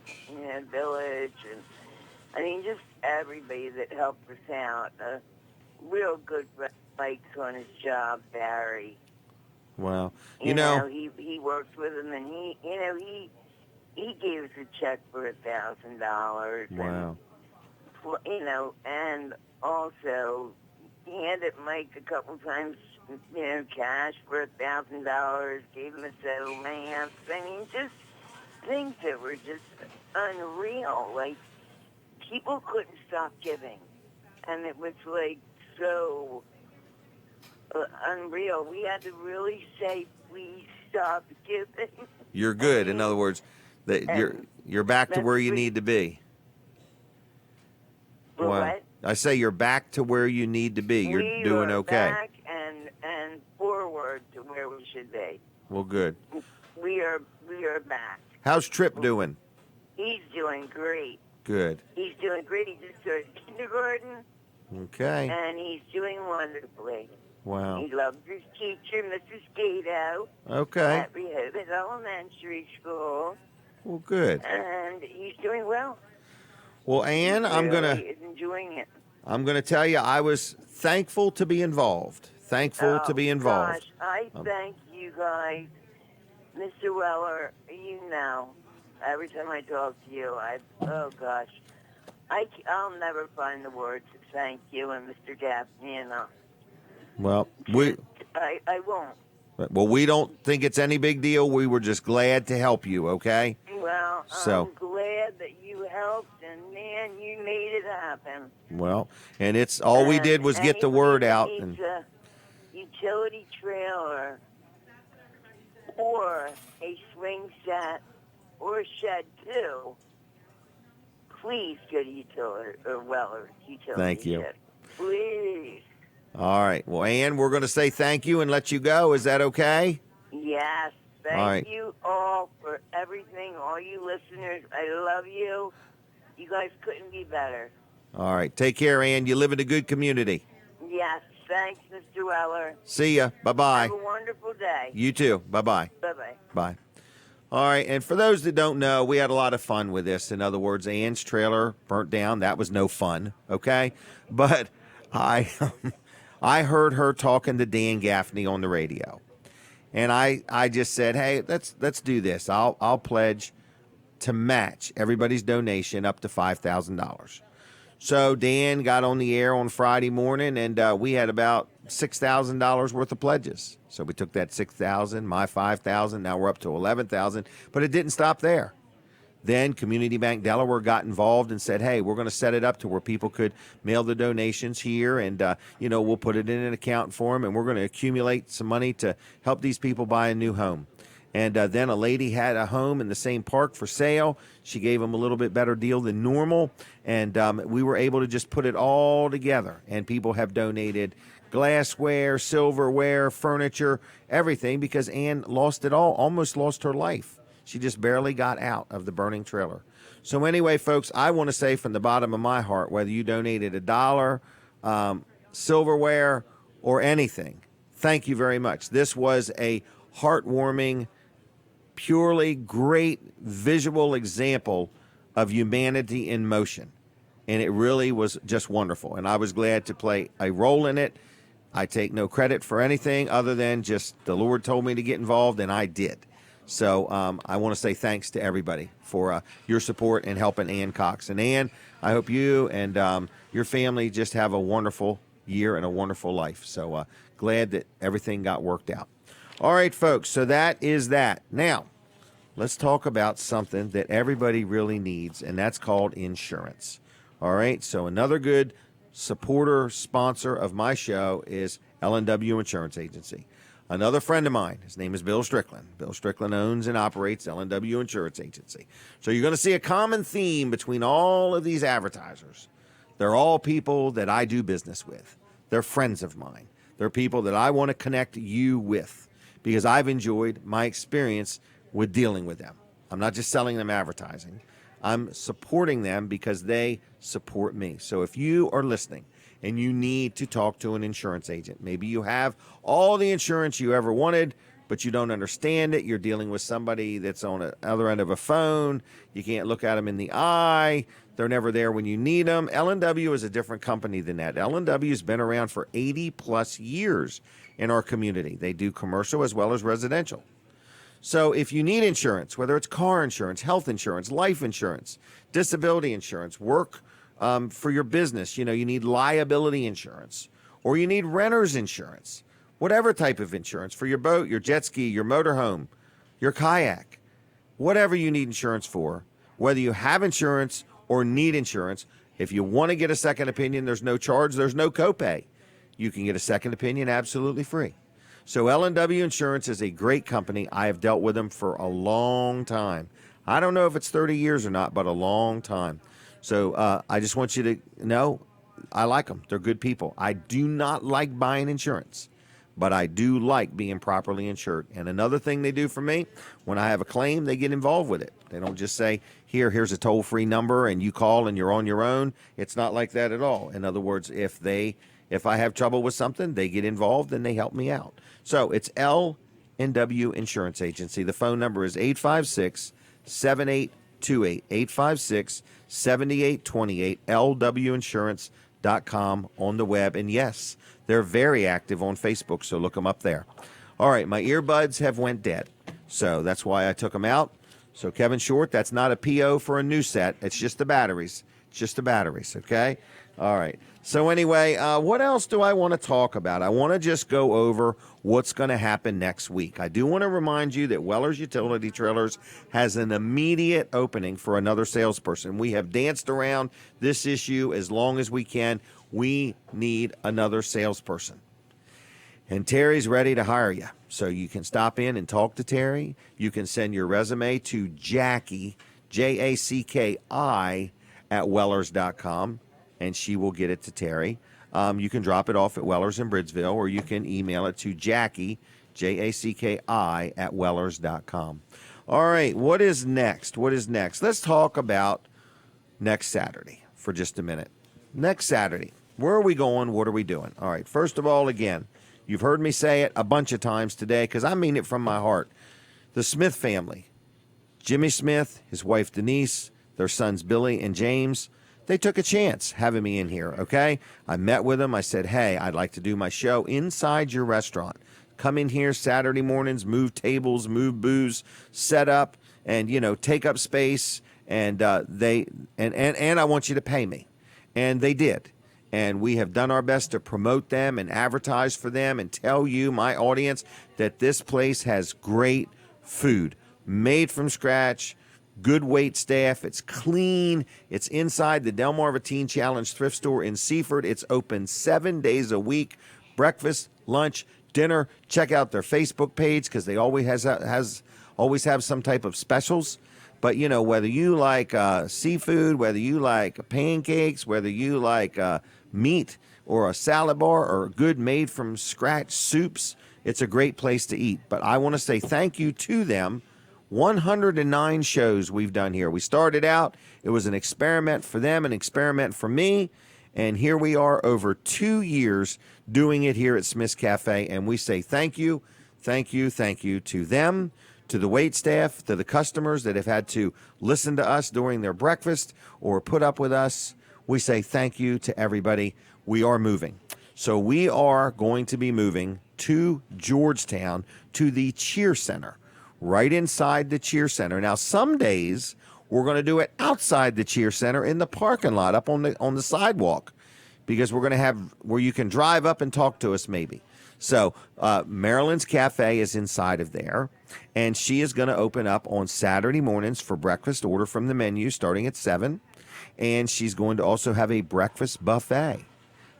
[SPEAKER 9] Village, and I mean, just everybody that helped us out. A real good friend Mike's on his job, Barry.
[SPEAKER 2] Well,
[SPEAKER 9] You know, he works with him, and he gave us a check for $1,000.
[SPEAKER 2] wow.
[SPEAKER 9] And, and also he handed Mike a couple times, cash for $1,000. Gave him a set of lamps. I mean, just things that were just unreal. Like, people couldn't stop giving, and it was like so unreal. We had to really say, please stop giving.
[SPEAKER 2] You're good. In other words, that you're back to where you need to be.
[SPEAKER 9] For
[SPEAKER 2] Wow.
[SPEAKER 9] what?
[SPEAKER 2] I say you're back to where you need to be. You're
[SPEAKER 9] We
[SPEAKER 2] doing
[SPEAKER 9] are
[SPEAKER 2] okay.
[SPEAKER 9] back and forward to where we should be.
[SPEAKER 2] Well, good.
[SPEAKER 9] We are back.
[SPEAKER 2] How's Trip doing?
[SPEAKER 9] He's doing great.
[SPEAKER 2] Good.
[SPEAKER 9] He's doing great. He just started kindergarten,
[SPEAKER 2] Okay.
[SPEAKER 9] and he's doing wonderfully.
[SPEAKER 2] Wow.
[SPEAKER 9] He loves his teacher, Mrs. Gato,
[SPEAKER 2] Okay.
[SPEAKER 9] at Rehoboth Elementary School,
[SPEAKER 2] Well, good.
[SPEAKER 9] and he's doing well.
[SPEAKER 2] Well, Ann, I'm
[SPEAKER 9] Really
[SPEAKER 2] gonna
[SPEAKER 9] is enjoying it.
[SPEAKER 2] tell you, I was thankful to be involved. Thankful to be involved.
[SPEAKER 9] Gosh, I thank you guys, Mr. Weller. Every time I talk to you, I'll never find the words to thank you and Mr. Gaffney enough.
[SPEAKER 2] Well,
[SPEAKER 9] I won't.
[SPEAKER 2] we don't think it's any big deal. We were just glad to help you. Okay.
[SPEAKER 9] Well,
[SPEAKER 2] So-
[SPEAKER 9] I'm glad that you helped, and man, you made it happen.
[SPEAKER 2] Well, and it's all we did was get the word out.
[SPEAKER 9] Anybody
[SPEAKER 2] And
[SPEAKER 9] needs a utility trailer or a swing set or a shed too, please go to utility or Weller Utility
[SPEAKER 2] Thank you.
[SPEAKER 9] Shed. Please.
[SPEAKER 2] all right. Well, Ann, we're going to say thank you and let you go. Is that okay?
[SPEAKER 9] Yes.
[SPEAKER 2] All right.
[SPEAKER 9] Thank you all for everything, all you listeners. I love you. You guys couldn't be better.
[SPEAKER 2] All right. Take care, Ann. You live in a good community.
[SPEAKER 9] Yes. Thanks, Mr. Weller.
[SPEAKER 2] See ya. Bye-bye.
[SPEAKER 9] Have a wonderful day.
[SPEAKER 2] You too. Bye-bye.
[SPEAKER 9] Bye-bye.
[SPEAKER 2] Bye. All right, and for those that don't know, we had a lot of fun with this. In other words, Ann's trailer burnt down. That was no fun, okay? But I heard her talking to Dan Gaffney on the radio. And I just said, hey, let's do this. I'll pledge to match everybody's donation up to $5,000. So Dan got on the air on Friday morning, and we had about $6,000 worth of pledges. So we took that $6,000, my $5,000. Now we're up to $11,000. But it didn't stop there. Then Community Bank Delaware got involved and said, hey, we're going to set it up to where people could mail the donations here, and we'll put it in an account for them, and we're going to accumulate some money to help these people buy a new home. And then a lady had a home in the same park for sale. She gave them a little bit better deal than normal. And we were able to just put it all together. And people have donated glassware, silverware, furniture, everything, because Ann lost it all, almost lost her life. She just barely got out of the burning trailer. So anyway, folks, I want to say from the bottom of my heart, whether you donated $1, silverware, or anything, thank you very much. This was a heartwarming, purely great visual example of humanity in motion. And it really was just wonderful. And I was glad to play a role in it. I take no credit for anything other than just the Lord told me to get involved, and I did. So I want to say thanks to everybody for your support and helping Ann Cox. And Ann, I hope you and your family just have a wonderful year and a wonderful life. So glad that everything got worked out. All right, folks, so that is that. Now, let's talk about something that everybody really needs, and that's called insurance. All right, so another good supporter, sponsor of my show is L&W Insurance Agency. Another friend of mine, his name is Bill Strickland. Bill Strickland owns and operates L&W Insurance Agency. So you're going to see a common theme between all of these advertisers. They're all people that I do business with. They're friends of mine. They're people that I want to connect you with because I've enjoyed my experience with dealing with them. I'm not just selling them advertising. I'm supporting them because they support me. So if you are listening and you need to talk to an insurance agent, maybe you have all the insurance you ever wanted, but you don't understand it. You're dealing with somebody that's on the other end of a phone. You can't look at them in the eye. They're never there when you need them. L&W is a different company than that. L&W has been around for 80 plus years in our community. They do commercial as well as residential. So if you need insurance, whether it's car insurance, health insurance, life insurance, disability insurance, work for your business, you need liability insurance, or you need renter's insurance, whatever type of insurance for your boat, your jet ski, your motorhome, your kayak, whatever you need insurance for, whether you have insurance or need insurance, if you want to get a second opinion, there's no charge, there's no copay. You can get a second opinion absolutely free. So L&W Insurance is a great company. I have dealt with them for a long time. I don't know if it's 30 years or not, but a long time. So I just want you to know I like them. They're good people. I do not like buying insurance, but I do like being properly insured. And another thing they do for me, when I have a claim, they get involved with it. They don't just say, here's a toll-free number, and you call and you're on your own. It's not like that at all. In other words, if I have trouble with something, they get involved and they help me out. So it's L&W Insurance Agency. The phone number is 856-7828, 856-7828, lwinsurance.com on the web. And yes, they're very active on Facebook, so look them up there. All right, my earbuds have went dead, so that's why I took them out. So Kevin Short, that's not a PO for a new set. It's just the batteries. It's just the batteries, okay? All right. So anyway, what else do I want to talk about? I want to just go over what's going to happen next week. I do want to remind you that Weller's Utility Trailers has an immediate opening for another salesperson. We have danced around this issue as long as we can. We need another salesperson. And Terry's ready to hire you. So you can stop in and talk to Terry. You can send your resume to Jackie, Jacki, at Wellers.com. And she will get it to Terry. You can drop it off at Wellers in Bridgeville, or you can email it to Jackie, Jacki, at Wellers.com. All right, what is next? Let's talk about next Saturday for just a minute. Next Saturday, where are we going? What are we doing? All right, first of all, again, you've heard me say it a bunch of times today because I mean it from my heart. The Smith family, Jimmy Smith, his wife Denise, their sons Billy and James, they took a chance having me in here, okay? I met with them. I said, hey, I'd like to do my show inside your restaurant. Come in here Saturday mornings, move tables, move booze, set up, and, take up space. And and I want you to pay me. And they did. And we have done our best to promote them and advertise for them and tell you, my audience, that this place has great food made from scratch. Good wait staff. It's clean. It's inside the Delmarva Teen Challenge thrift store in Seaford. It's open 7 days a week. Breakfast, lunch, dinner. Check out their Facebook page because they always have some type of specials. But whether you like seafood, whether you like pancakes, whether you like meat or a salad bar or good made from scratch soups, it's a great place to eat. But I want to say thank you to them. 109 shows we've done here. We started out, it was an experiment for them, an experiment for me, and here we are over 2 years doing it here at Smith's Cafe, and we say thank you to them, to the wait staff, to the customers that have had to listen to us during their breakfast or put up with us. We say thank you to everybody. We are moving. So we are going to be moving to Georgetown to the Cheer Center. Right inside the Cheer Center. Now, some days we're going to do it outside the Cheer Center in the parking lot, up on the sidewalk, because we're going to have where you can drive up and talk to us maybe. So Marilyn's Cafe is inside of there, and she is going to open up on Saturday mornings for breakfast. Order from the menu starting at 7, and she's going to also have a breakfast buffet.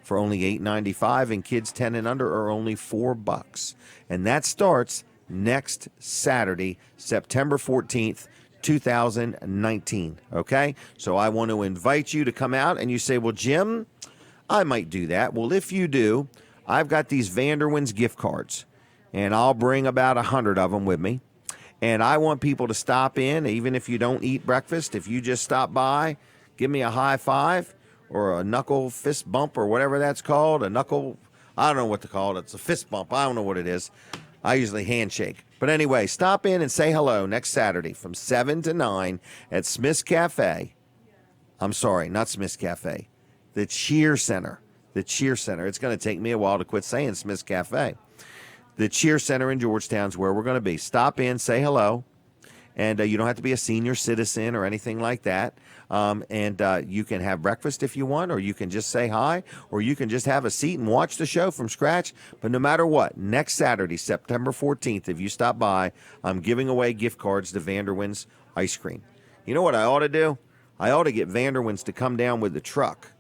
[SPEAKER 2] for only $8.95, and kids 10 and under are only $4. And that starts next Saturday, September 14th, 2019. Okay? So I want to invite you to come out, and you say, well, Jim, I might do that. Well, if you do, I've got these Vanderwins gift cards, and I'll bring about 100 of them with me. And I want people to stop in, even if you don't eat breakfast. If you just stop by, give me a high five or a knuckle fist bump or whatever that's called. A knuckle, I don't know what to call it. It's a fist bump. I don't know what it is. I usually handshake. But anyway, stop in and say hello next Saturday from 7 to 9 at Smith's Cafe. I'm sorry, not Smith's Cafe. The Cheer Center. The Cheer Center. It's going to take me a while to quit saying Smith's Cafe. The Cheer Center in Georgetown is where we're going to be. Stop in, say hello, and you don't have to be a senior citizen or anything like that. You can have breakfast if you want, or you can just say hi, or you can just have a seat and watch the show from scratch. But no matter what, next Saturday, September 14th, if you stop by, I'm giving away gift cards to Vanderwins Ice Cream. You know what I ought to do? I ought to get Vanderwins to come down with the truck,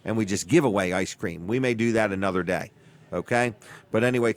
[SPEAKER 2] and we just give away ice cream. We may do that another day. Okay? But anyway,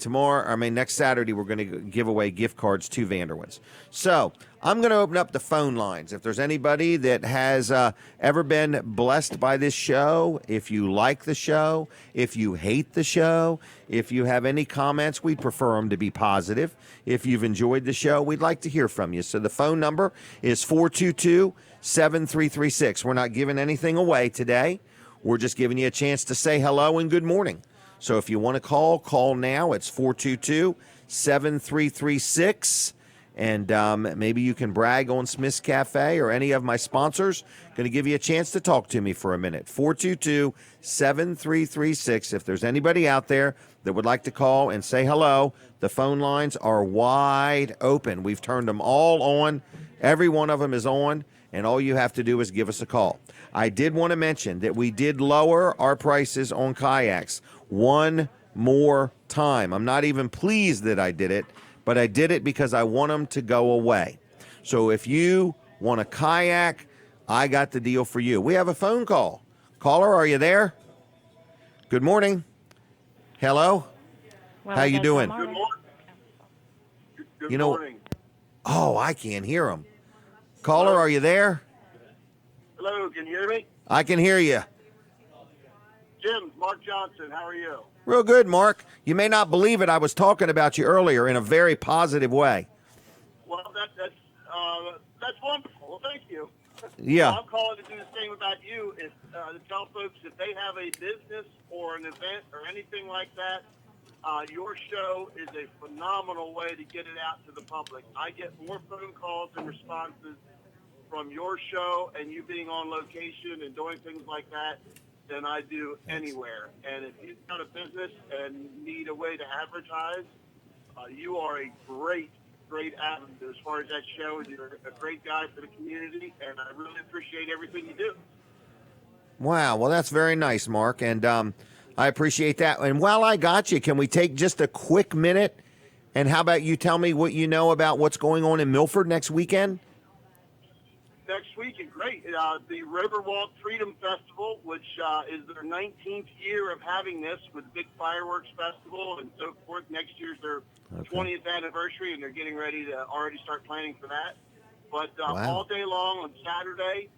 [SPEAKER 2] next Saturday, we're going to give away gift cards to Vanderwins. So I'm going to open up the phone lines. If there's anybody that has ever been blessed by this show, if you like the show, if you hate the show, if you have any comments, we'd prefer them to be positive. If you've enjoyed the show, we'd like to hear from you. So the phone number is 422-7336. We're not giving anything away today. We're just giving you a chance to say hello and good morning. So if you want to call now. It's 422-7336. And maybe you can brag on Smith's Cafe or any of my sponsors. Going to give you a chance to talk to me for a minute. 422-7336. If there's anybody out there that would like to call and say hello, the phone lines are wide open. We've turned them all on. Every one of them is on. And all you have to do is give us a call. I did want to mention that we did lower our prices on kayaks one more time. I'm not even pleased that I did it, but I did it because I want them to go away. So if you want a kayak, I got the deal for you. We have a phone call. Caller, are you there? Good morning. Hello? How you doing?
[SPEAKER 10] Good morning. Good
[SPEAKER 2] You know-
[SPEAKER 10] morning.
[SPEAKER 2] Oh, I can't hear him. Caller, are you there?
[SPEAKER 10] Hello, can you hear me?
[SPEAKER 2] I can hear you.
[SPEAKER 10] Jim, Mark Johnson, how are you?
[SPEAKER 2] Real good, Mark. You may not believe it. I was talking about you earlier in a very positive way.
[SPEAKER 10] Well, that's wonderful. Well, thank you.
[SPEAKER 2] Yeah.
[SPEAKER 10] I'm calling to do the same about you, to tell folks if they have a business or an event or anything like that, your show is a phenomenal way to get it out to the public. I get more phone calls and responses from your show and you being on location and doing things like that than I do anywhere. And if you've got a business and need a way to advertise, you are a great avenue as far as that show. And you're a great guy for the community, and I really appreciate everything you do.
[SPEAKER 2] Wow. Well, that's very nice, Mark. And I appreciate that. And while I got you, can we take just a quick minute? And how about you tell me what you know about what's going on in Milford next weekend?
[SPEAKER 10] Next weekend, great. The Riverwalk Freedom Festival, which is their 19th year of having this with big fireworks festival and so forth. Next year's their 20th anniversary, and they're getting ready to already start planning for that. But all day long on Saturday,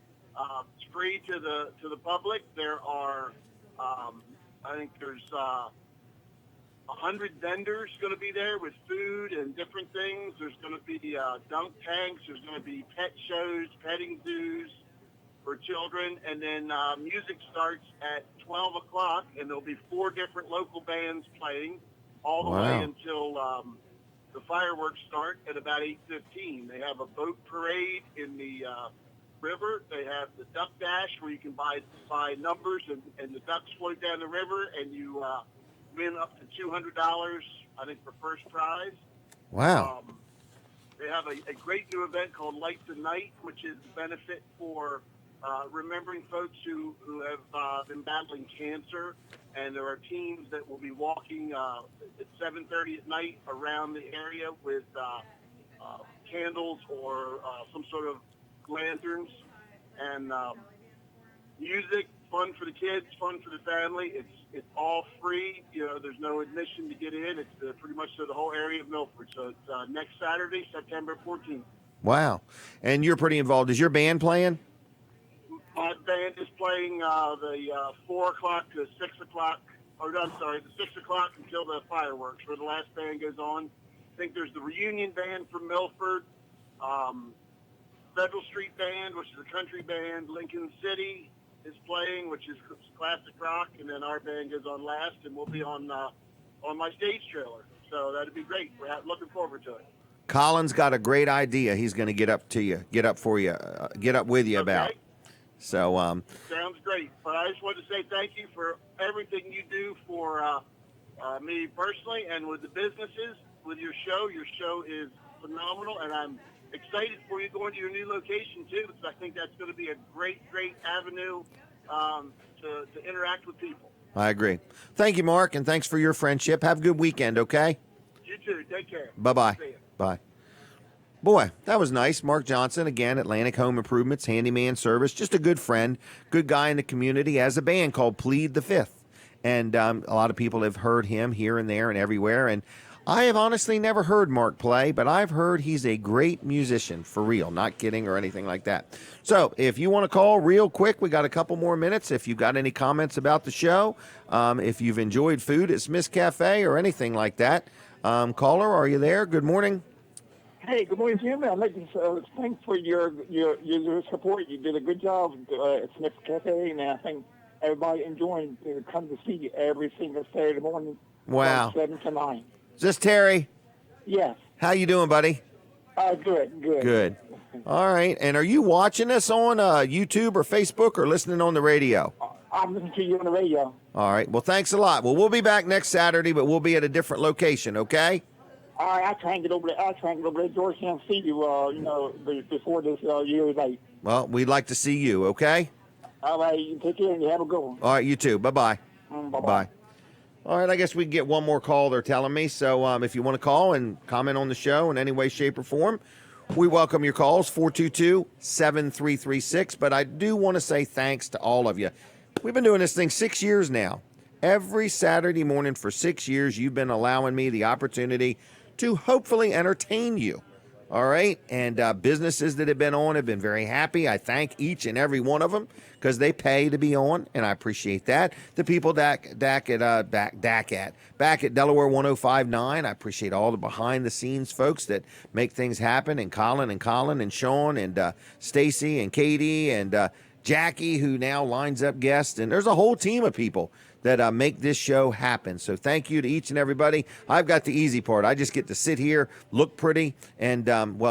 [SPEAKER 10] it's free to the public. There are, I think there's 100 vendors going to be there with food and different things. There's going to be dunk tanks. There's going to be pet shows, petting zoos for children. And then music starts at 12 o'clock, and there'll be 4 different local bands playing all the way until the fireworks start at about 8:15. They have a boat parade in the river. They have the duck dash where you can buy numbers, and the ducks float down the river, and you win up to $200, I think, for first prize.
[SPEAKER 2] Wow.
[SPEAKER 10] They have a great new event called Light the Night, which is a benefit for remembering folks who have been battling cancer. And there are teams that will be walking at 7:30 at night around the area with candles or some sort of lanterns and music, fun for the kids, fun for the family. It's all free. There's no admission to get in. It's pretty much to the whole area of Milford. So it's next Saturday, September 14th.
[SPEAKER 2] Wow. And you're pretty involved. Is your band playing?
[SPEAKER 10] My band is playing the 4 o'clock to 6 o'clock. The 6 o'clock until the fireworks, where the last band goes on. I think there's the reunion band from Milford, Federal Street Band, which is a country band. Lincoln City is playing, which is classic rock, and then our band goes on last, and we'll be on my stage trailer. So that'd be great. We're looking forward to it.
[SPEAKER 2] Colin's got a great idea. He's going to get up with you about. So
[SPEAKER 10] sounds great. But I just want to say thank you for everything you do for me personally and with the businesses, with your show. Your show is phenomenal, and I'm excited for you going to your new location too, because I think that's going to be a great avenue to interact with people.
[SPEAKER 2] I agree. Thank you, Mark, and thanks for your friendship. Have a good weekend, okay?
[SPEAKER 10] You too. Take care.
[SPEAKER 2] Bye-bye.
[SPEAKER 10] See ya.
[SPEAKER 2] Bye. Boy, that was nice. Mark Johnson, again, Atlantic Home Improvements, handyman service, just a good friend, good guy in the community, has a band called Plead the Fifth. And a lot of people have heard him here and there and everywhere. And I have honestly never heard Mark play, but I've heard he's a great musician, for real, not kidding or anything like that. So if you want to call real quick, we got a couple more minutes. If you got any comments about the show, if you've enjoyed food at Smith's Cafe or anything like that, caller, are you there? Good morning.
[SPEAKER 11] Hey, good morning, Jim. I'd like to thank for your support. You did a good job at Smith's Cafe, and I think everybody enjoying come to see you every single Saturday morning.
[SPEAKER 2] Wow.
[SPEAKER 11] From 7 to 9.
[SPEAKER 2] Is this Terry?
[SPEAKER 11] Yes.
[SPEAKER 2] How you doing, buddy?
[SPEAKER 11] Good.
[SPEAKER 2] Good. All right. And are you watching us on YouTube or Facebook or listening on the radio?
[SPEAKER 11] I'm listening to you on the radio.
[SPEAKER 2] All right. Well, thanks a lot. Well, we'll be back next Saturday, but we'll be at a different location, okay?
[SPEAKER 11] All right, I'll try and get over there. Georgetown, see you, before this year is late.
[SPEAKER 2] Well, we'd like to see you, okay?
[SPEAKER 11] All right, you take care and you have a good one.
[SPEAKER 2] All right, you too. Bye-bye.
[SPEAKER 11] Bye-bye.
[SPEAKER 2] Bye. All right, I guess we can get one more call, they're telling me. So if you want to call and comment on the show in any way, shape, or form, we welcome your calls, 422-7336. But I do want to say thanks to all of you. We've been doing this thing 6 years now. Every Saturday morning for 6 years, you've been allowing me the opportunity to hopefully entertain you. All right. And businesses that have been on have been very happy. I thank each and every one of them because they pay to be on, and I appreciate that. The people back at Delaware 105.9, I appreciate all the behind the scenes folks that make things happen, and Colin and Sean and Stacy and Katie and Jackie, who now lines up guests, and there's a whole team of people that make this show happen. So thank you to each and everybody. I've got the easy part. I just get to sit here, look pretty, and,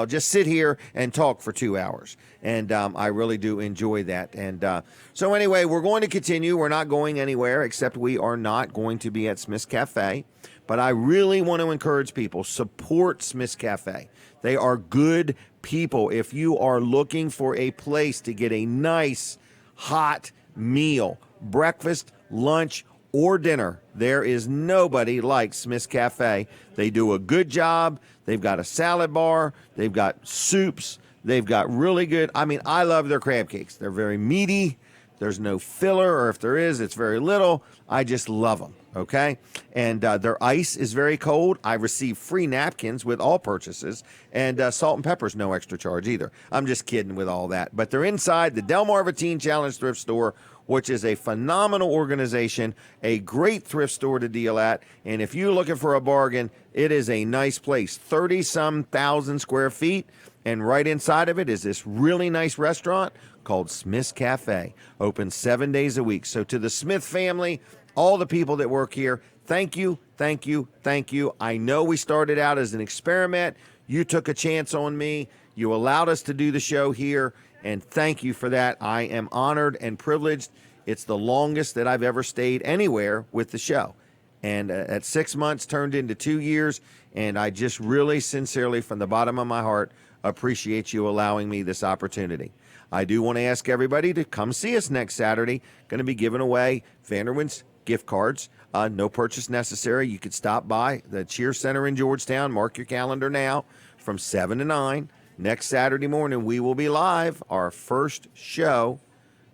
[SPEAKER 2] just sit here and talk for 2 hours. And I really do enjoy that. And so anyway, we're going to continue. We're not going anywhere, except we are not going to be at Smith's Cafe. But I really want to encourage people, support Smith's Cafe. They are good people. If you are looking for a place to get a nice, hot meal, breakfast, lunch, or dinner, there is nobody like Smith's Cafe. They do a good job. They've got a salad bar. They've got soups. They've got really good. I love their crab cakes. They're very meaty. There's no filler, or if there is, it's very little. I just love them, okay? And their ice is very cold. I receive free napkins with all purchases, and salt and pepper's no extra charge either. I'm just kidding with all that. But they're inside the Delmarva Teen Challenge Thrift Store, which is a phenomenal organization, a great thrift store to deal at. And if you're looking for a bargain, it is a nice place. 30-some thousand square feet. And right inside of it is this really nice restaurant called Smith's Cafe, open 7 days a week. So to the Smith family, all the people that work here, thank you, thank you, thank you. I know we started out as an experiment. You took a chance on me. You allowed us to do the show here, and thank you for that. I am honored and privileged. It's the longest that I've ever stayed anywhere with the show. And at 6 months turned into 2 years, and I just really sincerely, from the bottom of my heart, appreciate you allowing me this opportunity. I do want to ask everybody to come see us next Saturday. Going to be giving away Vanderwin's gift cards. No purchase necessary. You could stop by the Cheer Center in Georgetown. Mark your calendar now from 7 to 9. Next Saturday morning, we will be live, our first show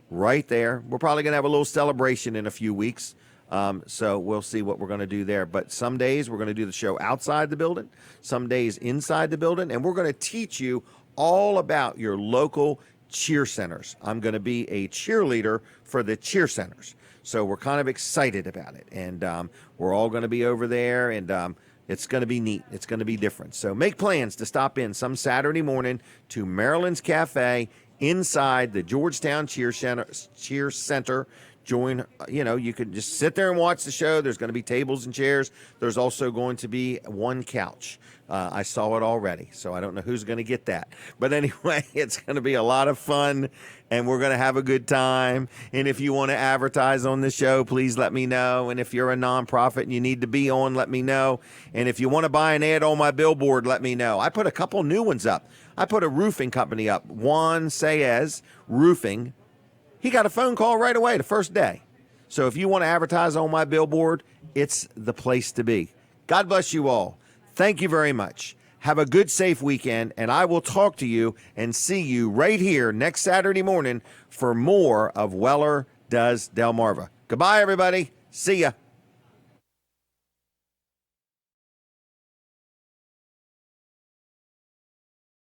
[SPEAKER 2] right there. We're probably going to have a little celebration in a few weeks. So we'll see what we're going to do there. But some days we're going to do the show outside the building, some days inside the building, and we're going to teach you all about your local cheer centers. I'm going to be a cheerleader for the cheer centers. So we're kind of excited about it. And we're all going to be over there, and it's going to be neat. It's going to be different. So make plans to stop in some Saturday morning to Maryland's Cafe inside the Georgetown Cheer Center. Join, you can just sit there and watch the show. There's going to be tables and chairs. There's also going to be one couch. I saw it already, so I don't know who's going to get that. But anyway, it's going to be a lot of fun, and we're going to have a good time. And if you want to advertise on the show, please let me know. And if you're a nonprofit and you need to be on, let me know. And if you want to buy an ad on my billboard, let me know. I put a couple new ones up. I put a roofing company up, Juan Saez Roofing. He got a phone call right away the first day. So if you want to advertise on my billboard, it's the place to be. God bless you all. Thank you very much. Have a good, safe weekend, and I will talk to you and see you right here next Saturday morning for more of Weller Does Delmarva. Goodbye, everybody. See ya.